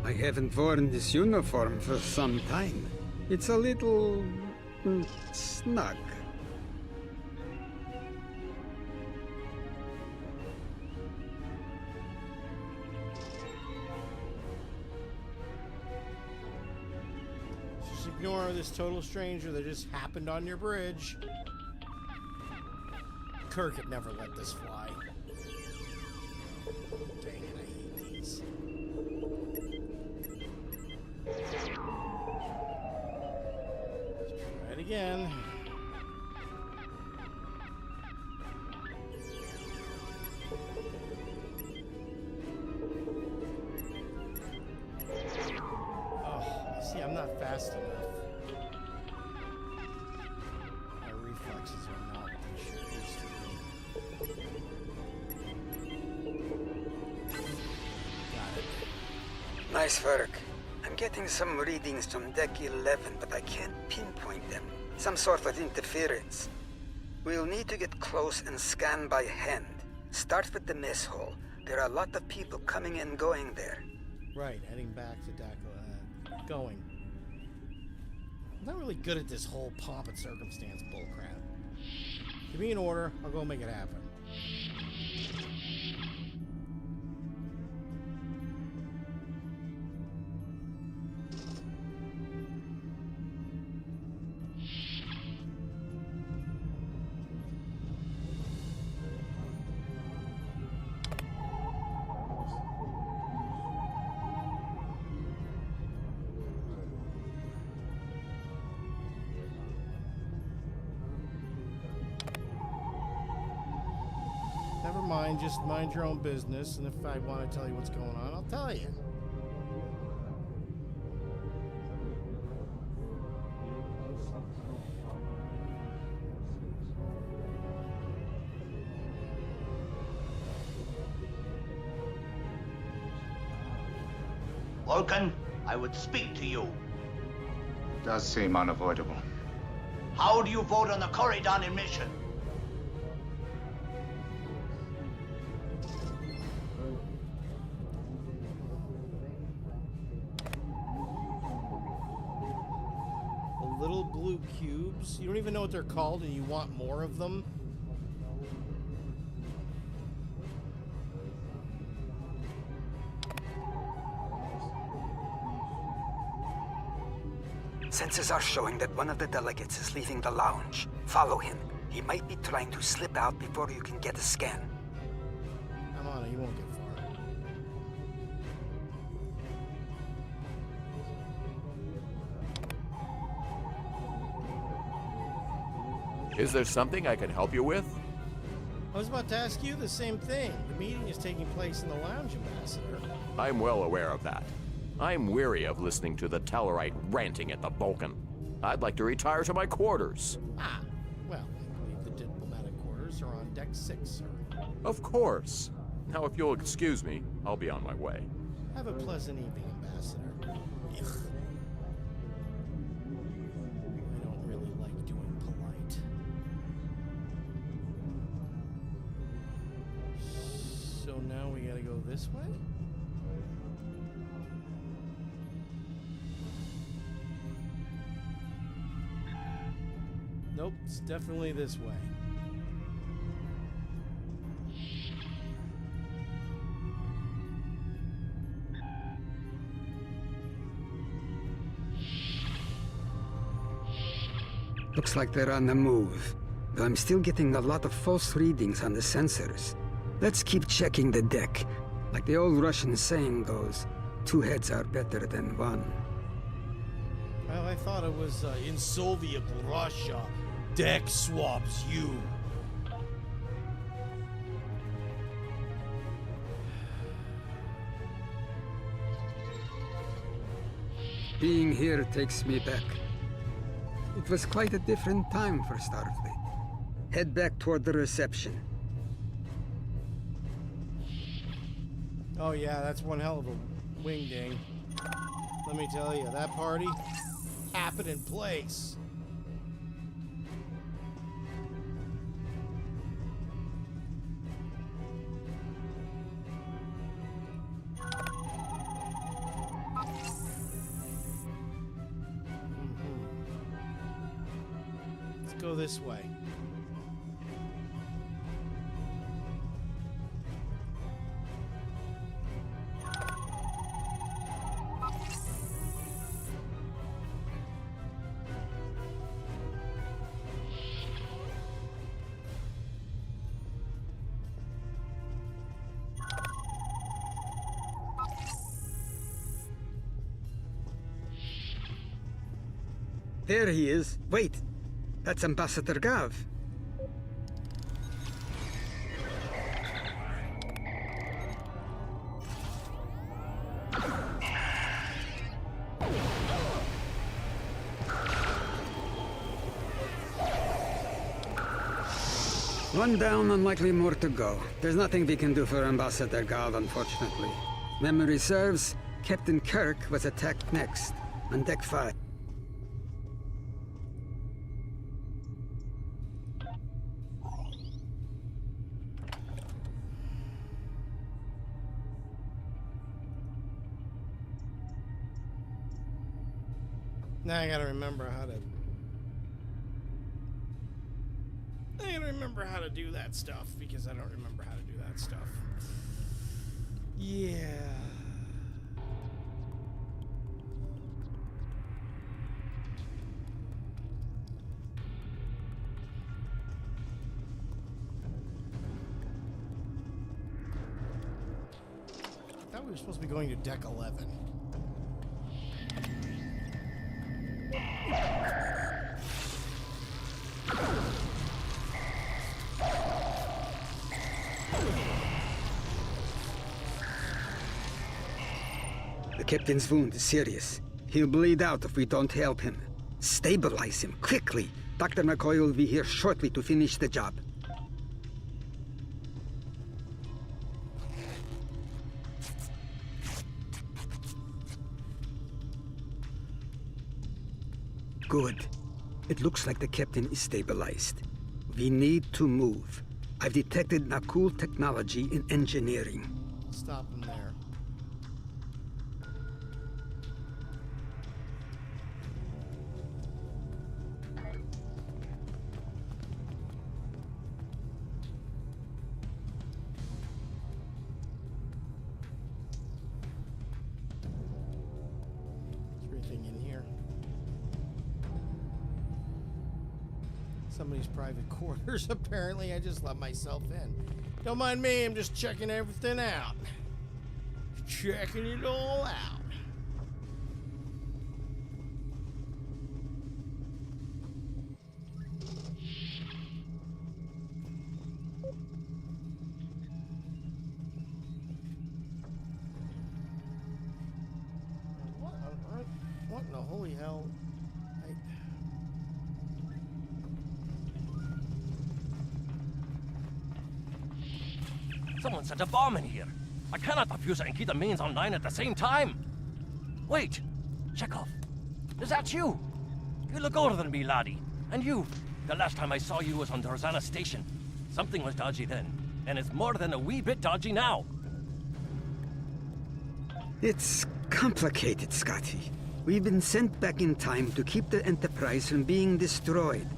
I haven't worn this uniform for some time. It's a little... snug. Just ignore this total stranger that just happened on your bridge. Kirk had never let this fly. Dang it, I hate these. Try it again. fast enough. My reflexes are not what they should used to be. Got it. Nice work. I'm getting some readings from Deck 11, but I can't pinpoint them. Some sort of interference. We'll need to get close and scan by hand. Start with the mess hall. There are a lot of people coming and going there. Right, heading back to Deck going. I'm not really good at this whole pomp and circumstance bullcrap. Give me an order, I'll go make it happen. Never mind, just mind your own business, and if I want to tell you what's going on, I'll tell you. Vulcan, I would speak to you. Does seem unavoidable. How do you vote on the Corridon emission? Little blue cubes. You don't even know what they're called and you want more of them? Sensors are showing that one of the delegates is leaving the lounge. Follow him. He might be trying to slip out before you can get a scan. I'm on it, you won't get far. Is there something I can help you with? I was about to ask you the same thing. The meeting is taking place in the lounge, Ambassador. I'm well aware of that. I'm weary of listening to the Tellarite ranting at the Vulcan. I'd like to retire to my quarters. Ah, well, I believe the diplomatic quarters are on Deck 6, sir. Of course. Now, if you'll excuse me, I'll be on my way. Have a pleasant evening, Ambassador. Ugh. I don't really like doing polite. So now we gotta go this way? Nope, it's definitely this way. Looks like they're on the move, though I'm still getting a lot of false readings on the sensors. Let's keep checking the deck. Like the old Russian saying goes, 2 heads are better than 1. Well, I thought it was in Soviet Russia. Deck swaps you. Being here takes me back. It was quite a different time for Starfleet. Head back toward the reception. Oh yeah, that's one hell of a wingding. Let me tell you, that party happened in place. Let's go this way. There he is. Wait, that's Ambassador Gav. One down, unlikely more to go. There's nothing we can do for Ambassador Gal, unfortunately. Memory serves, Captain Kirk was attacked next, on Deck 5. Now I gotta remember how to... I gotta remember how to do that stuff, because I don't remember how to do that stuff. Yeah... I thought we were supposed to be going to Deck 11. The captain's wound is serious. He'll bleed out if we don't help him. Stabilize him, quickly. Dr. McCoy will be here shortly to finish the job. Good. It looks like the captain is stabilized. We need to move. I've detected Nakul technology in engineering. Stop him there. Somebody's private quarters, apparently. I just let myself in. Don't mind me, I'm just checking everything out. Checking it all out. What in the holy hell? Someone set a bomb in here. I cannot defuse it and keep the mains online at the same time. Wait, Chekhov, is that you? You look older than me, laddie. And you, the last time I saw you was on Dorzana Station. Something was dodgy then, and it's more than a wee bit dodgy now. It's complicated, Scotty. We've been sent back in time to keep the Enterprise from being destroyed.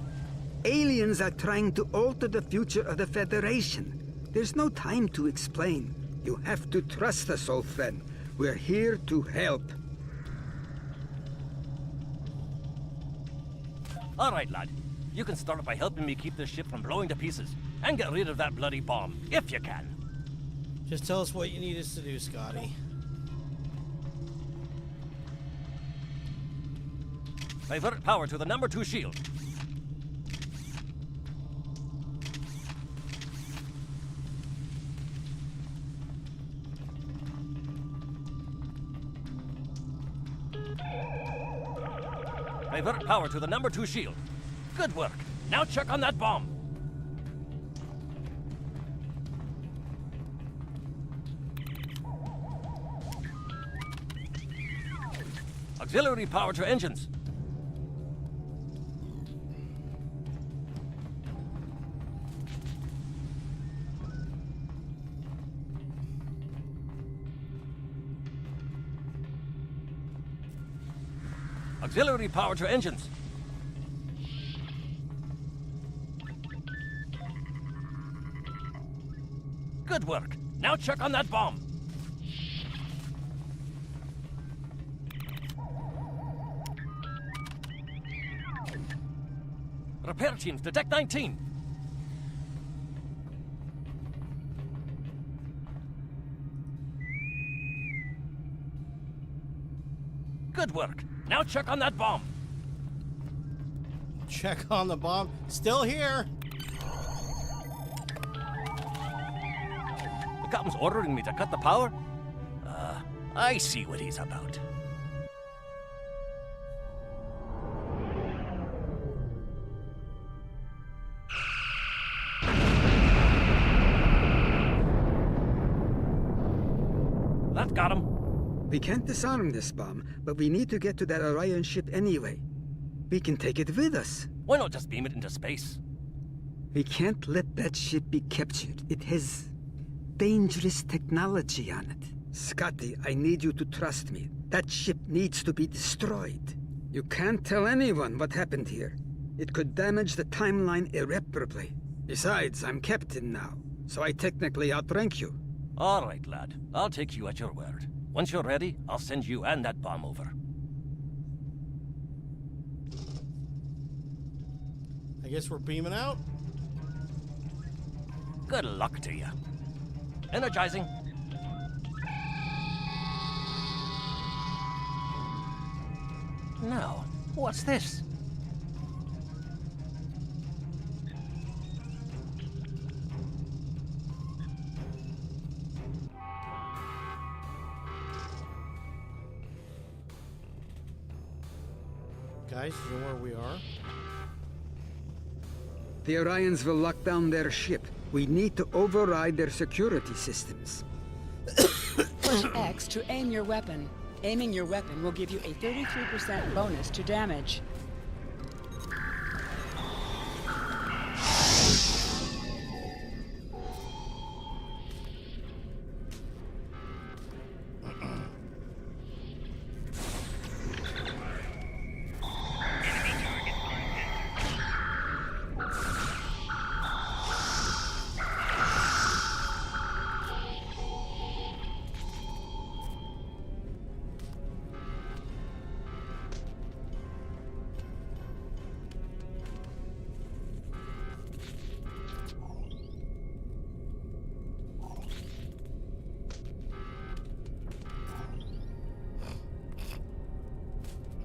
Aliens are trying to alter the future of the Federation. There's no time to explain. You have to trust us, old friend. We're here to help. All right, lad. You can start by helping me keep this ship from blowing to pieces. And get rid of that bloody bomb, if you can. Just tell us what you need us to do, Scotty. Divert power to the number 2 shield. Divert power to the number 2 shield. Good work. Now check on that bomb. Auxiliary power to engines. Auxiliary power to engines. Good work. Now check on that bomb. Repair teams to Deck 19. Good work. Now check on that bomb. Check on the bomb. Still here. The captain's ordering me to cut the power? I see what he's about. I've got him. We can't disarm this bomb, but we need to get to that Orion ship anyway. We can take it with us. Why not just beam it into space? We can't let that ship be captured. It has dangerous technology on it. Scotty, I need you to trust me. That ship needs to be destroyed. You can't tell anyone what happened here. It could damage the timeline irreparably. Besides, I'm captain now, so I technically outrank you. All right, lad. I'll take you at your word. Once you're ready, I'll send you and that bomb over. I guess we're beaming out. Good luck to you. Energizing. Now, what's this? Guys, you know where we are? The Orions will lock down their ship. We need to override their security systems. Push X to aim your weapon. Aiming your weapon will give you a 33% bonus to damage.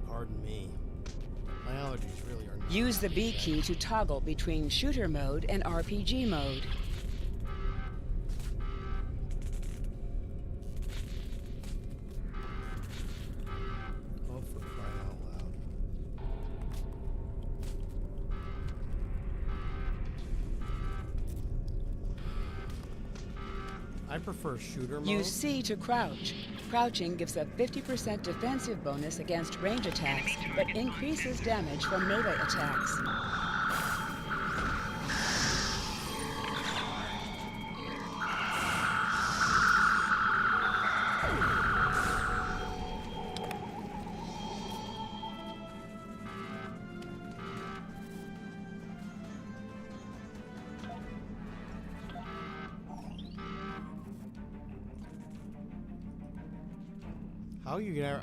Pardon me. My allergies really are not. Use the B key to toggle between shooter mode and RPG mode. Oh, for crying out loud. I prefer shooter mode. Use C to crouch. Crouching gives a 50% defensive bonus against range attacks, but increases damage from melee attacks.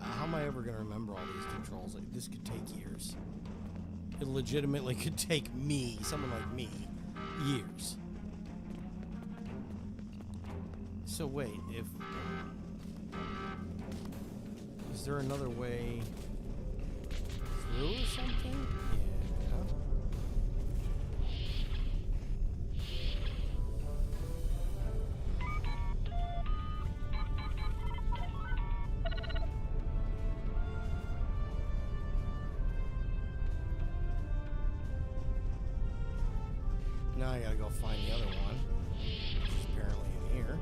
How am I ever gonna remember all these controls? Like, this could take years. It legitimately could take me, someone like me, years. So wait, is there another way through or something? Yeah. Now I gotta go find the other one, which is apparently in here.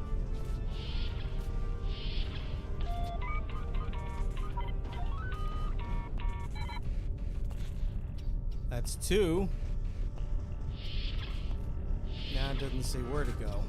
That's 2. Now it doesn't say where to go.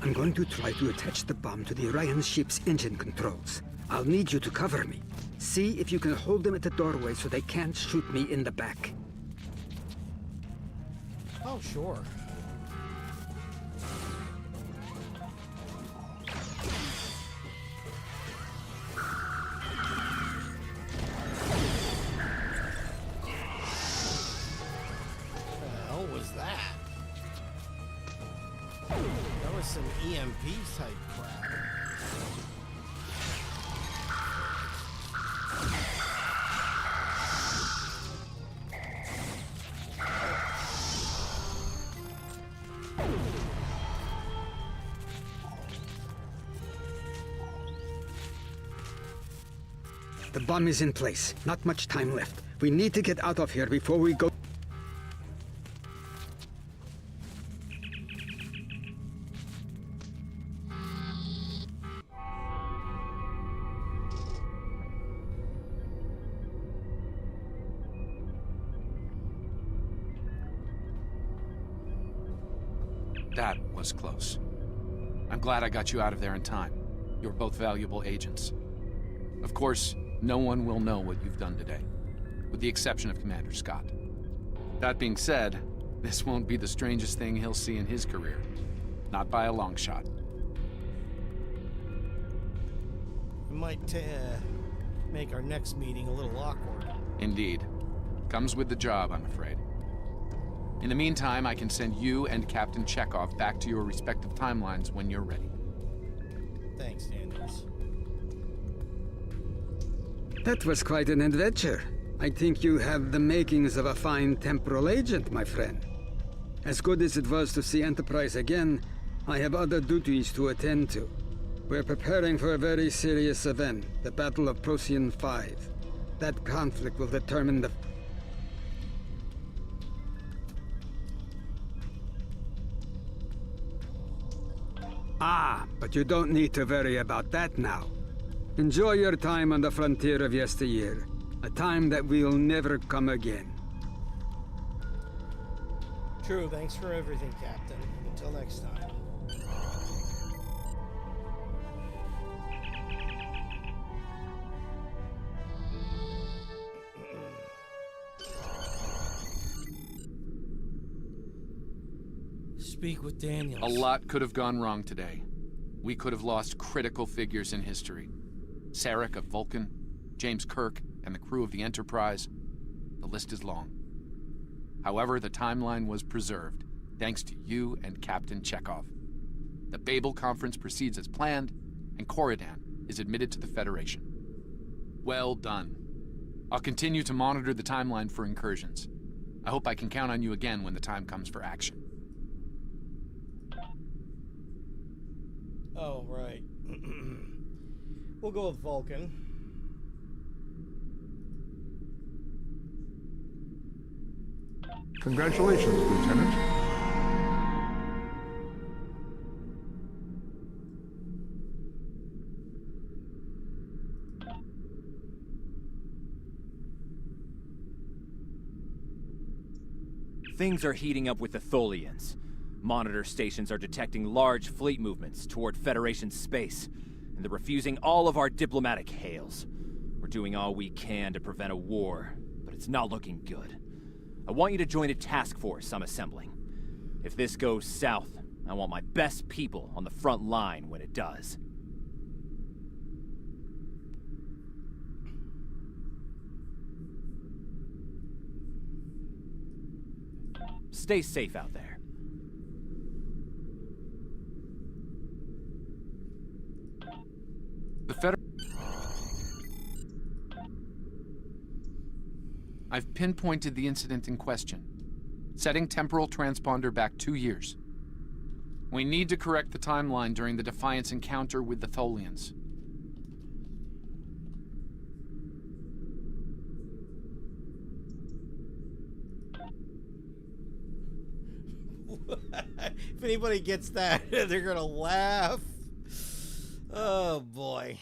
I'm going to try to attach the bomb to the Orion ship's engine controls. I'll need you to cover me. See if you can hold them at the doorway so they can't shoot me in the back. Oh, sure. with some EMP type crap. The bomb is in place. Not much time left. We need to get out of here before we go. That was close. I'm glad I got you out of there in time. You're both valuable agents. Of course, no one will know what you've done today, with the exception of Commander Scott. That being said, this won't be the strangest thing he'll see in his career. Not by a long shot. It might make our next meeting a little awkward. Indeed. Comes with the job, I'm afraid. In the meantime, I can send you and Captain Chekhov back to your respective timelines when you're ready. Thanks, Daniels. That was quite an adventure. I think you have the makings of a fine temporal agent, my friend. As good as it was to see Enterprise again, I have other duties to attend to. We're preparing for a very serious event, the Battle of Procyon 5. That conflict will determine the... Ah, but you don't need to worry about that now. Enjoy your time on the frontier of yesteryear, a time that will never come again. True, thanks for everything, Captain. Until next time. Speak with Daniels. A lot could have gone wrong today. We could have lost critical figures in history. Sarek of Vulcan, James Kirk, and the crew of the Enterprise. The list is long. However, the timeline was preserved, thanks to you and Captain Chekhov. The Babel Conference proceeds as planned, and Coridan is admitted to the Federation. Well done. I'll continue to monitor the timeline for incursions. I hope I can count on you again when the time comes for action. Oh, right. We'll go with Vulcan. Congratulations, Lieutenant. Things are heating up with the Tholians. Monitor stations are detecting large fleet movements toward Federation space, and they're refusing all of our diplomatic hails. We're doing all we can to prevent a war, but it's not looking good. I want you to join a task force I'm assembling. If this goes south, I want my best people on the front line when it does. Stay safe out there. I've pinpointed the incident in question, setting temporal transponder back 2 years. We need to correct the timeline during the Defiance encounter with the Tholians. If anybody gets that, they're gonna laugh. Oh boy.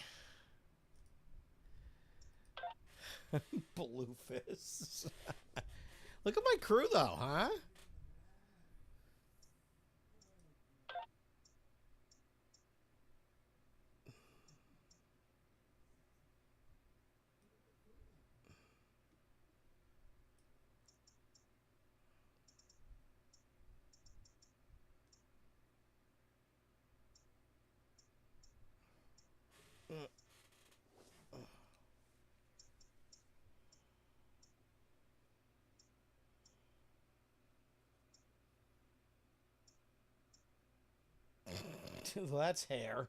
Bluefists. Look at my crew though, huh? That's hair.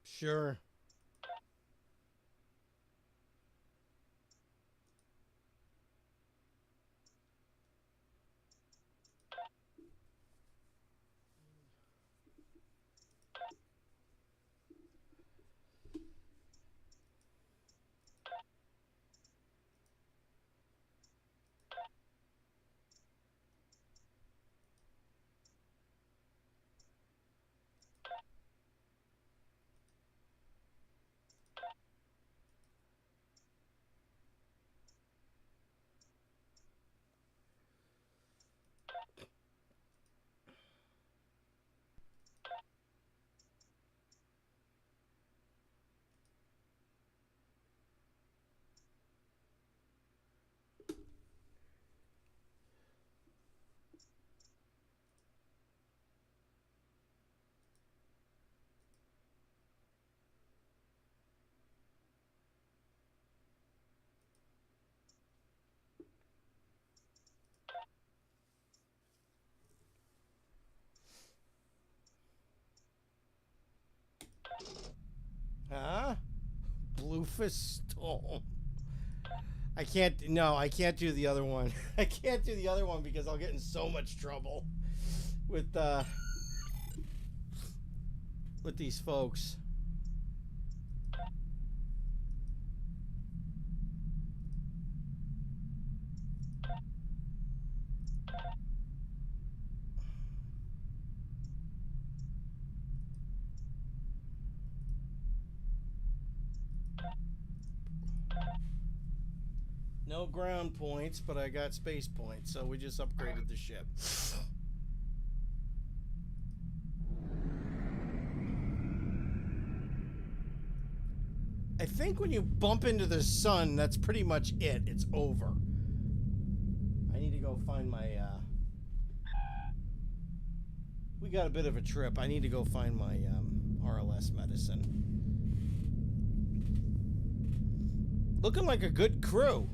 Sure. Huh? Bluefist Stone. I can't do the other one. I can't do the other one because I'll get in so much trouble with these folks. No ground points, but I got space points, so we just upgraded the ship. I think when you bump into the sun, that's pretty much it. It's over. I need to go find my, we got a bit of a trip. I need to go find my, RLS medicine. Looking like a good crew.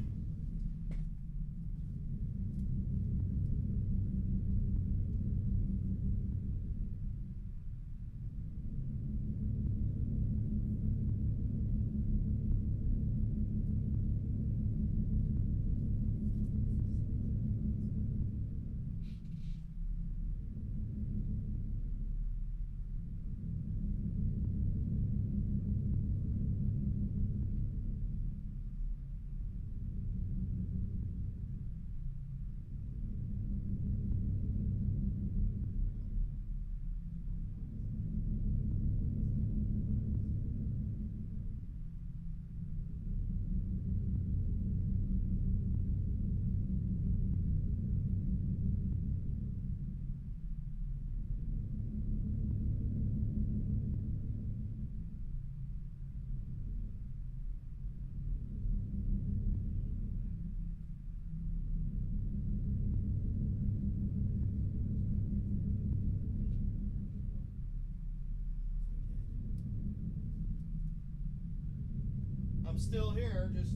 I'm still here, just...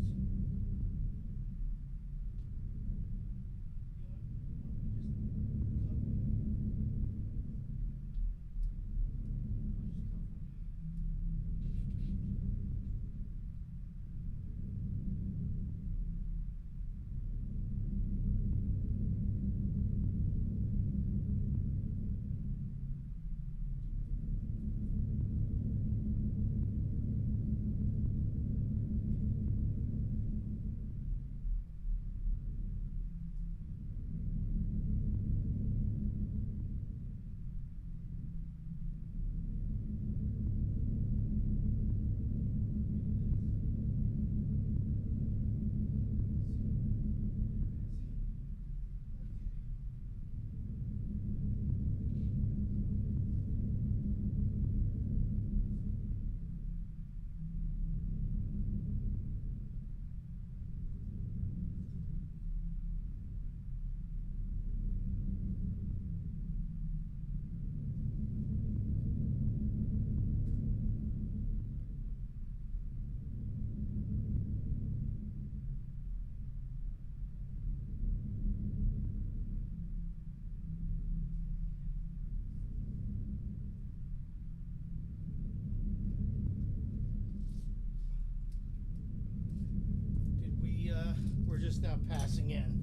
just now passing in.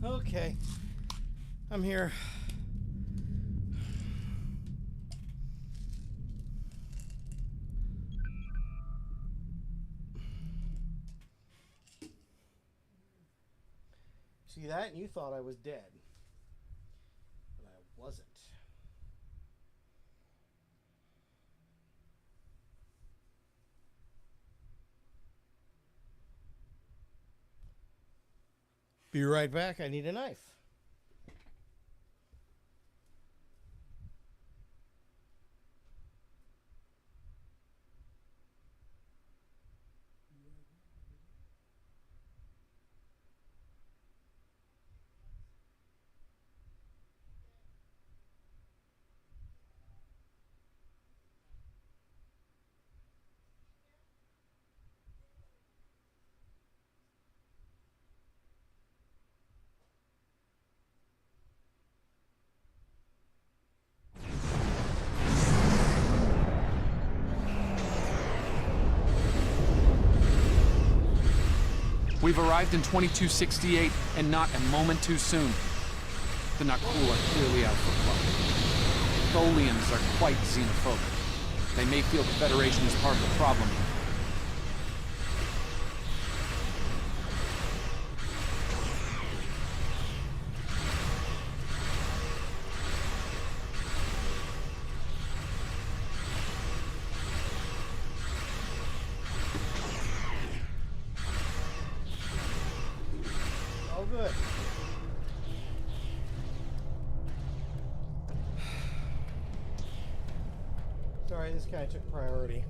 Okay. I'm here. See that? And you thought I was dead. But I wasn't. Be right back. I need a knife. We've arrived in 2268, and not a moment too soon. The Nakul are clearly out for blood. Tholians are quite xenophobic. They may feel the Federation is part of the problem. Good. Sorry, this guy took priority.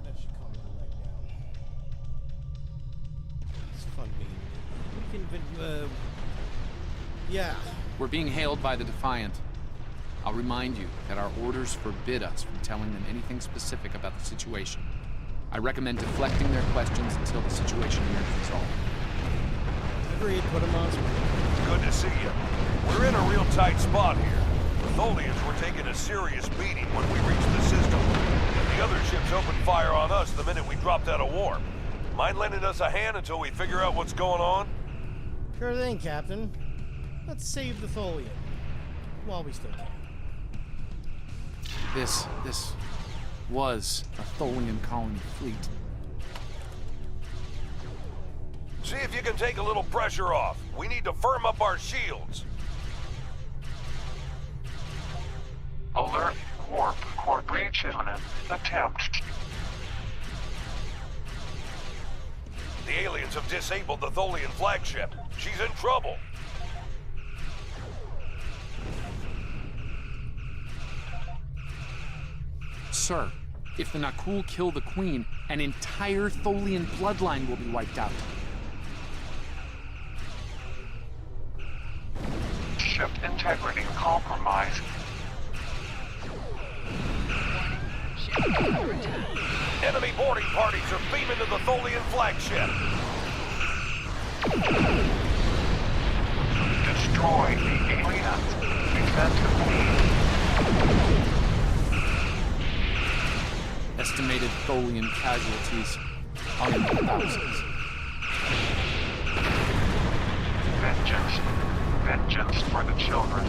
That should calm my leg down. It's fun being. Yeah. We're being hailed by the Defiant. I'll remind you that our orders forbid us from telling them anything specific about the situation. I recommend deflecting their questions until the situation here is resolved. Agreed, put them on. Good to see you. We're in a real tight spot here. The Tholians were taking a serious beating when we reached the system. And the other ships opened fire on us the minute we dropped out of warp. Mind lending us a hand until we figure out what's going on? Sure thing, Captain. Let's save the Tholian. While we still can. This was a Tholian colony fleet. See if you can take a little pressure off. We need to firm up our shields. Alert warp core breach imminent. Attempt. The aliens have disabled the Tholian flagship. She's in trouble. Sir, if the Nakul kill the Queen, an entire Tholian bloodline will be wiped out. Ship integrity compromised. Enemy boarding parties are beaming to the Tholian flagship. Destroy the aliens defensively. Estimated Tholian casualties are in the thousands. Vengeance. Vengeance for the children.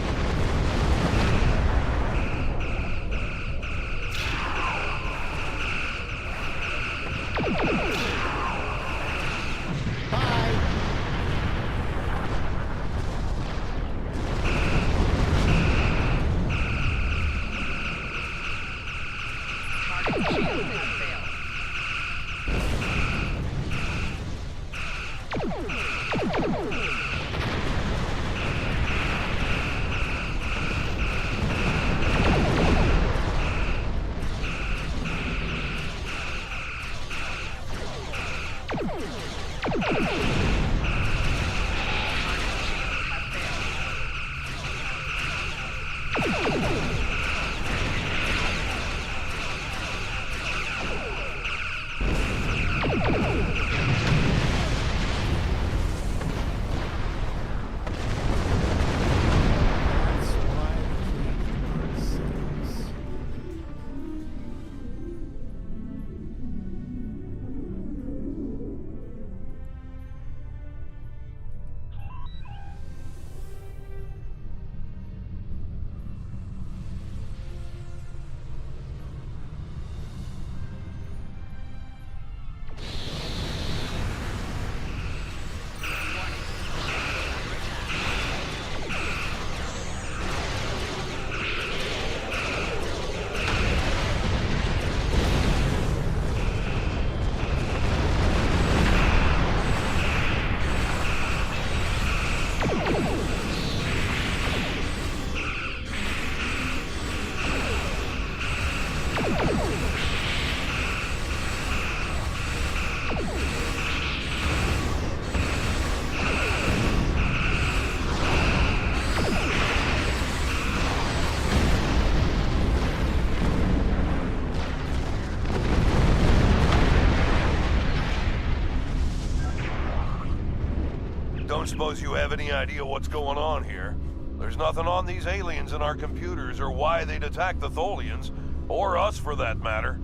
don't suppose you have any idea what's going on here. There's nothing on these aliens in our computers or why they'd attack the Tholians, or us for that matter.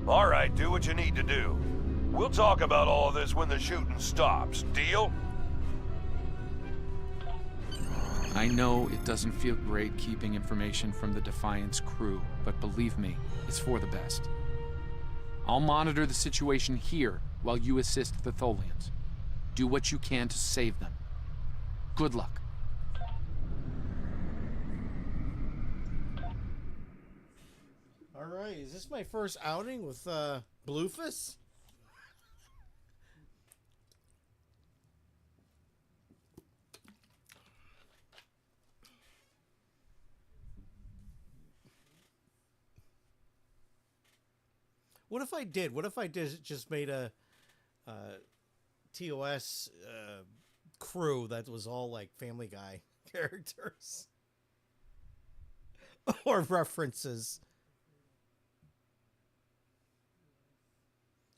All right, do what you need to do. We'll talk about all of this when the shooting stops. Deal? I know it doesn't feel great keeping information from the Defiance crew, but believe me, it's for the best. I'll monitor the situation here while you assist the Tholians. Do what you can to save them. Good luck. Alright, is this my first outing with Bluefus? What if I did? What if I just made a TOS crew that was all like Family Guy characters? Or references?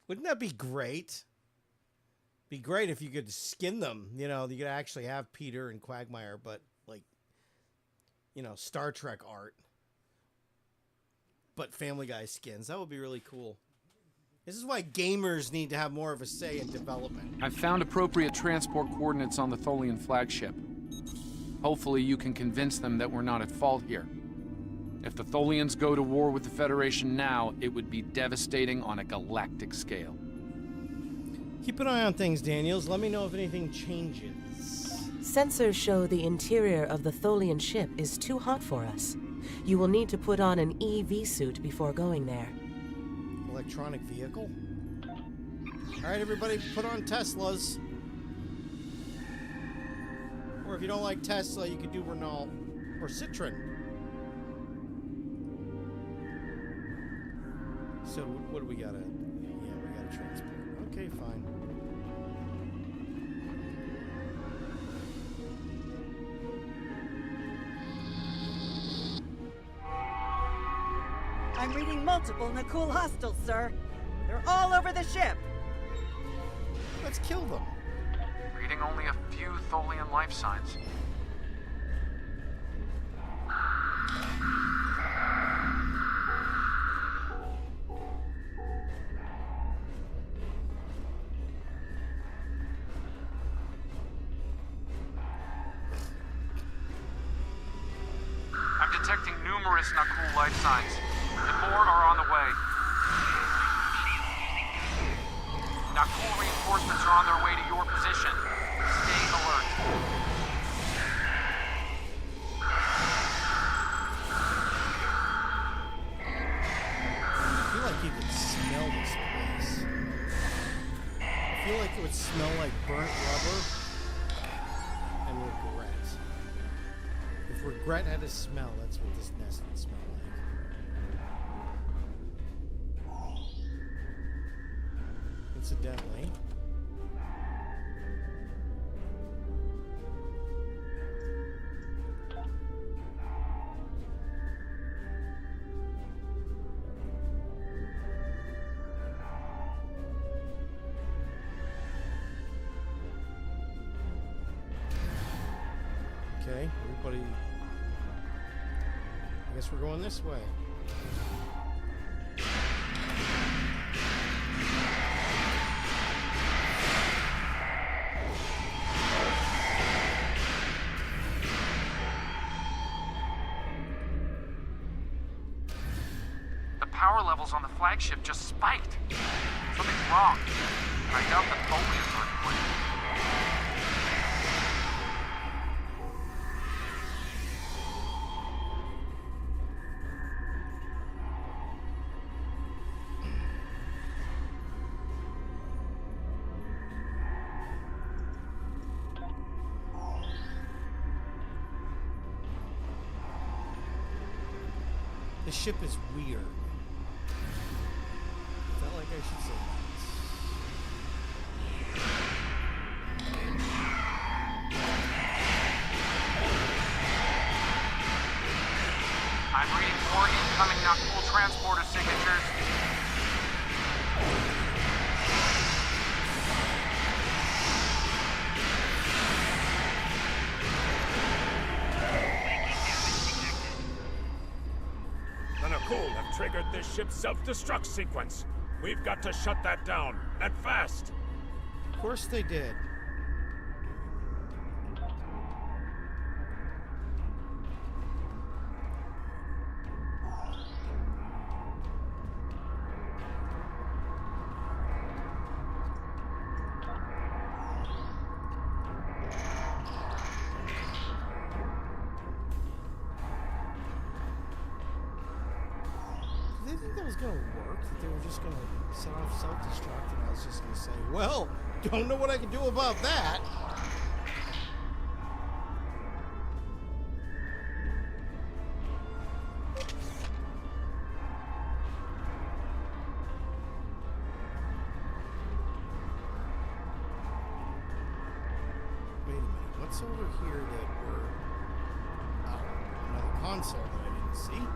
Wouldn't that be great? Be great if you could skin them. You know, you could actually have Peter and Quagmire, but like, you know, Star Trek art. But Family Guy skins. That would be really cool. This is why gamers need to have more of a say in development. I've found appropriate transport coordinates on the Tholian flagship. Hopefully you can convince them that we're not at fault here. If the Tholians go to war with the Federation now, it would be devastating on a galactic scale. Keep an eye on things, Daniels. Let me know if anything changes. Sensors show the interior of the Tholian ship is too hot for us. You will need to put on an EV suit before going there. Electronic vehicle? Alright, everybody, put on Teslas. Or if you don't like Tesla, you could do Renault or Citroen. So, what do we gotta... Yeah, we gotta transport. Okay, fine. I'm reading multiple Nakul hostiles, sir. They're all over the ship. Let's kill them. Reading only a few Tholian life signs. I'm detecting numerous Nakul life signs. And more are on the way. Nakul reinforcements are on their way to your position. Stay alert. I feel like you could smell this place. I feel like it would smell like burnt rubber and regret. If regret had a smell, that's what this nest would smell like. Incidentally. Okay, everybody. I guess we're going this way. The power levels on the flagship just spiked. Something's wrong. I doubt the Tholians are at play. This ship is weird. Felt like I should say that. read more incoming Nakul transporter signatures. The Nakul have triggered this ship's self-destruct sequence. We've got to shut that down, and fast. Of course they did. Did they think that was gonna work? That they were just gonna set off self-destruct, and I was just gonna say, well, don't know what I can do about that. Wait a minute, what's over here that we're... Oh, another console that I didn't see.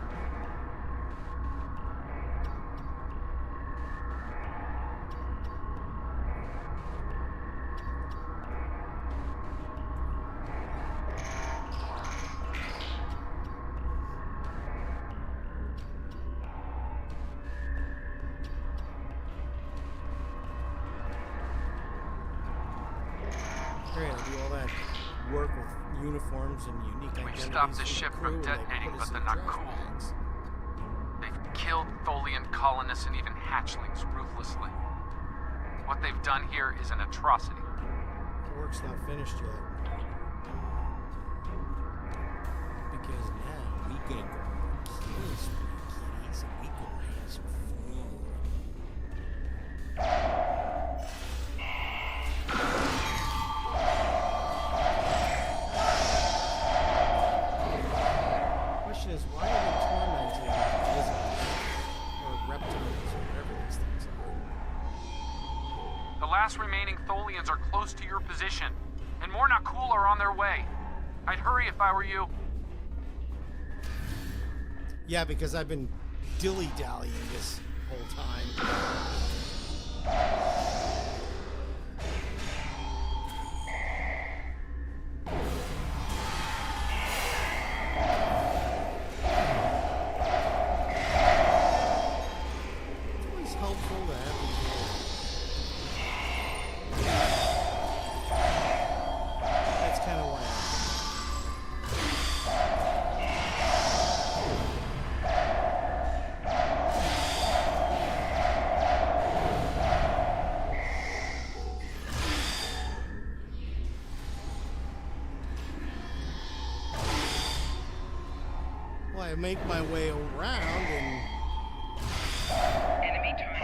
Great, I do all that work with uniforms and unique identities. We've stopped the for ship crew, from and they detonating, put us but in they're not trash cool. bags. They've killed Tholian colonists and even hatchlings ruthlessly. What they've done here is an atrocity. The work's not finished yet. Because now we gonna go kill some kitties and we gonna have some food. Question is, why are they tormenting lizards or reptiles or whatever these things are? The last remaining Tholians are close to your position, and more Nakul are on their way. I'd hurry if I were you. Yeah, because I've been dilly-dallying this whole time. It's always helpful to have these That's kind of why I make my way around and... Enemy target.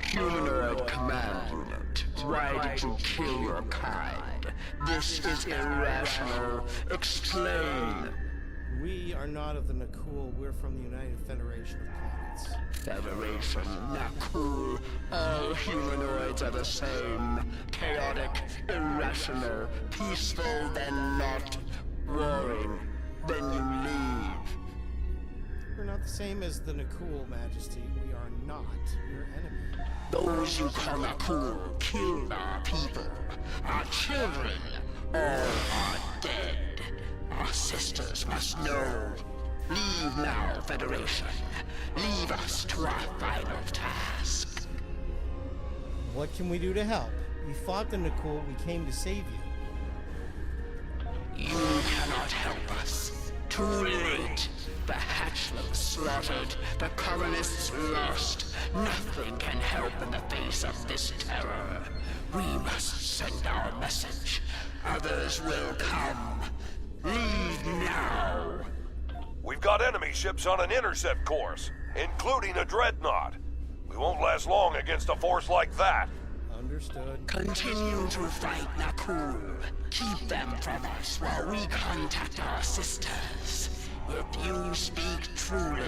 Humanoid command unit, why did you kill your kind? This is irrational. Explain. We are not of the Nakul. We're from the United Federation of Planets. Federation, Nakul. All humanoids are the same. Chaotic, irrational, peaceful, then not. Warring, then you leave. We're not the same as the Nakul, Majesty. We are not your enemy. Those you call Nakul killed our people, our children. All are dead. Our sisters must know. Leave now, Federation. Leave us to our final task. What can we do to help? We fought the Nakul. We came to save you. You cannot help us. Too late. The hatchlings slaughtered, the colonists lost. Nothing can help in the face of this terror. We must send our message. Others will come. Leave now. We've got enemy ships on an intercept course, including a dreadnought. We won't last long against a force like that. Understood. Continue to fight Nakul. Keep them from us while we contact our sisters. If you speak truly,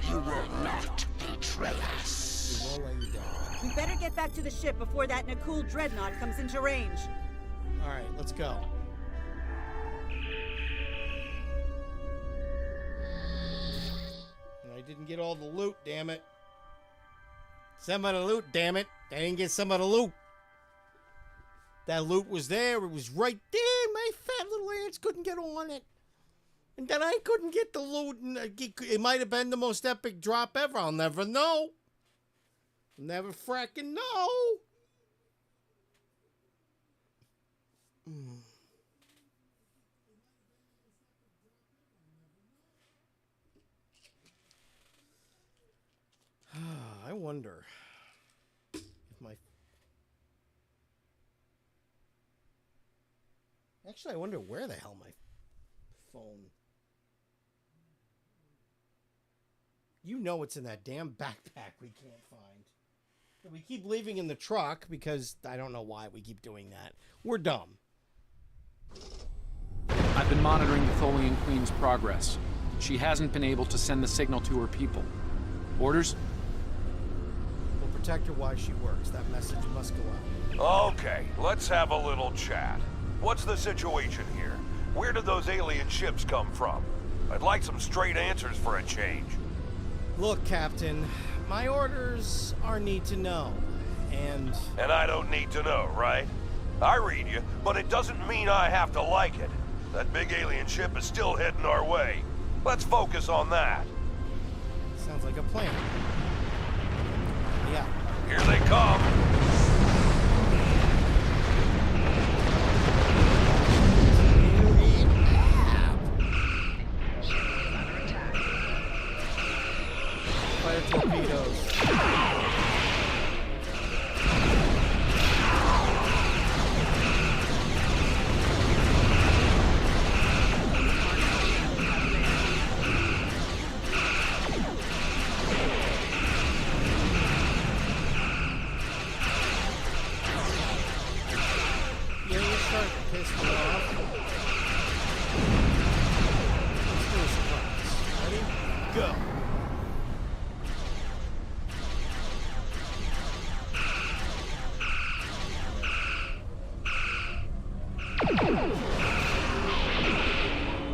you will not betray us. We won't let you down. We better get back to the ship before that Nakul dreadnought comes into range. Alright, let's go. And I didn't get all the loot, damn it. Some of the loot, damn it. I didn't get some of the loot. That loot was there. It was right there. My fat little ants couldn't get on it. And then I couldn't get the loot. And it might have been the most epic drop ever. I'll never know. Never fracking know. I wonder if my... Actually, I wonder where the hell my phone... You know it's in that damn backpack we can't find. We keep leaving in the truck because I don't know why we keep doing that. We're dumb. I've been monitoring the Tholian Queen's progress. She hasn't been able to send the signal to her people. Orders? We'll protect her while she works. That message must go out. Okay, let's have a little chat. What's the situation here? Where did those alien ships come from? I'd like some straight answers for a change. Look, Captain, my orders are need to know, and I don't need to know, right? I read you, but it doesn't mean I have to like it. That big alien ship is still heading our way. Let's focus on that. Sounds like a plan. Yeah. Here they come. Fire torpedoes. Yeah, you're starting to piss me off. Let's do a surprise. Ready? Go.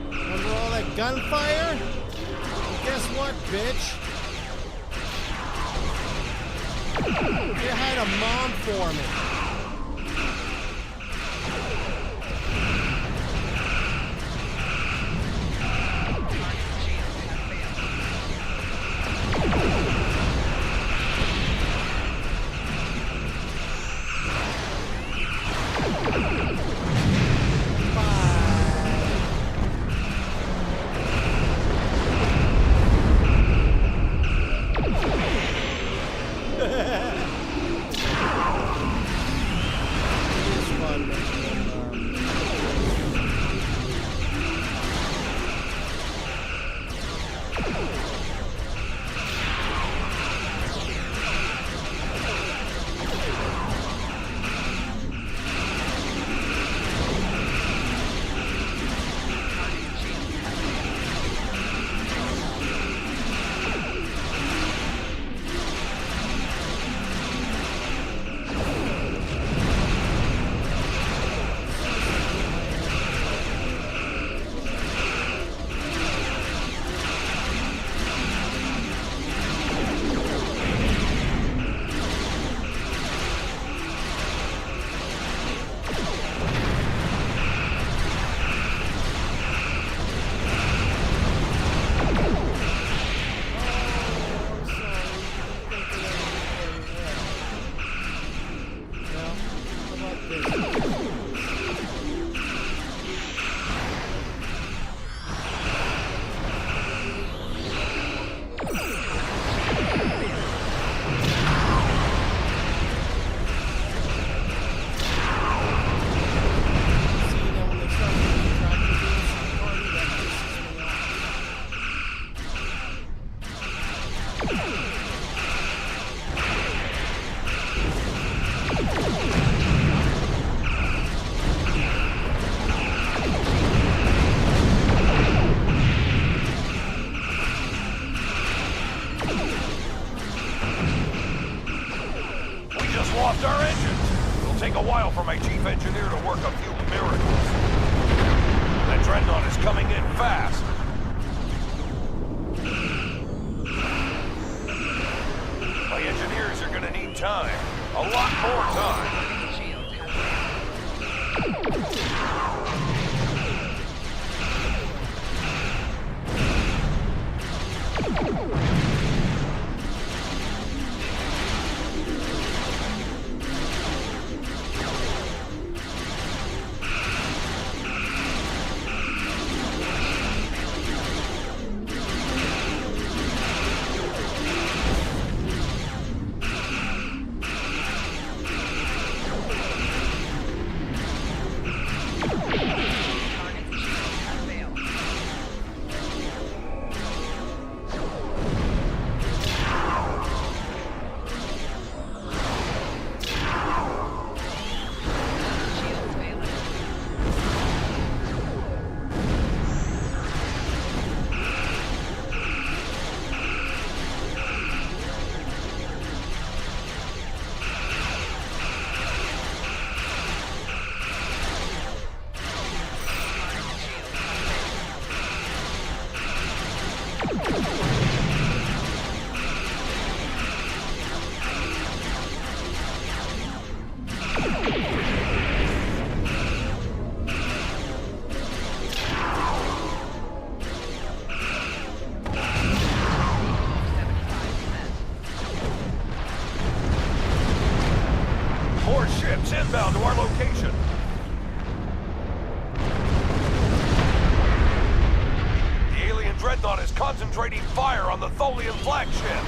Remember all that gunfire? Well, guess what, bitch? You had a mom for me. lost our engines. It'll take a while for my chief engineer to work a few miracles. That Dreadnought is coming in fast. My engineers are gonna need time. A lot more time. Inbound to our location. The alien Dreadnought is concentrating fire on the Tholian flagship.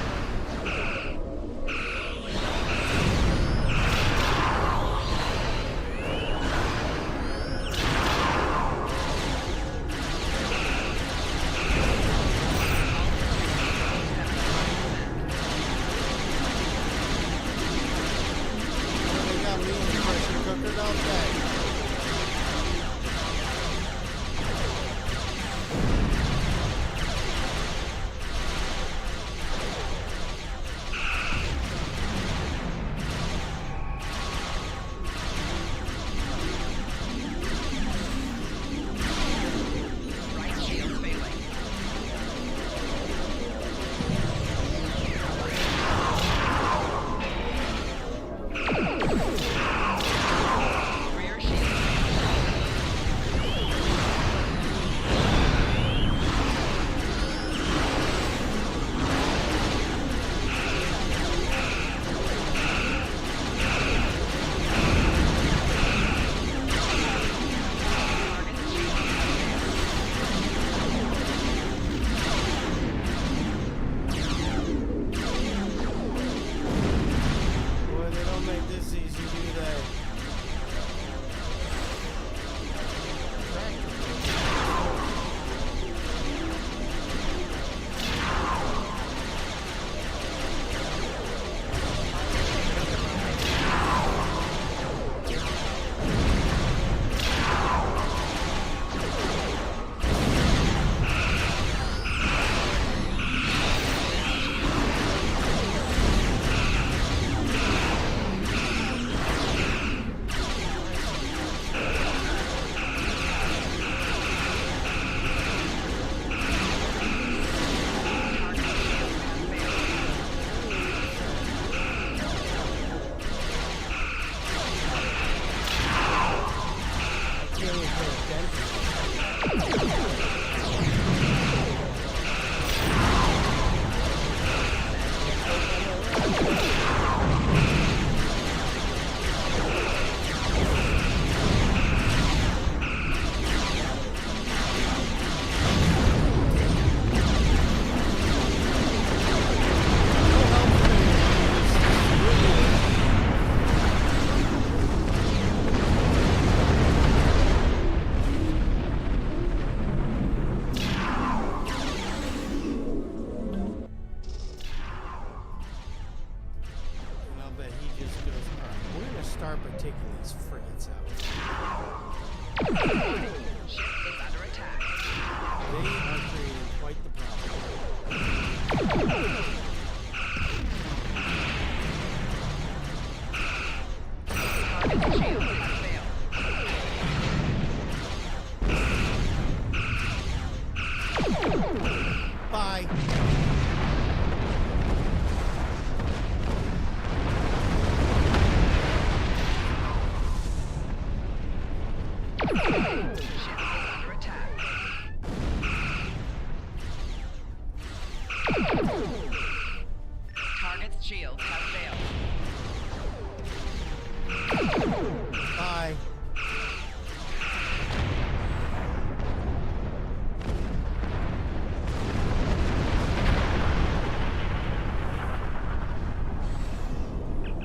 Bye.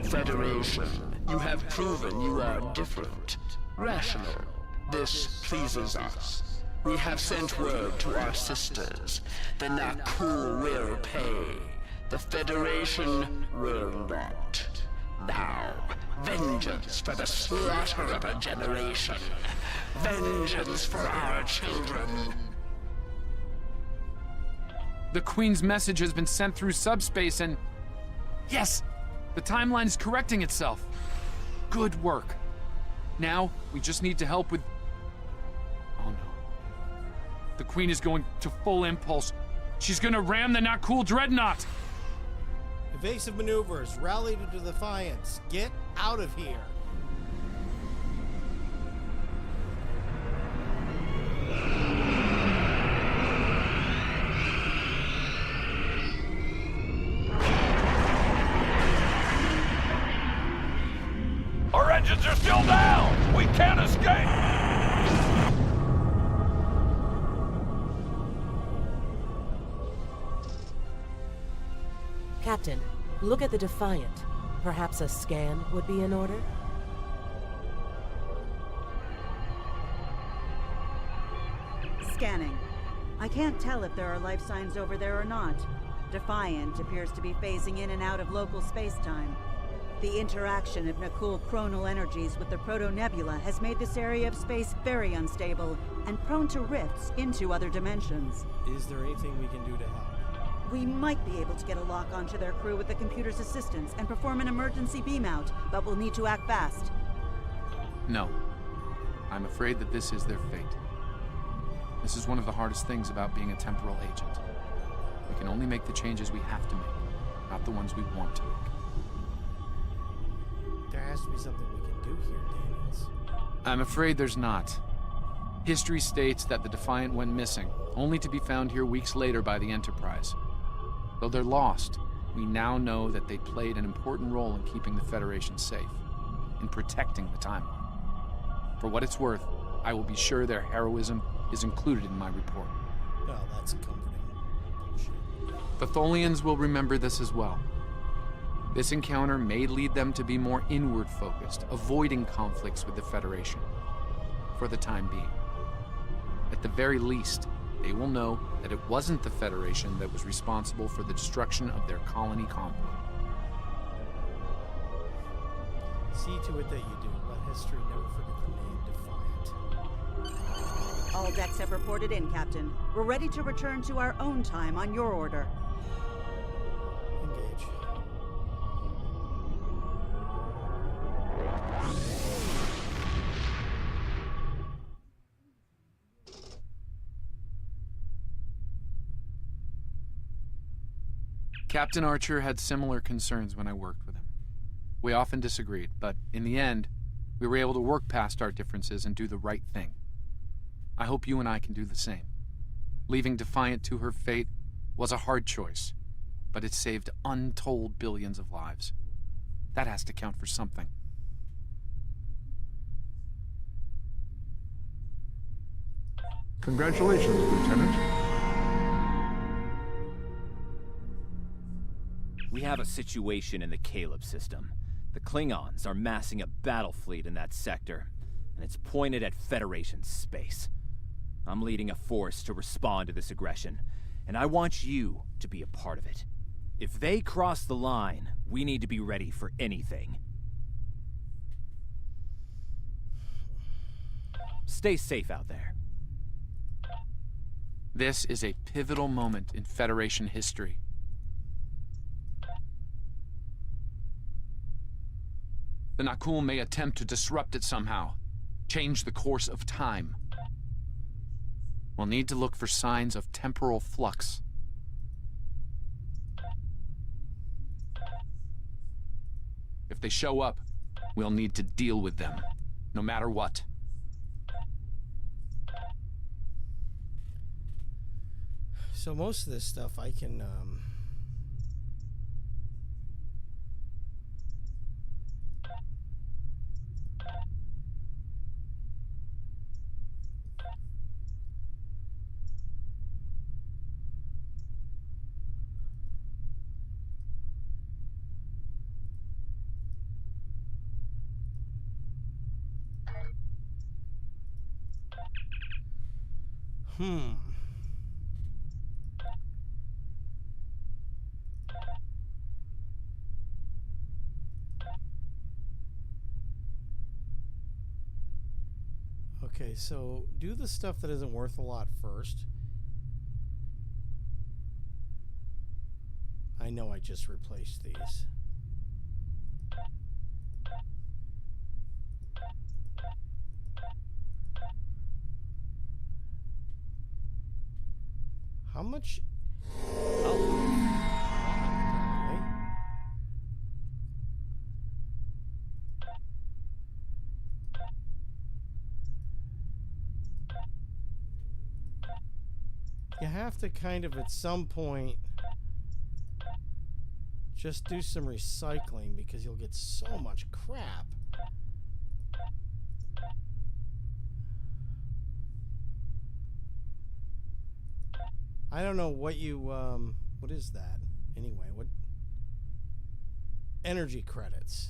Federation, you have proven you are different, rational. This pleases us. We have sent word to our sisters. The Nakul will pay. The Federation will not. Now, vengeance for the slaughter of a generation. Vengeance for our children. The Queen's message has been sent through subspace and... Yes! The timeline is correcting itself. Good work. Now, we just need to help with... Oh no. The Queen is going to full impulse. She's gonna ram the Nakul Dreadnought! Evasive maneuvers. Rally to Defiance. Get out of here. Our engines are still down! We can't escape! Captain, look at the Defiant. Perhaps a scan would be in order? Scanning. I can't tell if there are life signs over there or not. Defiant appears to be phasing in and out of local space-time. The interaction of Nakul chronal energies with the Proto-Nebula has made this area of space very unstable and prone to rifts into other dimensions. Is there anything we can do to help? We might be able to get a lock onto their crew with the computer's assistance and perform an emergency beam-out, but we'll need to act fast. No. I'm afraid that this is their fate. This is one of the hardest things about being a temporal agent. We can only make the changes we have to make, not the ones we want to make. There has to be something we can do here, Daniels. I'm afraid there's not. History states that the Defiant went missing, only to be found here weeks later by the Enterprise. Though they're lost, we now know that they played an important role in keeping the Federation safe, in protecting the timeline. For what it's worth, I will be sure their heroism is included in my report. Well, that's comforting. Bullshit. The Tholians will remember this as well. This encounter may lead them to be more inward-focused, avoiding conflicts with the Federation, for the time being. At the very least, they will know that it wasn't the Federation that was responsible for the destruction of their colony convoy. See to it that you do. Let history never forget the name Defiant. All decks have reported in, Captain. We're ready to return to our own time on your order. Engage. Captain Archer had similar concerns when I worked with him. We often disagreed, but in the end, we were able to work past our differences and do the right thing. I hope you and I can do the same. Leaving Defiant to her fate was a hard choice, but it saved untold billions of lives. That has to count for something. Congratulations, Lieutenant. We have a situation in the Caleb system. The Klingons are massing a battle fleet in that sector, and it's pointed at Federation space. I'm leading a force to respond to this aggression, and I want you to be a part of it. If they cross the line, we need to be ready for anything. Stay safe out there. This is a pivotal moment in Federation history. The Nakul may attempt to disrupt it somehow, change the course of time. We'll need to look for signs of temporal flux. If they show up, we'll need to deal with them, no matter what. So most of this stuff I can, Okay, so do the stuff that isn't worth a lot first. I know I just replaced these. How much? Oh. Okay. You have to kind of at some point just do some recycling because you'll get so much crap. I don't know what you, what is that? Anyway, what? Energy credits.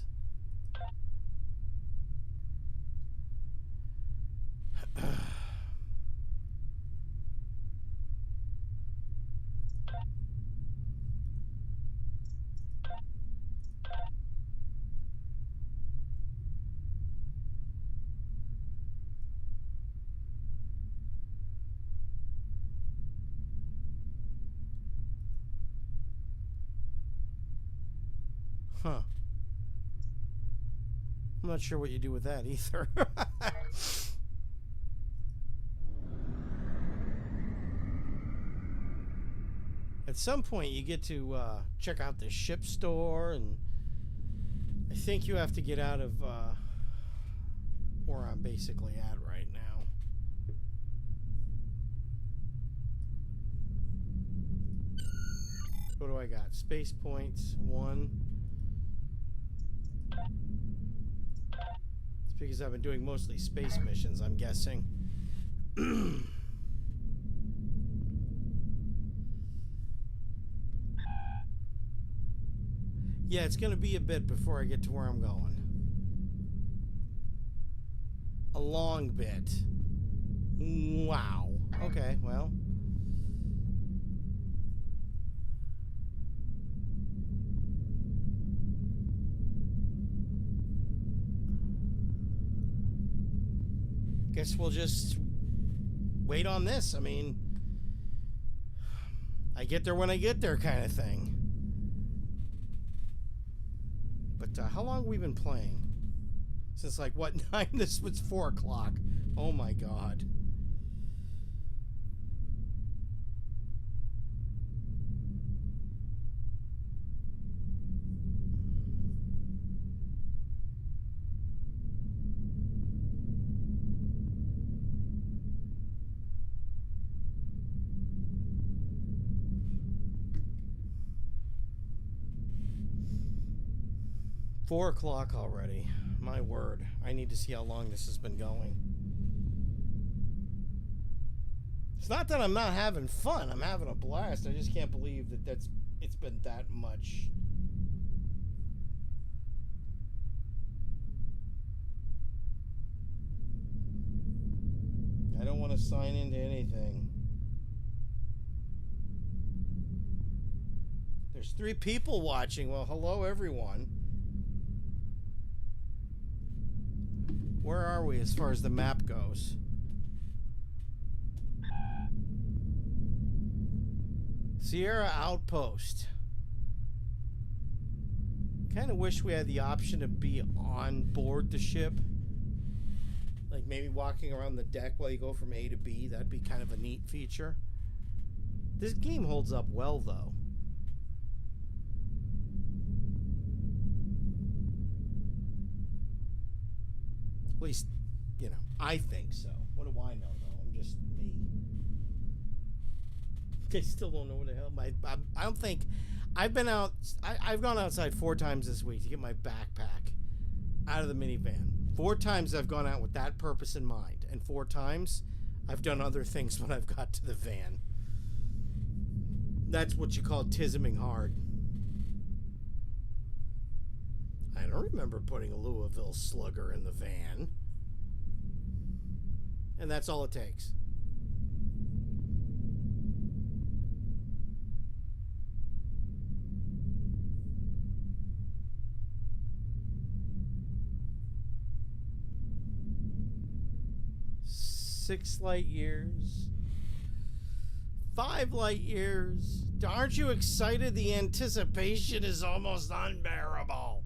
Huh. I'm not sure what you do with that either. At some point you get to check out the ship store, and I think you have to get out of where I'm basically at right now. What do I got? Space points, 1. It's because I've been doing mostly space missions, I'm guessing. Yeah, it's going to be a bit before I get to where I'm going. A long bit. Wow. Okay, well. Guess we'll just wait on this. I mean, I get there when I get there kind of thing. But how long have we been playing? Since like what 9? This was 4 o'clock. Oh my god. Four o'clock already. My word. I need to see how long this has been going. It's not that I'm not having fun. I'm having a blast. I just can't believe that it's been that much. I don't want to sign into anything. There's 3 people watching. Well, hello everyone. Where are we as far as the map goes? Sierra Outpost. Kind of wish we had the option to be on board the ship. Like maybe walking around the deck while you go from A to B. That'd be kind of a neat feature. This game holds up well, though. At least, you know, I think so. What do I know, though? I'm just me. I still don't know what the hell I don't think... I've been out... I've gone outside 4 times this week to get my backpack out of the minivan. 4 times I've gone out with that purpose in mind. And 4 times I've done other things when I've got to the van. That's what you call tisming hard. I don't remember putting a Louisville Slugger in the van. And that's all it takes. 6 light years. 5 light years. Aren't you excited? The anticipation is almost unbearable.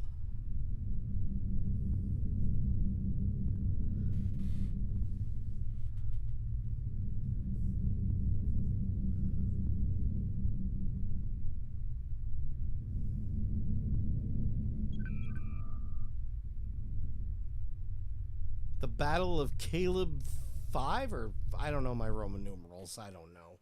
The Battle of Caleb 5, or I don't know my Roman numerals. I don't know.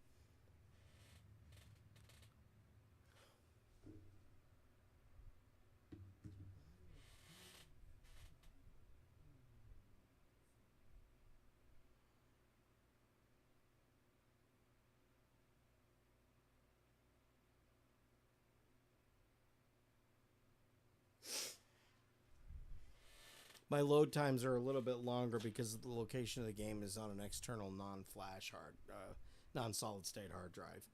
My load times are a little bit longer because the location of the game is on an external non-flash non-solid state hard drive.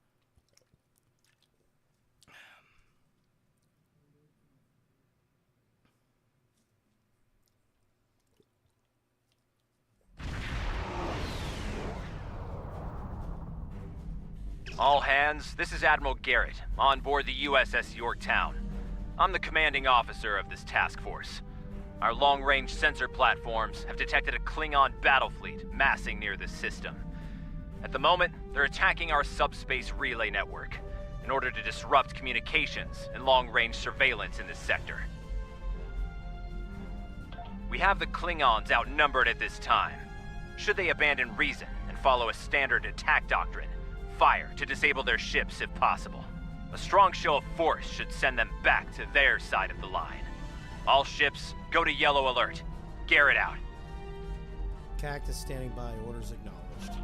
All hands, this is Admiral Garrett, on board the USS Yorktown. I'm the commanding officer of this task force. Our long-range sensor platforms have detected a Klingon battle fleet massing near this system. At the moment, they're attacking our subspace relay network in order to disrupt communications and long-range surveillance in this sector. We have the Klingons outnumbered at this time. Should they abandon reason and follow a standard attack doctrine, fire to disable their ships if possible. A strong show of force should send them back to their side of the line. All ships, go to yellow alert. Garrett out. Cactus standing by. Orders acknowledged.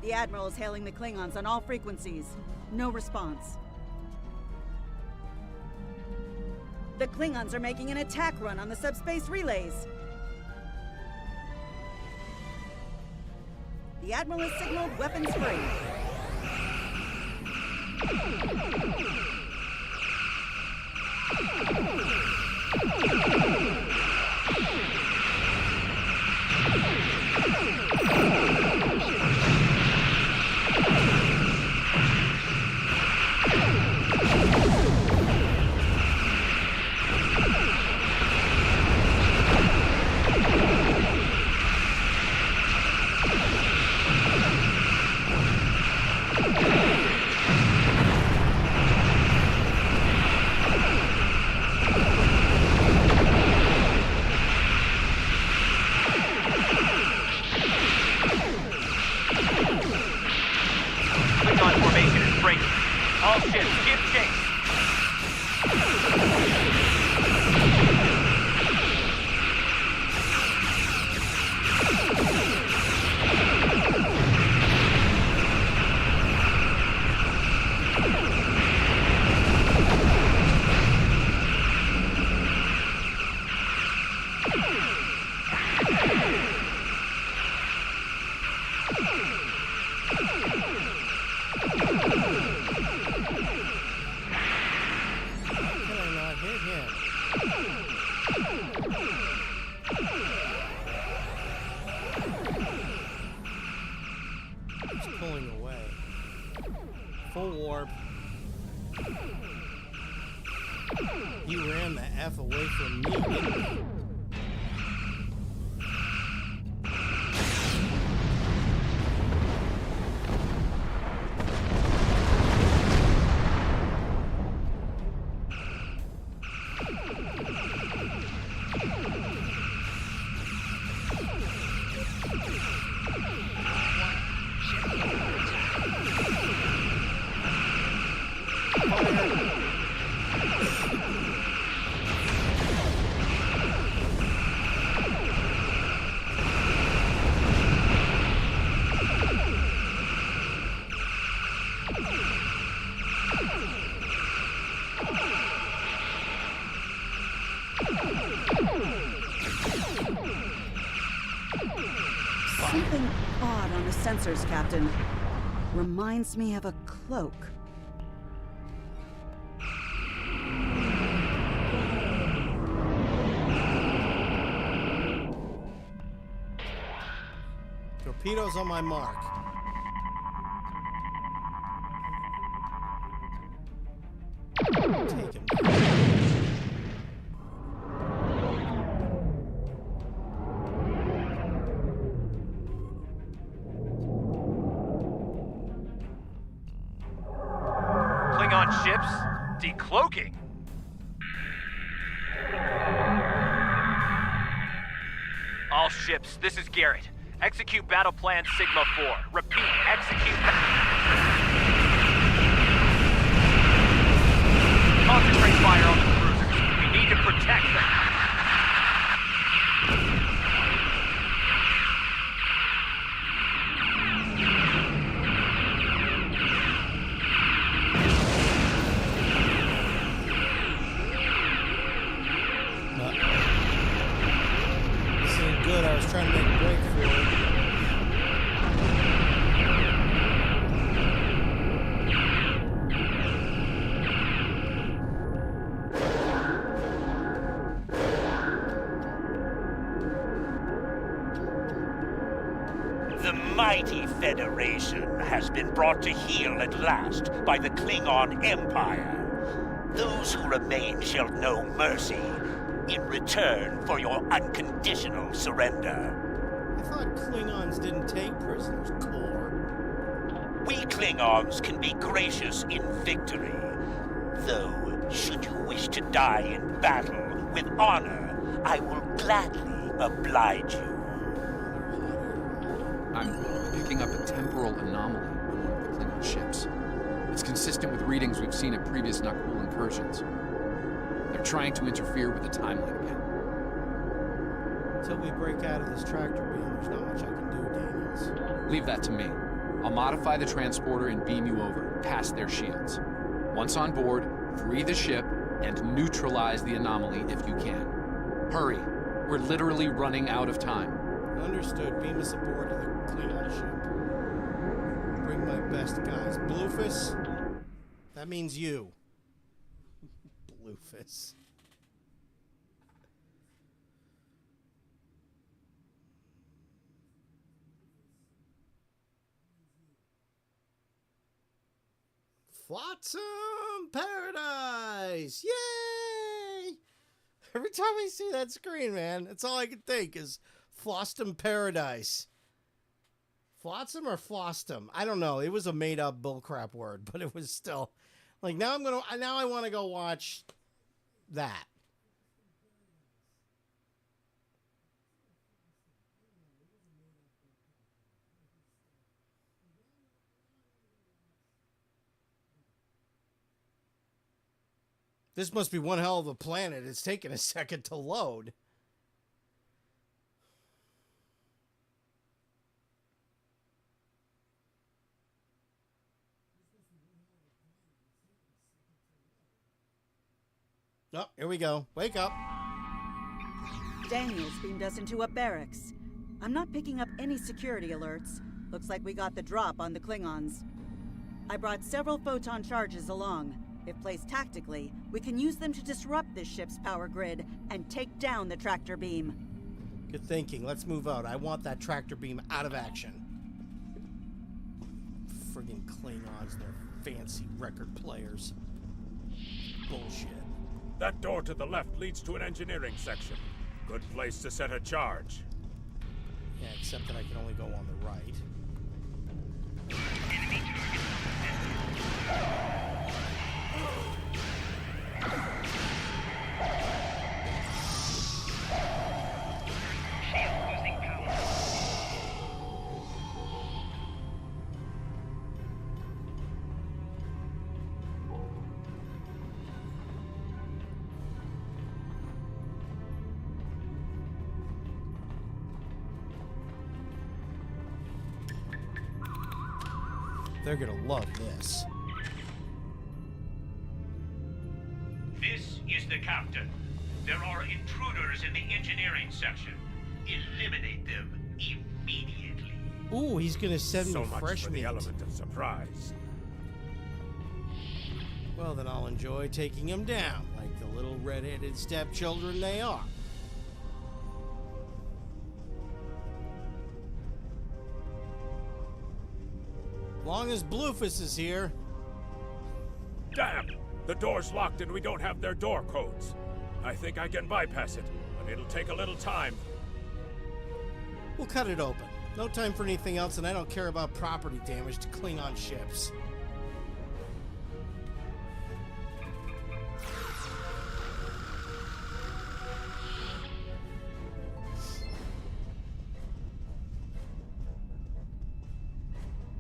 The Admiral is hailing the Klingons on all frequencies. No response. The Klingons are making an attack run on the subspace relays. The Admiral has signaled weapons free. Klingon formation is breaking. All ships, give chase. Full warp. He ran the F away from me, didn't he? Something odd on the sensors, Captain. Reminds me of a cloak. Torpedoes on my mark. Take him. Klingon ships decloaking. All ships, this is Garrett. Execute Battle Plan Sigma 4. Repeat, execute... Concentrate fire on the cruisers. We need to protect them. This isn't good. I was trying to make a break for it. The mighty Federation has been brought to heel at last by the Klingon Empire. Those who remain shall know mercy in return for your unconditional surrender. I thought Klingons didn't take prisoners, Core. We Klingons can be gracious in victory, though should you wish to die in battle with honor, I will gladly oblige you. I'm picking up a temporal anomaly on one of the Klingon ships. It's consistent with readings we've seen at previous Na'Kul incursions. They're trying to interfere with the timeline again. Until we break out of this tractor beam, there's not much I can do, Daniels. Leave that to me. I'll modify the transporter and beam you over, past their shields. Once on board, free the ship and neutralize the anomaly if you can. Hurry. We're literally running out of time. Understood. Beam us aboard to the Klingon ship. Bring my best guys. Bluefus? That means you. Bluefus. Flotsam Paradise! Yay! Every time I see that screen, man, that's all I can think is Flostum Paradise. Flotsam or Flostum? I don't know. It was a made-up bullcrap word, but it was still like now I want to go watch that. This must be one hell of a planet. It's taken a second to load. Oh, here we go. Wake up. Daniels beamed us into a barracks. I'm not picking up any security alerts. Looks like we got the drop on the Klingons. I brought several photon charges along. If placed tactically, we can use them to disrupt this ship's power grid and take down the tractor beam. Good thinking. Let's move out. I want that tractor beam out of action. Friggin' Klingons, they're fancy record players. Bullshit. That door to the left leads to an engineering section. Good place to set a charge. Yeah, except that I can only go on the right. They're gonna love this. This is the captain. There are intruders in the engineering section. Eliminate them immediately. Ooh, he's gonna send So me much fresh for meat. the element of surprise. Well, then I'll enjoy taking him down, like the little red-headed stepchildren they are. Long as Bluefus is here. Damn! The door's locked and we don't have their door codes. I think I can bypass it, but it'll take a little time. We'll cut it open. No time for anything else, and I don't care about property damage to Klingon ships.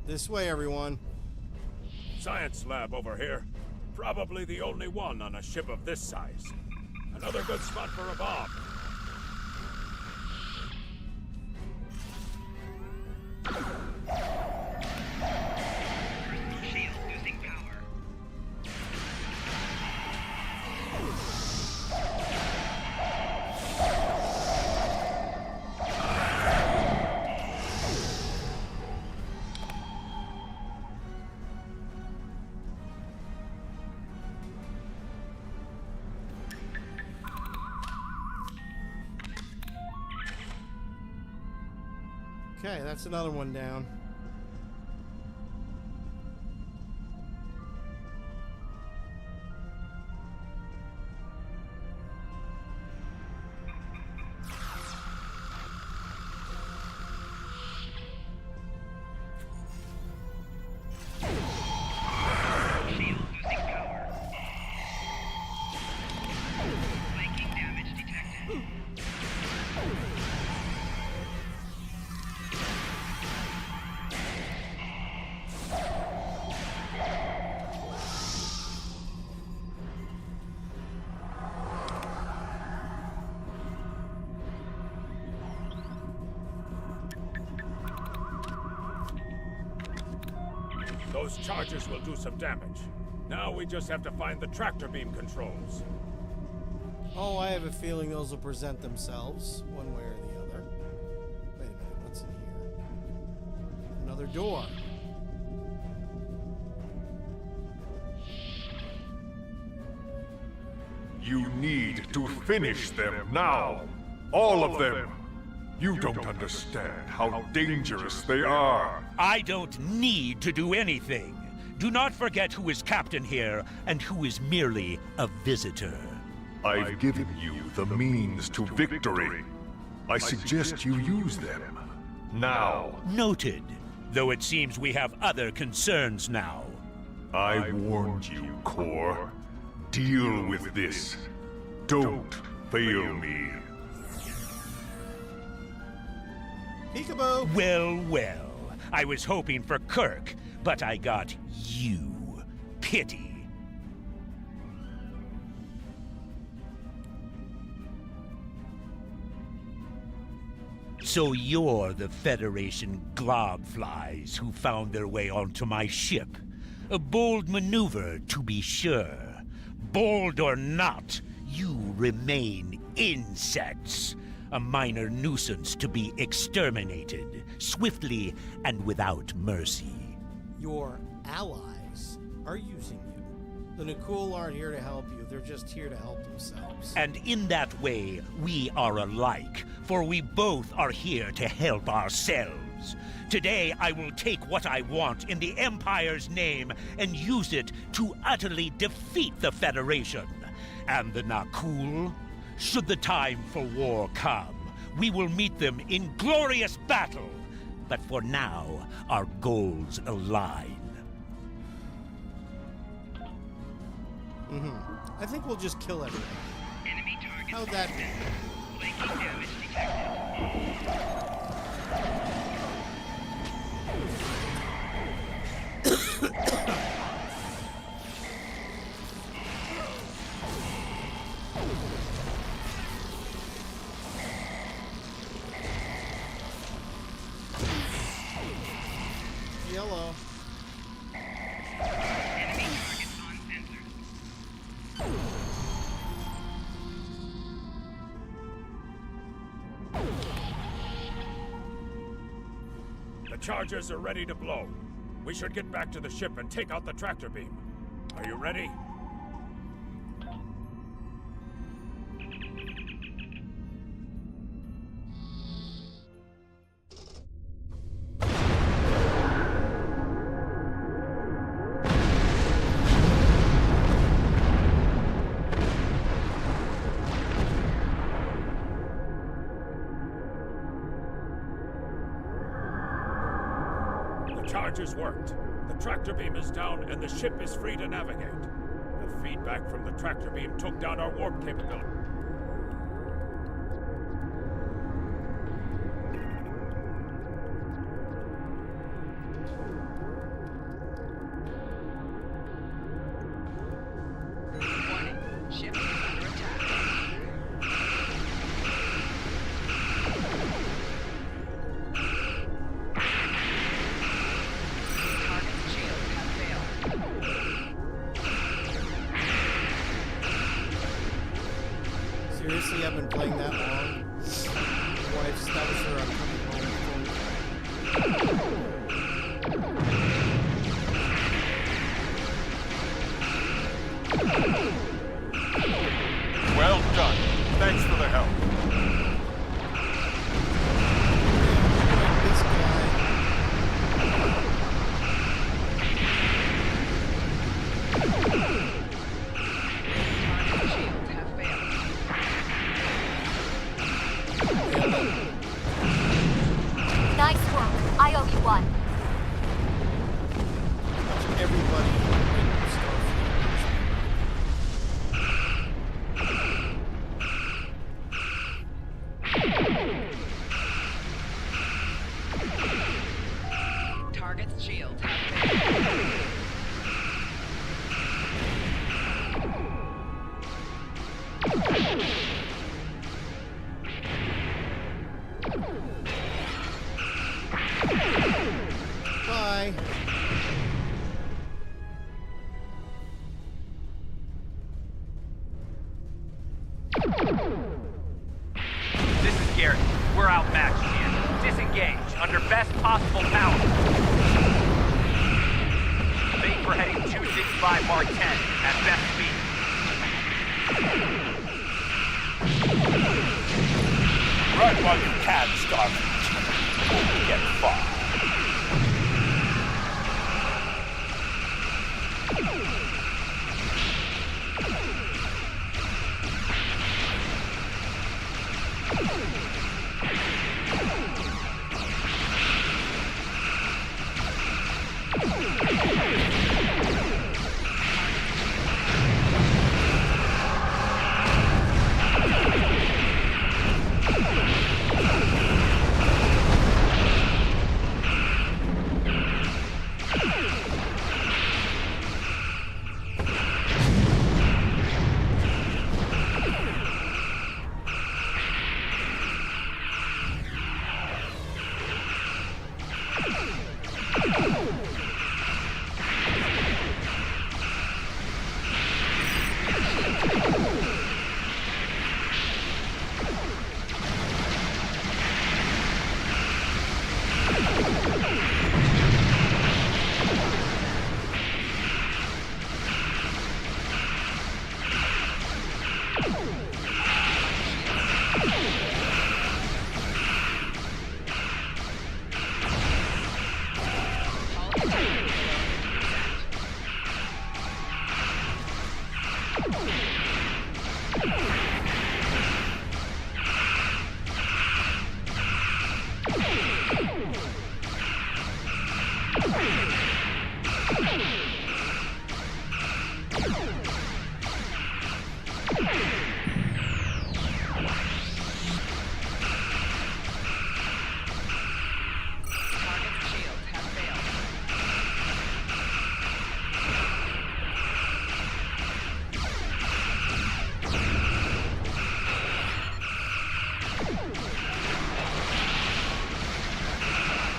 This way, everyone. Science lab over here. Probably the only one on a ship of this size. Another good spot for a bomb. Shield losing power. Okay, that's another one down. Those charges will do some damage. Now we just have to find the tractor beam controls. Oh, I have a feeling those will present themselves, one way or the other. Wait a minute, what's in here? Another door. You need to finish them now. All of them. You don't understand how dangerous they are. I don't need to do anything. Do not forget who is captain here and who is merely a visitor. I've given you the means to victory. I suggest you use them. Now. Noted. Though it seems we have other concerns now. I warned you, Core. Deal with this. Don't fail me. Peekaboo! Well, well. I was hoping for Kirk, but I got you. Pity. So you're the Federation globflies who found their way onto my ship. A bold maneuver, to be sure. Bold or not, you remain insects. A minor nuisance to be exterminated, swiftly and without mercy. Your allies are using you. The Nakul aren't here to help you, they're just here to help themselves. And in that way, we are alike, for we both are here to help ourselves. Today, I will take what I want in the Empire's name and use it to utterly defeat the Federation. And the Nakul? Should the time for war come, we will meet them in glorious battle. But for now, our goals align. I think we'll just kill everyone. Enemy target. How'd that be? Flanking damage detected. Yellow. Enemy target on sensor. The charges are ready to blow. We should get back to the ship and take out the tractor beam. Are you ready? The charges worked. The tractor beam is down and the ship is free to navigate. The feedback from the tractor beam took down our warp capability. Ship is under attack. Target's shields have failed. Seriously, I've been playing that long? My wife, that was her I'm coming home. Well done. Thanks for the help. This guy. Target's shields have failed. Nice work. I owe you one. Everybody in Starfleet. Target's shields have failed. Bye. This is Garrett. We're outmatched here. Disengage under best possible power. Make for heading 265 Mark 10 at best speed. Run while you can, Starfleet. Won't get far.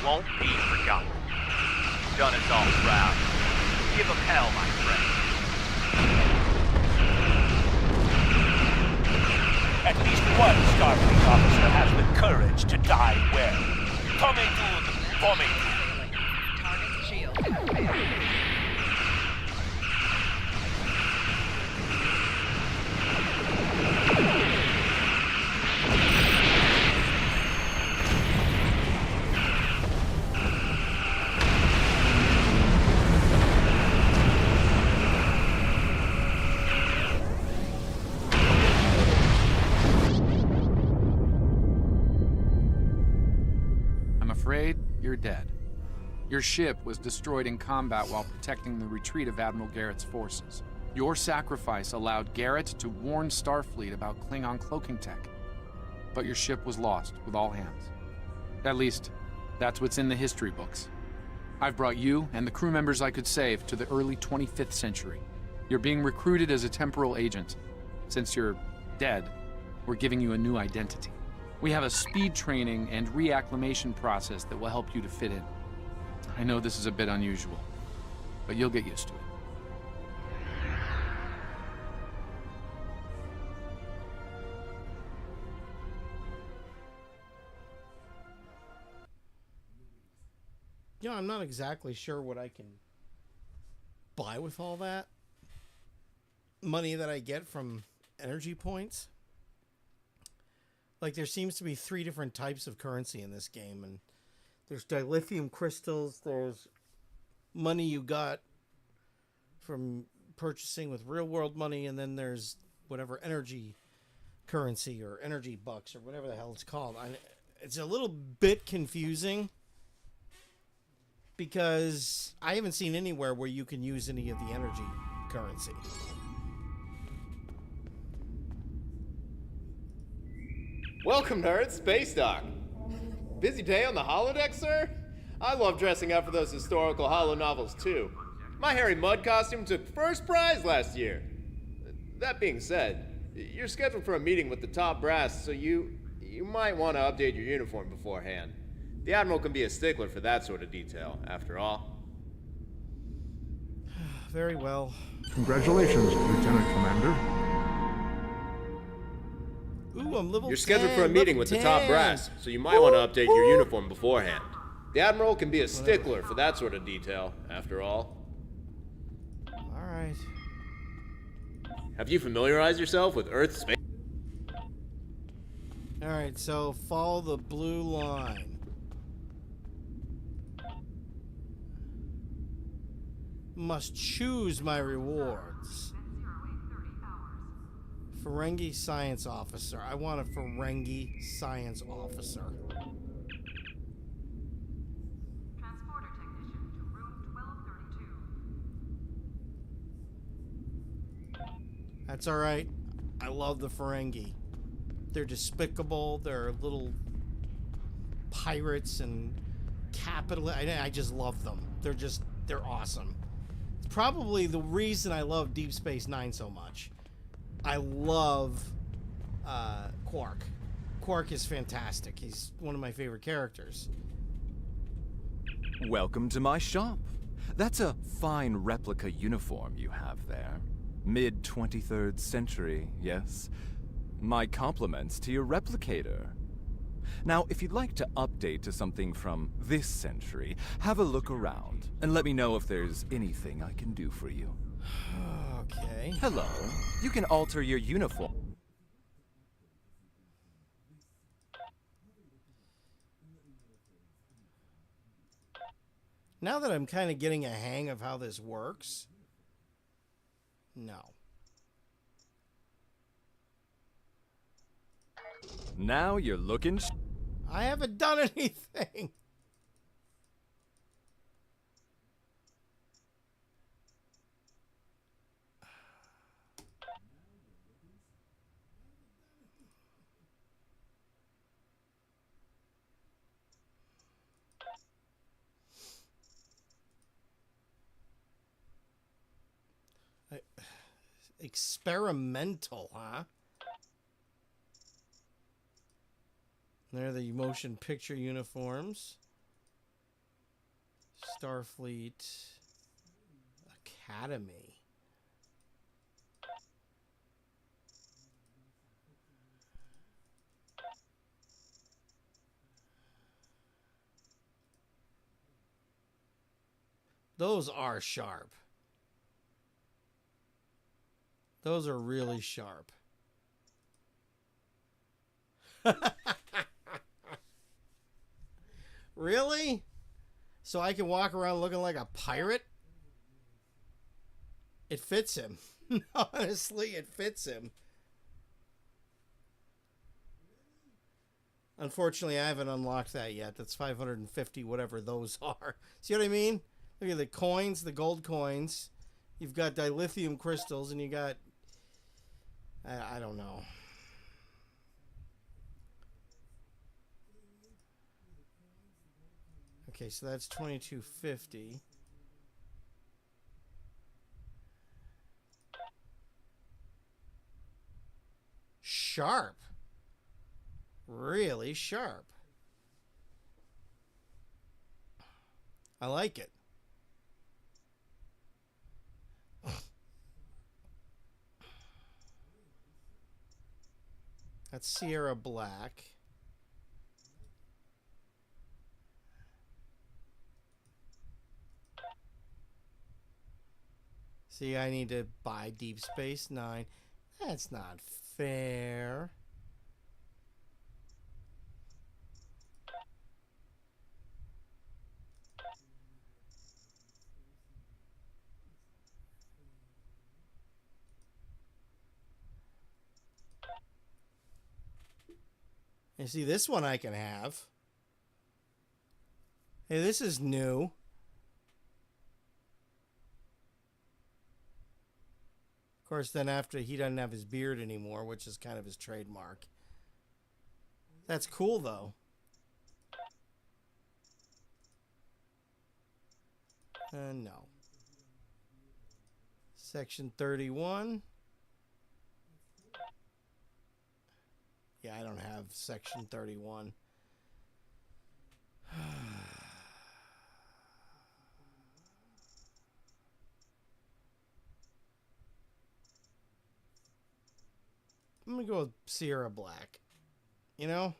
Won't be forgotten. Done us all proud. Give them hell, my friend. At least one Starfleet officer has the courage to die well. Tommy Target's shields have failed. I'm afraid you're dead. Your ship was destroyed in combat while protecting the retreat of Admiral Garrett's forces. Your sacrifice allowed Garrett to warn Starfleet about Klingon cloaking tech. But your ship was lost with all hands. At least, that's what's in the history books. I've brought you and the crew members I could save to the early 25th century. You're being recruited as a temporal agent. Since you're dead, we're giving you a new identity. We have a speed training and reacclimation process that will help you to fit in. I know this is a bit unusual, but you'll get used to it. Yeah, I'm not exactly sure what I can buy with all that money that I get from energy points. Like, there seems to be 3 different types of currency in this game, and there's dilithium crystals, there's money you got from purchasing with real-world money, and then there's whatever energy currency or energy bucks or whatever the hell it's called. It's a little bit confusing because I haven't seen anywhere where you can use any of the energy currency. Welcome, nerds. Space Dock. Busy day on the holodeck, sir? I love dressing up for those historical holo novels, too. My Harry Mudd costume took first prize last year. That being said, you're scheduled for a meeting with the top brass, so you might want to update your uniform beforehand. The Admiral can be a stickler for that sort of detail, after all. Very well. Congratulations, Lieutenant Commander. Ooh, I'm level 10. You're scheduled for a meeting with the top brass, so you might want to update your uniform beforehand. The Admiral can be a stickler for that sort of detail, after all. All right. Have you familiarized yourself with Earth's space? All right, so follow the blue line. Must choose my rewards. Ferengi Science Officer. I want a Ferengi Science Officer. Transporter technician to room 1232. That's all right. I love the Ferengi. They're despicable. They're little pirates and capitalists. I just love them. They're awesome. It's probably the reason I love Deep Space Nine so much. I love Quark. Quark is fantastic. He's one of my favorite characters. Welcome to my shop. That's a fine replica uniform you have there. Mid-23rd century, yes? My compliments to your replicator. Now, if you'd like to update to something from this century, have a look around and let me know if there's anything I can do for you. Okay. Hello. You can alter your uniform. Now that I'm kind of getting a hang of how this works, no. Now you're looking. I haven't done anything. Experimental, huh? There are the motion picture uniforms. Starfleet Academy. Those are sharp. Those are really sharp. Really? So I can walk around looking like a pirate? It fits him. Honestly, it fits him. Unfortunately, I haven't unlocked that yet. That's 550, whatever those are. See what I mean? Look at the coins, the gold coins. You've got dilithium crystals, and you got... I don't know. Okay, so that's 2250. Sharp. Really sharp. I like it. That's Sierra Black. See, I need to buy Deep Space Nine. That's not fair. You see, this one I can have. Hey, this is new. Of course, then after he doesn't have his beard anymore, which is kind of his trademark. That's cool, though. No. Section 31. Yeah, I don't have Section 31. I'm going to go with Sierra Black. You know?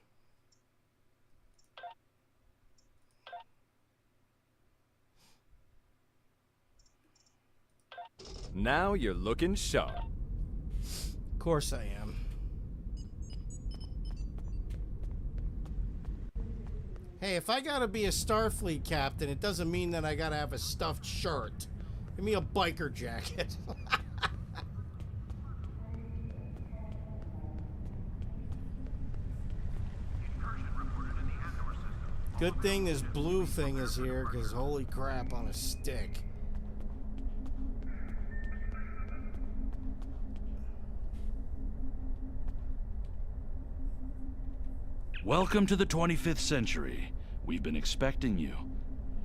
Now you're looking sharp. Of course I am. Hey, if I gotta be a Starfleet captain, it doesn't mean that I gotta have a stuffed shirt. Give me a biker jacket. Good thing this blue thing is here, because holy crap on a stick. Welcome to the 25th century. We've been expecting you.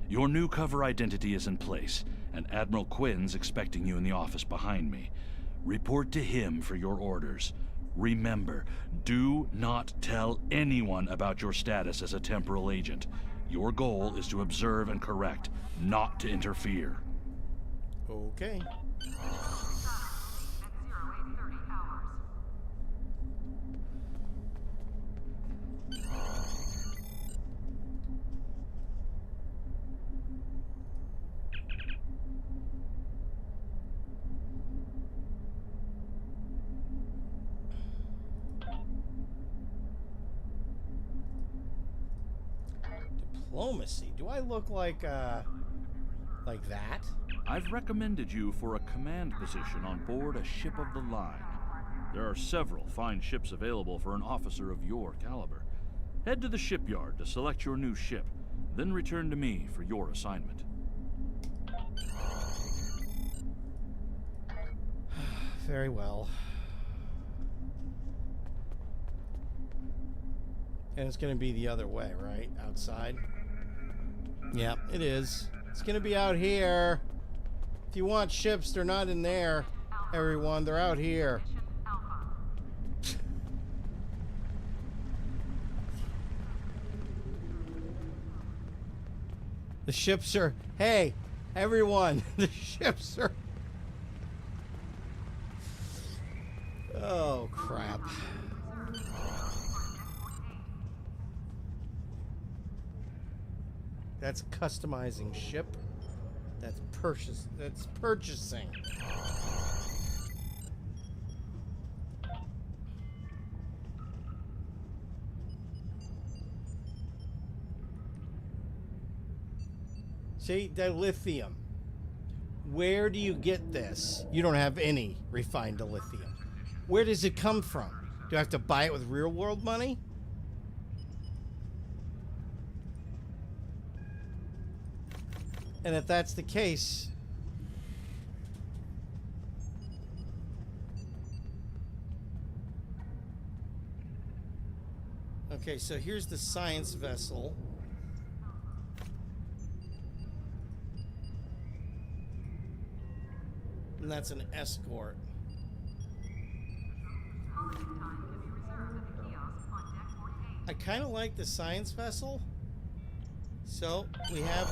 Your new cover identity is in place, and Admiral Quinn's expecting you in the office behind me. Report to him for your orders. Remember, do not tell anyone about your status as a temporal agent. Your goal is to observe and correct, not to interfere. Okay. Diplomacy. Do I look like that? I've recommended you for a command position on board a ship of the line. There are several fine ships available for an officer of your caliber. Head to the shipyard to select your new ship, then return to me for your assignment. Very well. And it's going to be the other way, right? Outside? Yep, it is. It's going to be out here. If you want ships, they're not in there, everyone. They're out here. The ships are... Hey, everyone. The ships are... Oh, crap. That's customizing ship. That's purchasing. See, dilithium. Where do you get this? You don't have any refined dilithium. Where does it come from? Do I have to buy it with real world money? And if that's the case, okay, so here's the science vessel. And that's an escort. I kind of like the science vessel. So, we have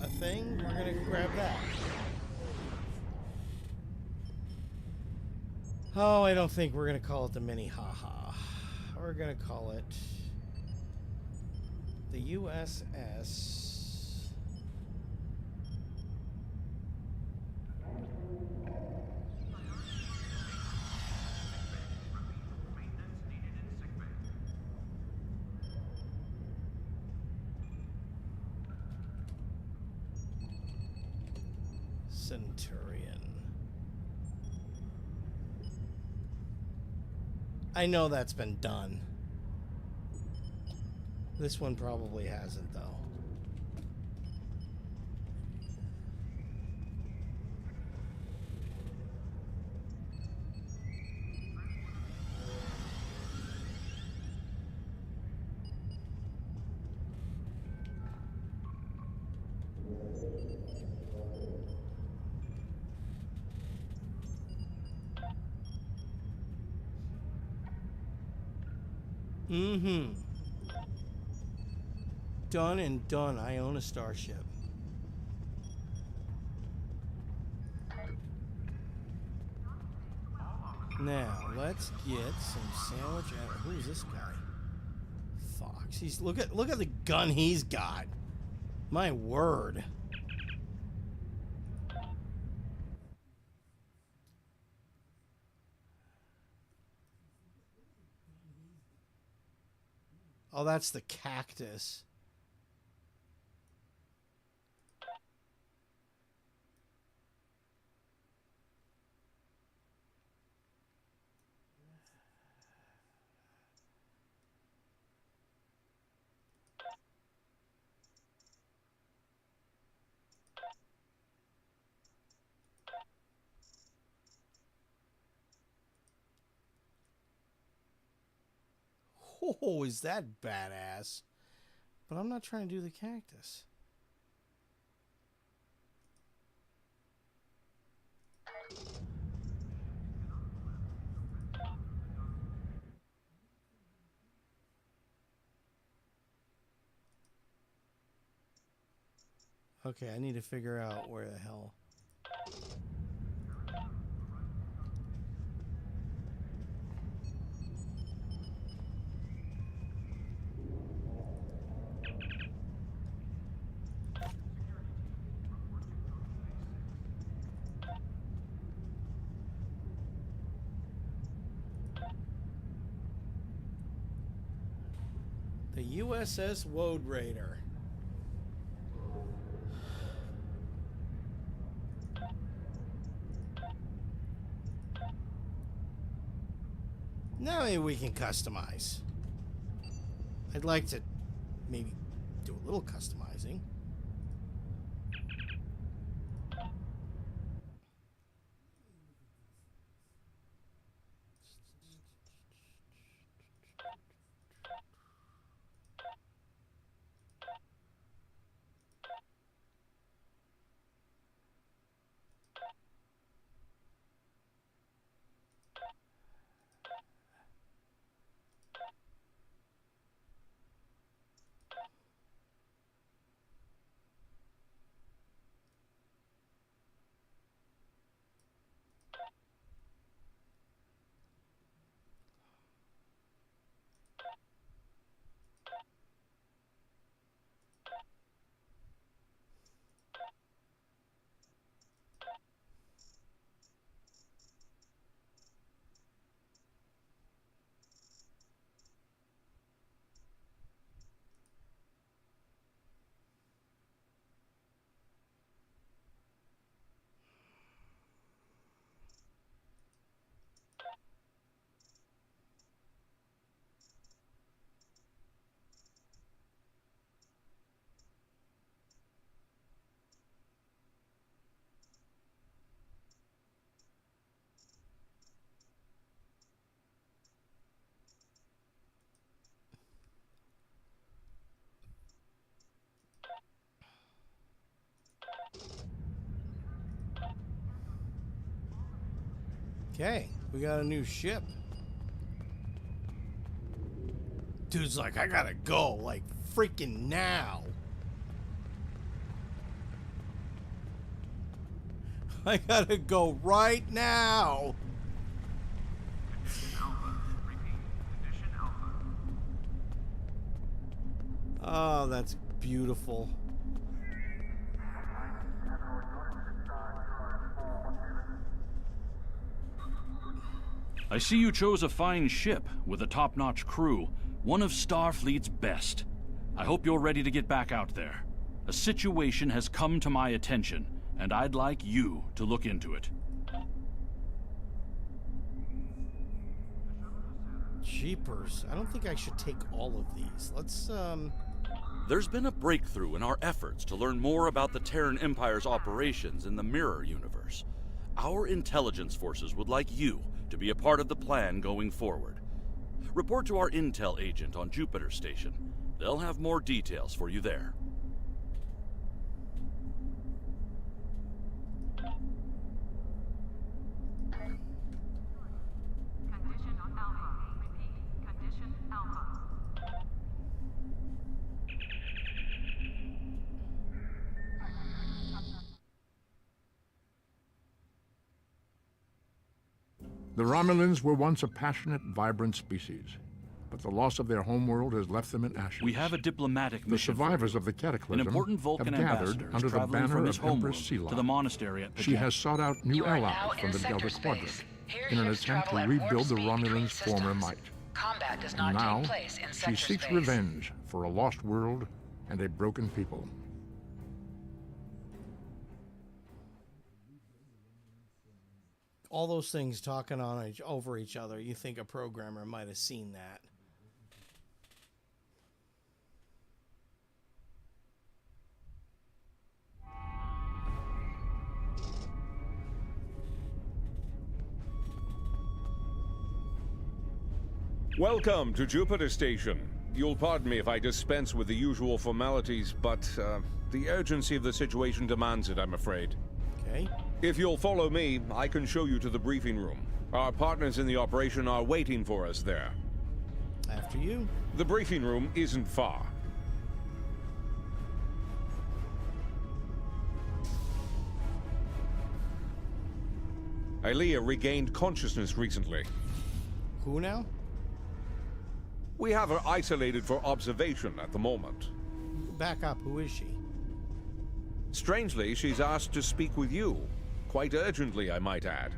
a thing. We're going to grab that. Oh, I don't think we're going to call it the Minnehaha. We're going to call it the USS. Centurion. I know that's been done. This one probably hasn't, though. Mm-hmm. Done and done. I own a starship. Now, let's get some sandwich. Who's this guy? Fox. He's look at the gun he's got. My word. Oh, that's the cactus. Oh, is that badass? But I'm not trying to do the cactus. Okay, I need to figure out where the hell. The USS Woad Raider. Now maybe we can customize. I'd like to maybe do a little customizing. Okay, we got a new ship. Dude's like, I gotta go, like, freaking now. I gotta go right now. Oh, that's beautiful. I see you chose a fine ship with a top-notch crew, one of Starfleet's best. I hope you're ready to get back out there. A situation has come to my attention, and I'd like you to look into it. Jeepers. I don't think I should take all of these. Let's, There's been a breakthrough in our efforts to learn more about the Terran Empire's operations in the Mirror Universe. Our intelligence forces would like you to be a part of the plan going forward. Report to our intel agent on Jupiter Station. They'll have more details for you there. Condition Alpha. Repeat. Condition Alpha. The Romulans were once a passionate, vibrant species, but the loss of their homeworld has left them in ashes. We have a diplomatic The mission. survivors of the Cataclysm An important Vulcan have gathered ambassador is under the traveling banner from his of Empress homeworld Sela. to the monastery at She Pagan. has sought out new allies from the Delta Quadrant in an attempt to rebuild the Romulans' former might. Combat does And not now, take place in she sector seeks space. revenge for a lost world and a broken people. all those things talking over each other. You think a programmer might have seen that. Welcome to Jupiter Station. You'll pardon me if I dispense with the usual formalities, but the urgency of the situation demands it, I'm afraid. Okay. If you'll follow me, I can show you to the briefing room. Our partners in the operation are waiting for us there. After you. The briefing room isn't far. Aelia regained consciousness recently. Who now? We have her isolated for observation at the moment. Back up, who is she? Strangely, she's asked to speak with you. Quite urgently, I might add.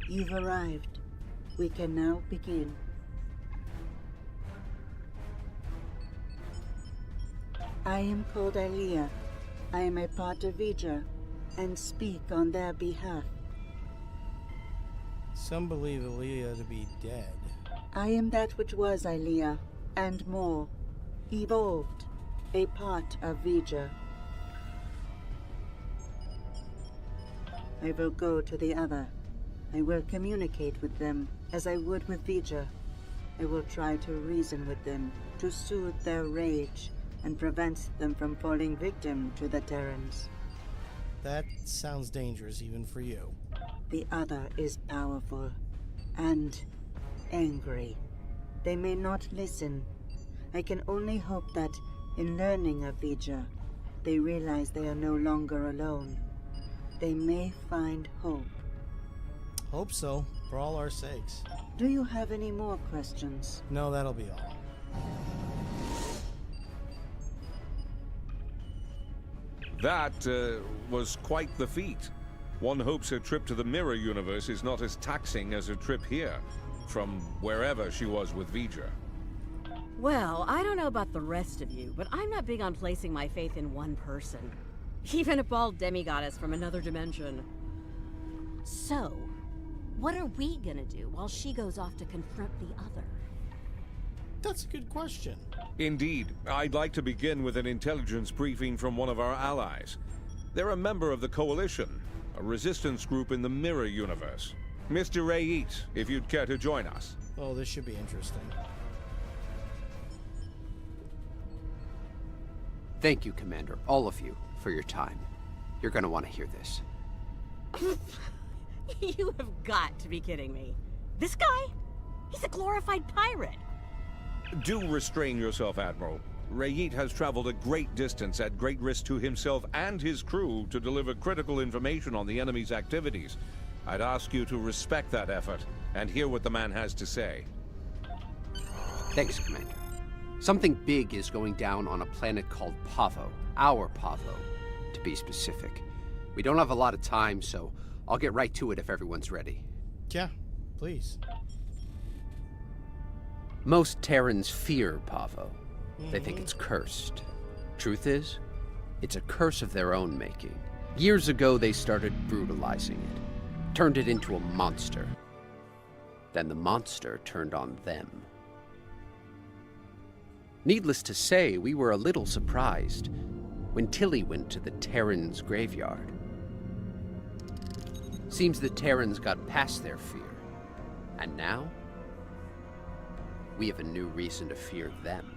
You've arrived. We can now begin. I am called Aelia. I am a part of Vija, and speak on their behalf. Some believe Aelia to be dead. I am that which was Aelia, and more. Evolved. A part of Vija. I will go to the other. I will communicate with them as I would with Vija. I will try to reason with them, to soothe their rage, and prevent them from falling victim to the Terrans. That sounds dangerous even for you. The other is powerful and angry. They may not listen. I can only hope that, in learning of Vija, they realize they are no longer alone. They may find hope. Hope so, for all our sakes. Do you have any more questions? No, that'll be all. That was quite the feat. One hopes her trip to the Mirror Universe is not as taxing as her trip here, from wherever she was with Vija. Well, I don't know about the rest of you, but I'm not big on placing my faith in one person. Even a bald demigoddess from another dimension. So, what are we gonna do while she goes off to confront the other? That's a good question. Indeed. I'd like to begin with an intelligence briefing from one of our allies. They're a member of the Coalition, a resistance group in the Mirror Universe. Mr. Rayit, if you'd care to join us. Oh, this should be interesting. Thank you, Commander, all of you, for your time. You're gonna want to hear this. You have got to be kidding me. This guy? He's a glorified pirate. Do restrain yourself, Admiral. Rayit has traveled a great distance at great risk to himself and his crew to deliver critical information on the enemy's activities. I'd ask you to respect that effort and hear what the man has to say. Thanks, Commander. Something big is going down on a planet called Pavo. Our Pavo, to be specific. We don't have a lot of time, so I'll get right to it if everyone's ready. Yeah, please. Most Terrans fear Pavo. They think it's cursed. Truth is, it's a curse of their own making. Years ago, they started brutalizing it, turned it into a monster. Then the monster turned on them. Needless to say, we were a little surprised when Tilly went to the Terrans' graveyard. Seems the Terrans got past their fear, and now we have a new reason to fear them.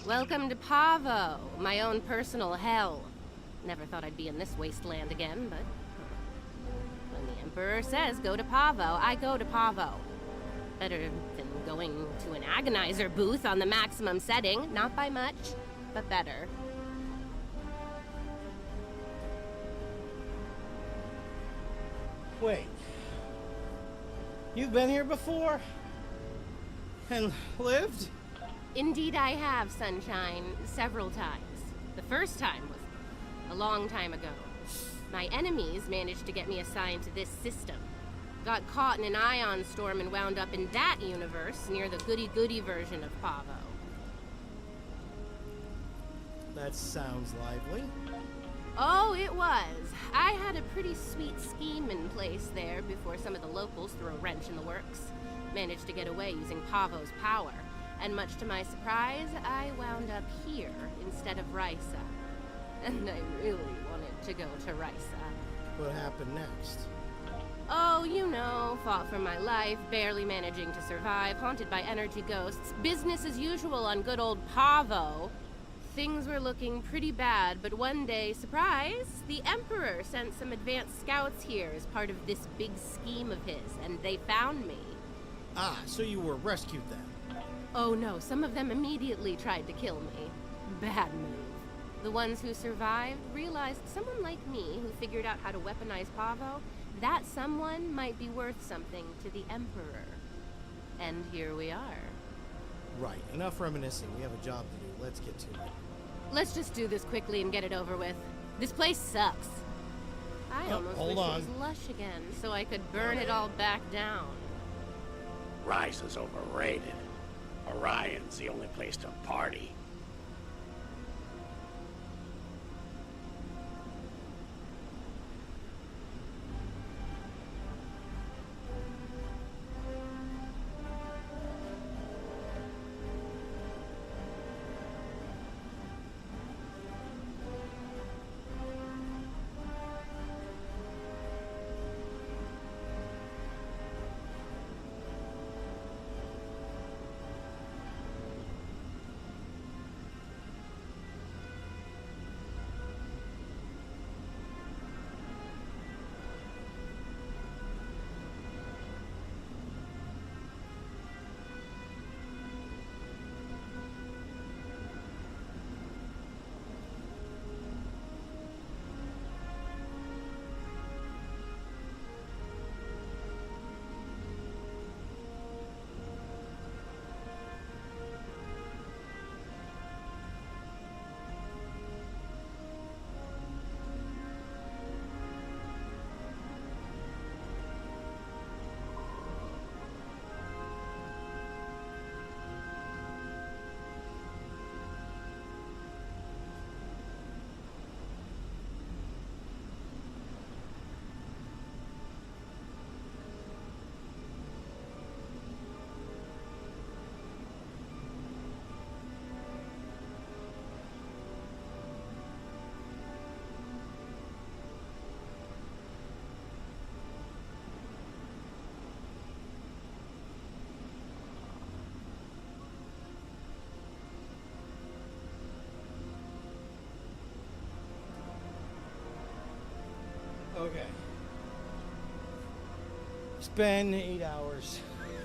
Welcome to Pavo, my own personal hell. Never thought I'd be in this wasteland again, but when the Emperor says go to Pavo, I go to Pavo. Better than going to an agonizer booth on the maximum setting. Not by much, but better. Wait. You've been here before? And lived? Indeed I have, Sunshine. Several times. The first time was a long time ago. My enemies managed to get me assigned to this system. Got caught in an ion storm and wound up in that universe near the goody-goody version of Pavo. That sounds lively. Oh, it was. I had a pretty sweet scheme in place there before some of the locals threw a wrench in the works. Managed to get away using Pavo's power. And much to my surprise, I wound up here instead of Risa. And I really wanted to go to Risa. What happened next? Oh, you know, fought for my life, barely managing to survive, haunted by energy ghosts, business as usual on good old Pavo. Things were looking pretty bad, but one day, surprise, the Emperor sent some advanced scouts here as part of this big scheme of his, and they found me. Ah, so you were rescued then? Oh no, some of them immediately tried to kill me. Bad move. The ones who survived realized someone like me who figured out how to weaponize Pavo, that someone might be worth something to the Emperor. And here we are. Right, enough reminiscing. We have a job to do. Let's get to it. Let's just do this quickly and get it over with. This place sucks. I almost wish it was lush again, so I could burn it all back down. Risa's overrated. Orion's the only place to party. Okay. It's been 8 hours.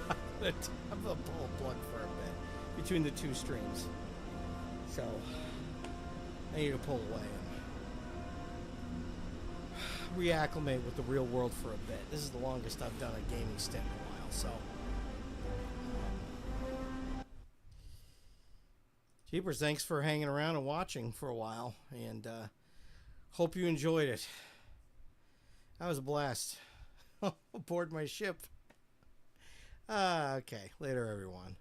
I'm gonna pull a plug for a bit between the two streams. So I need to pull away and reacclimate with the real world for a bit. This is the longest I've done a gaming stint in a while, so. Jeepers, thanks for hanging around and watching for a while, and hope you enjoyed it. That was a blast. Aboard my ship. Okay, later everyone.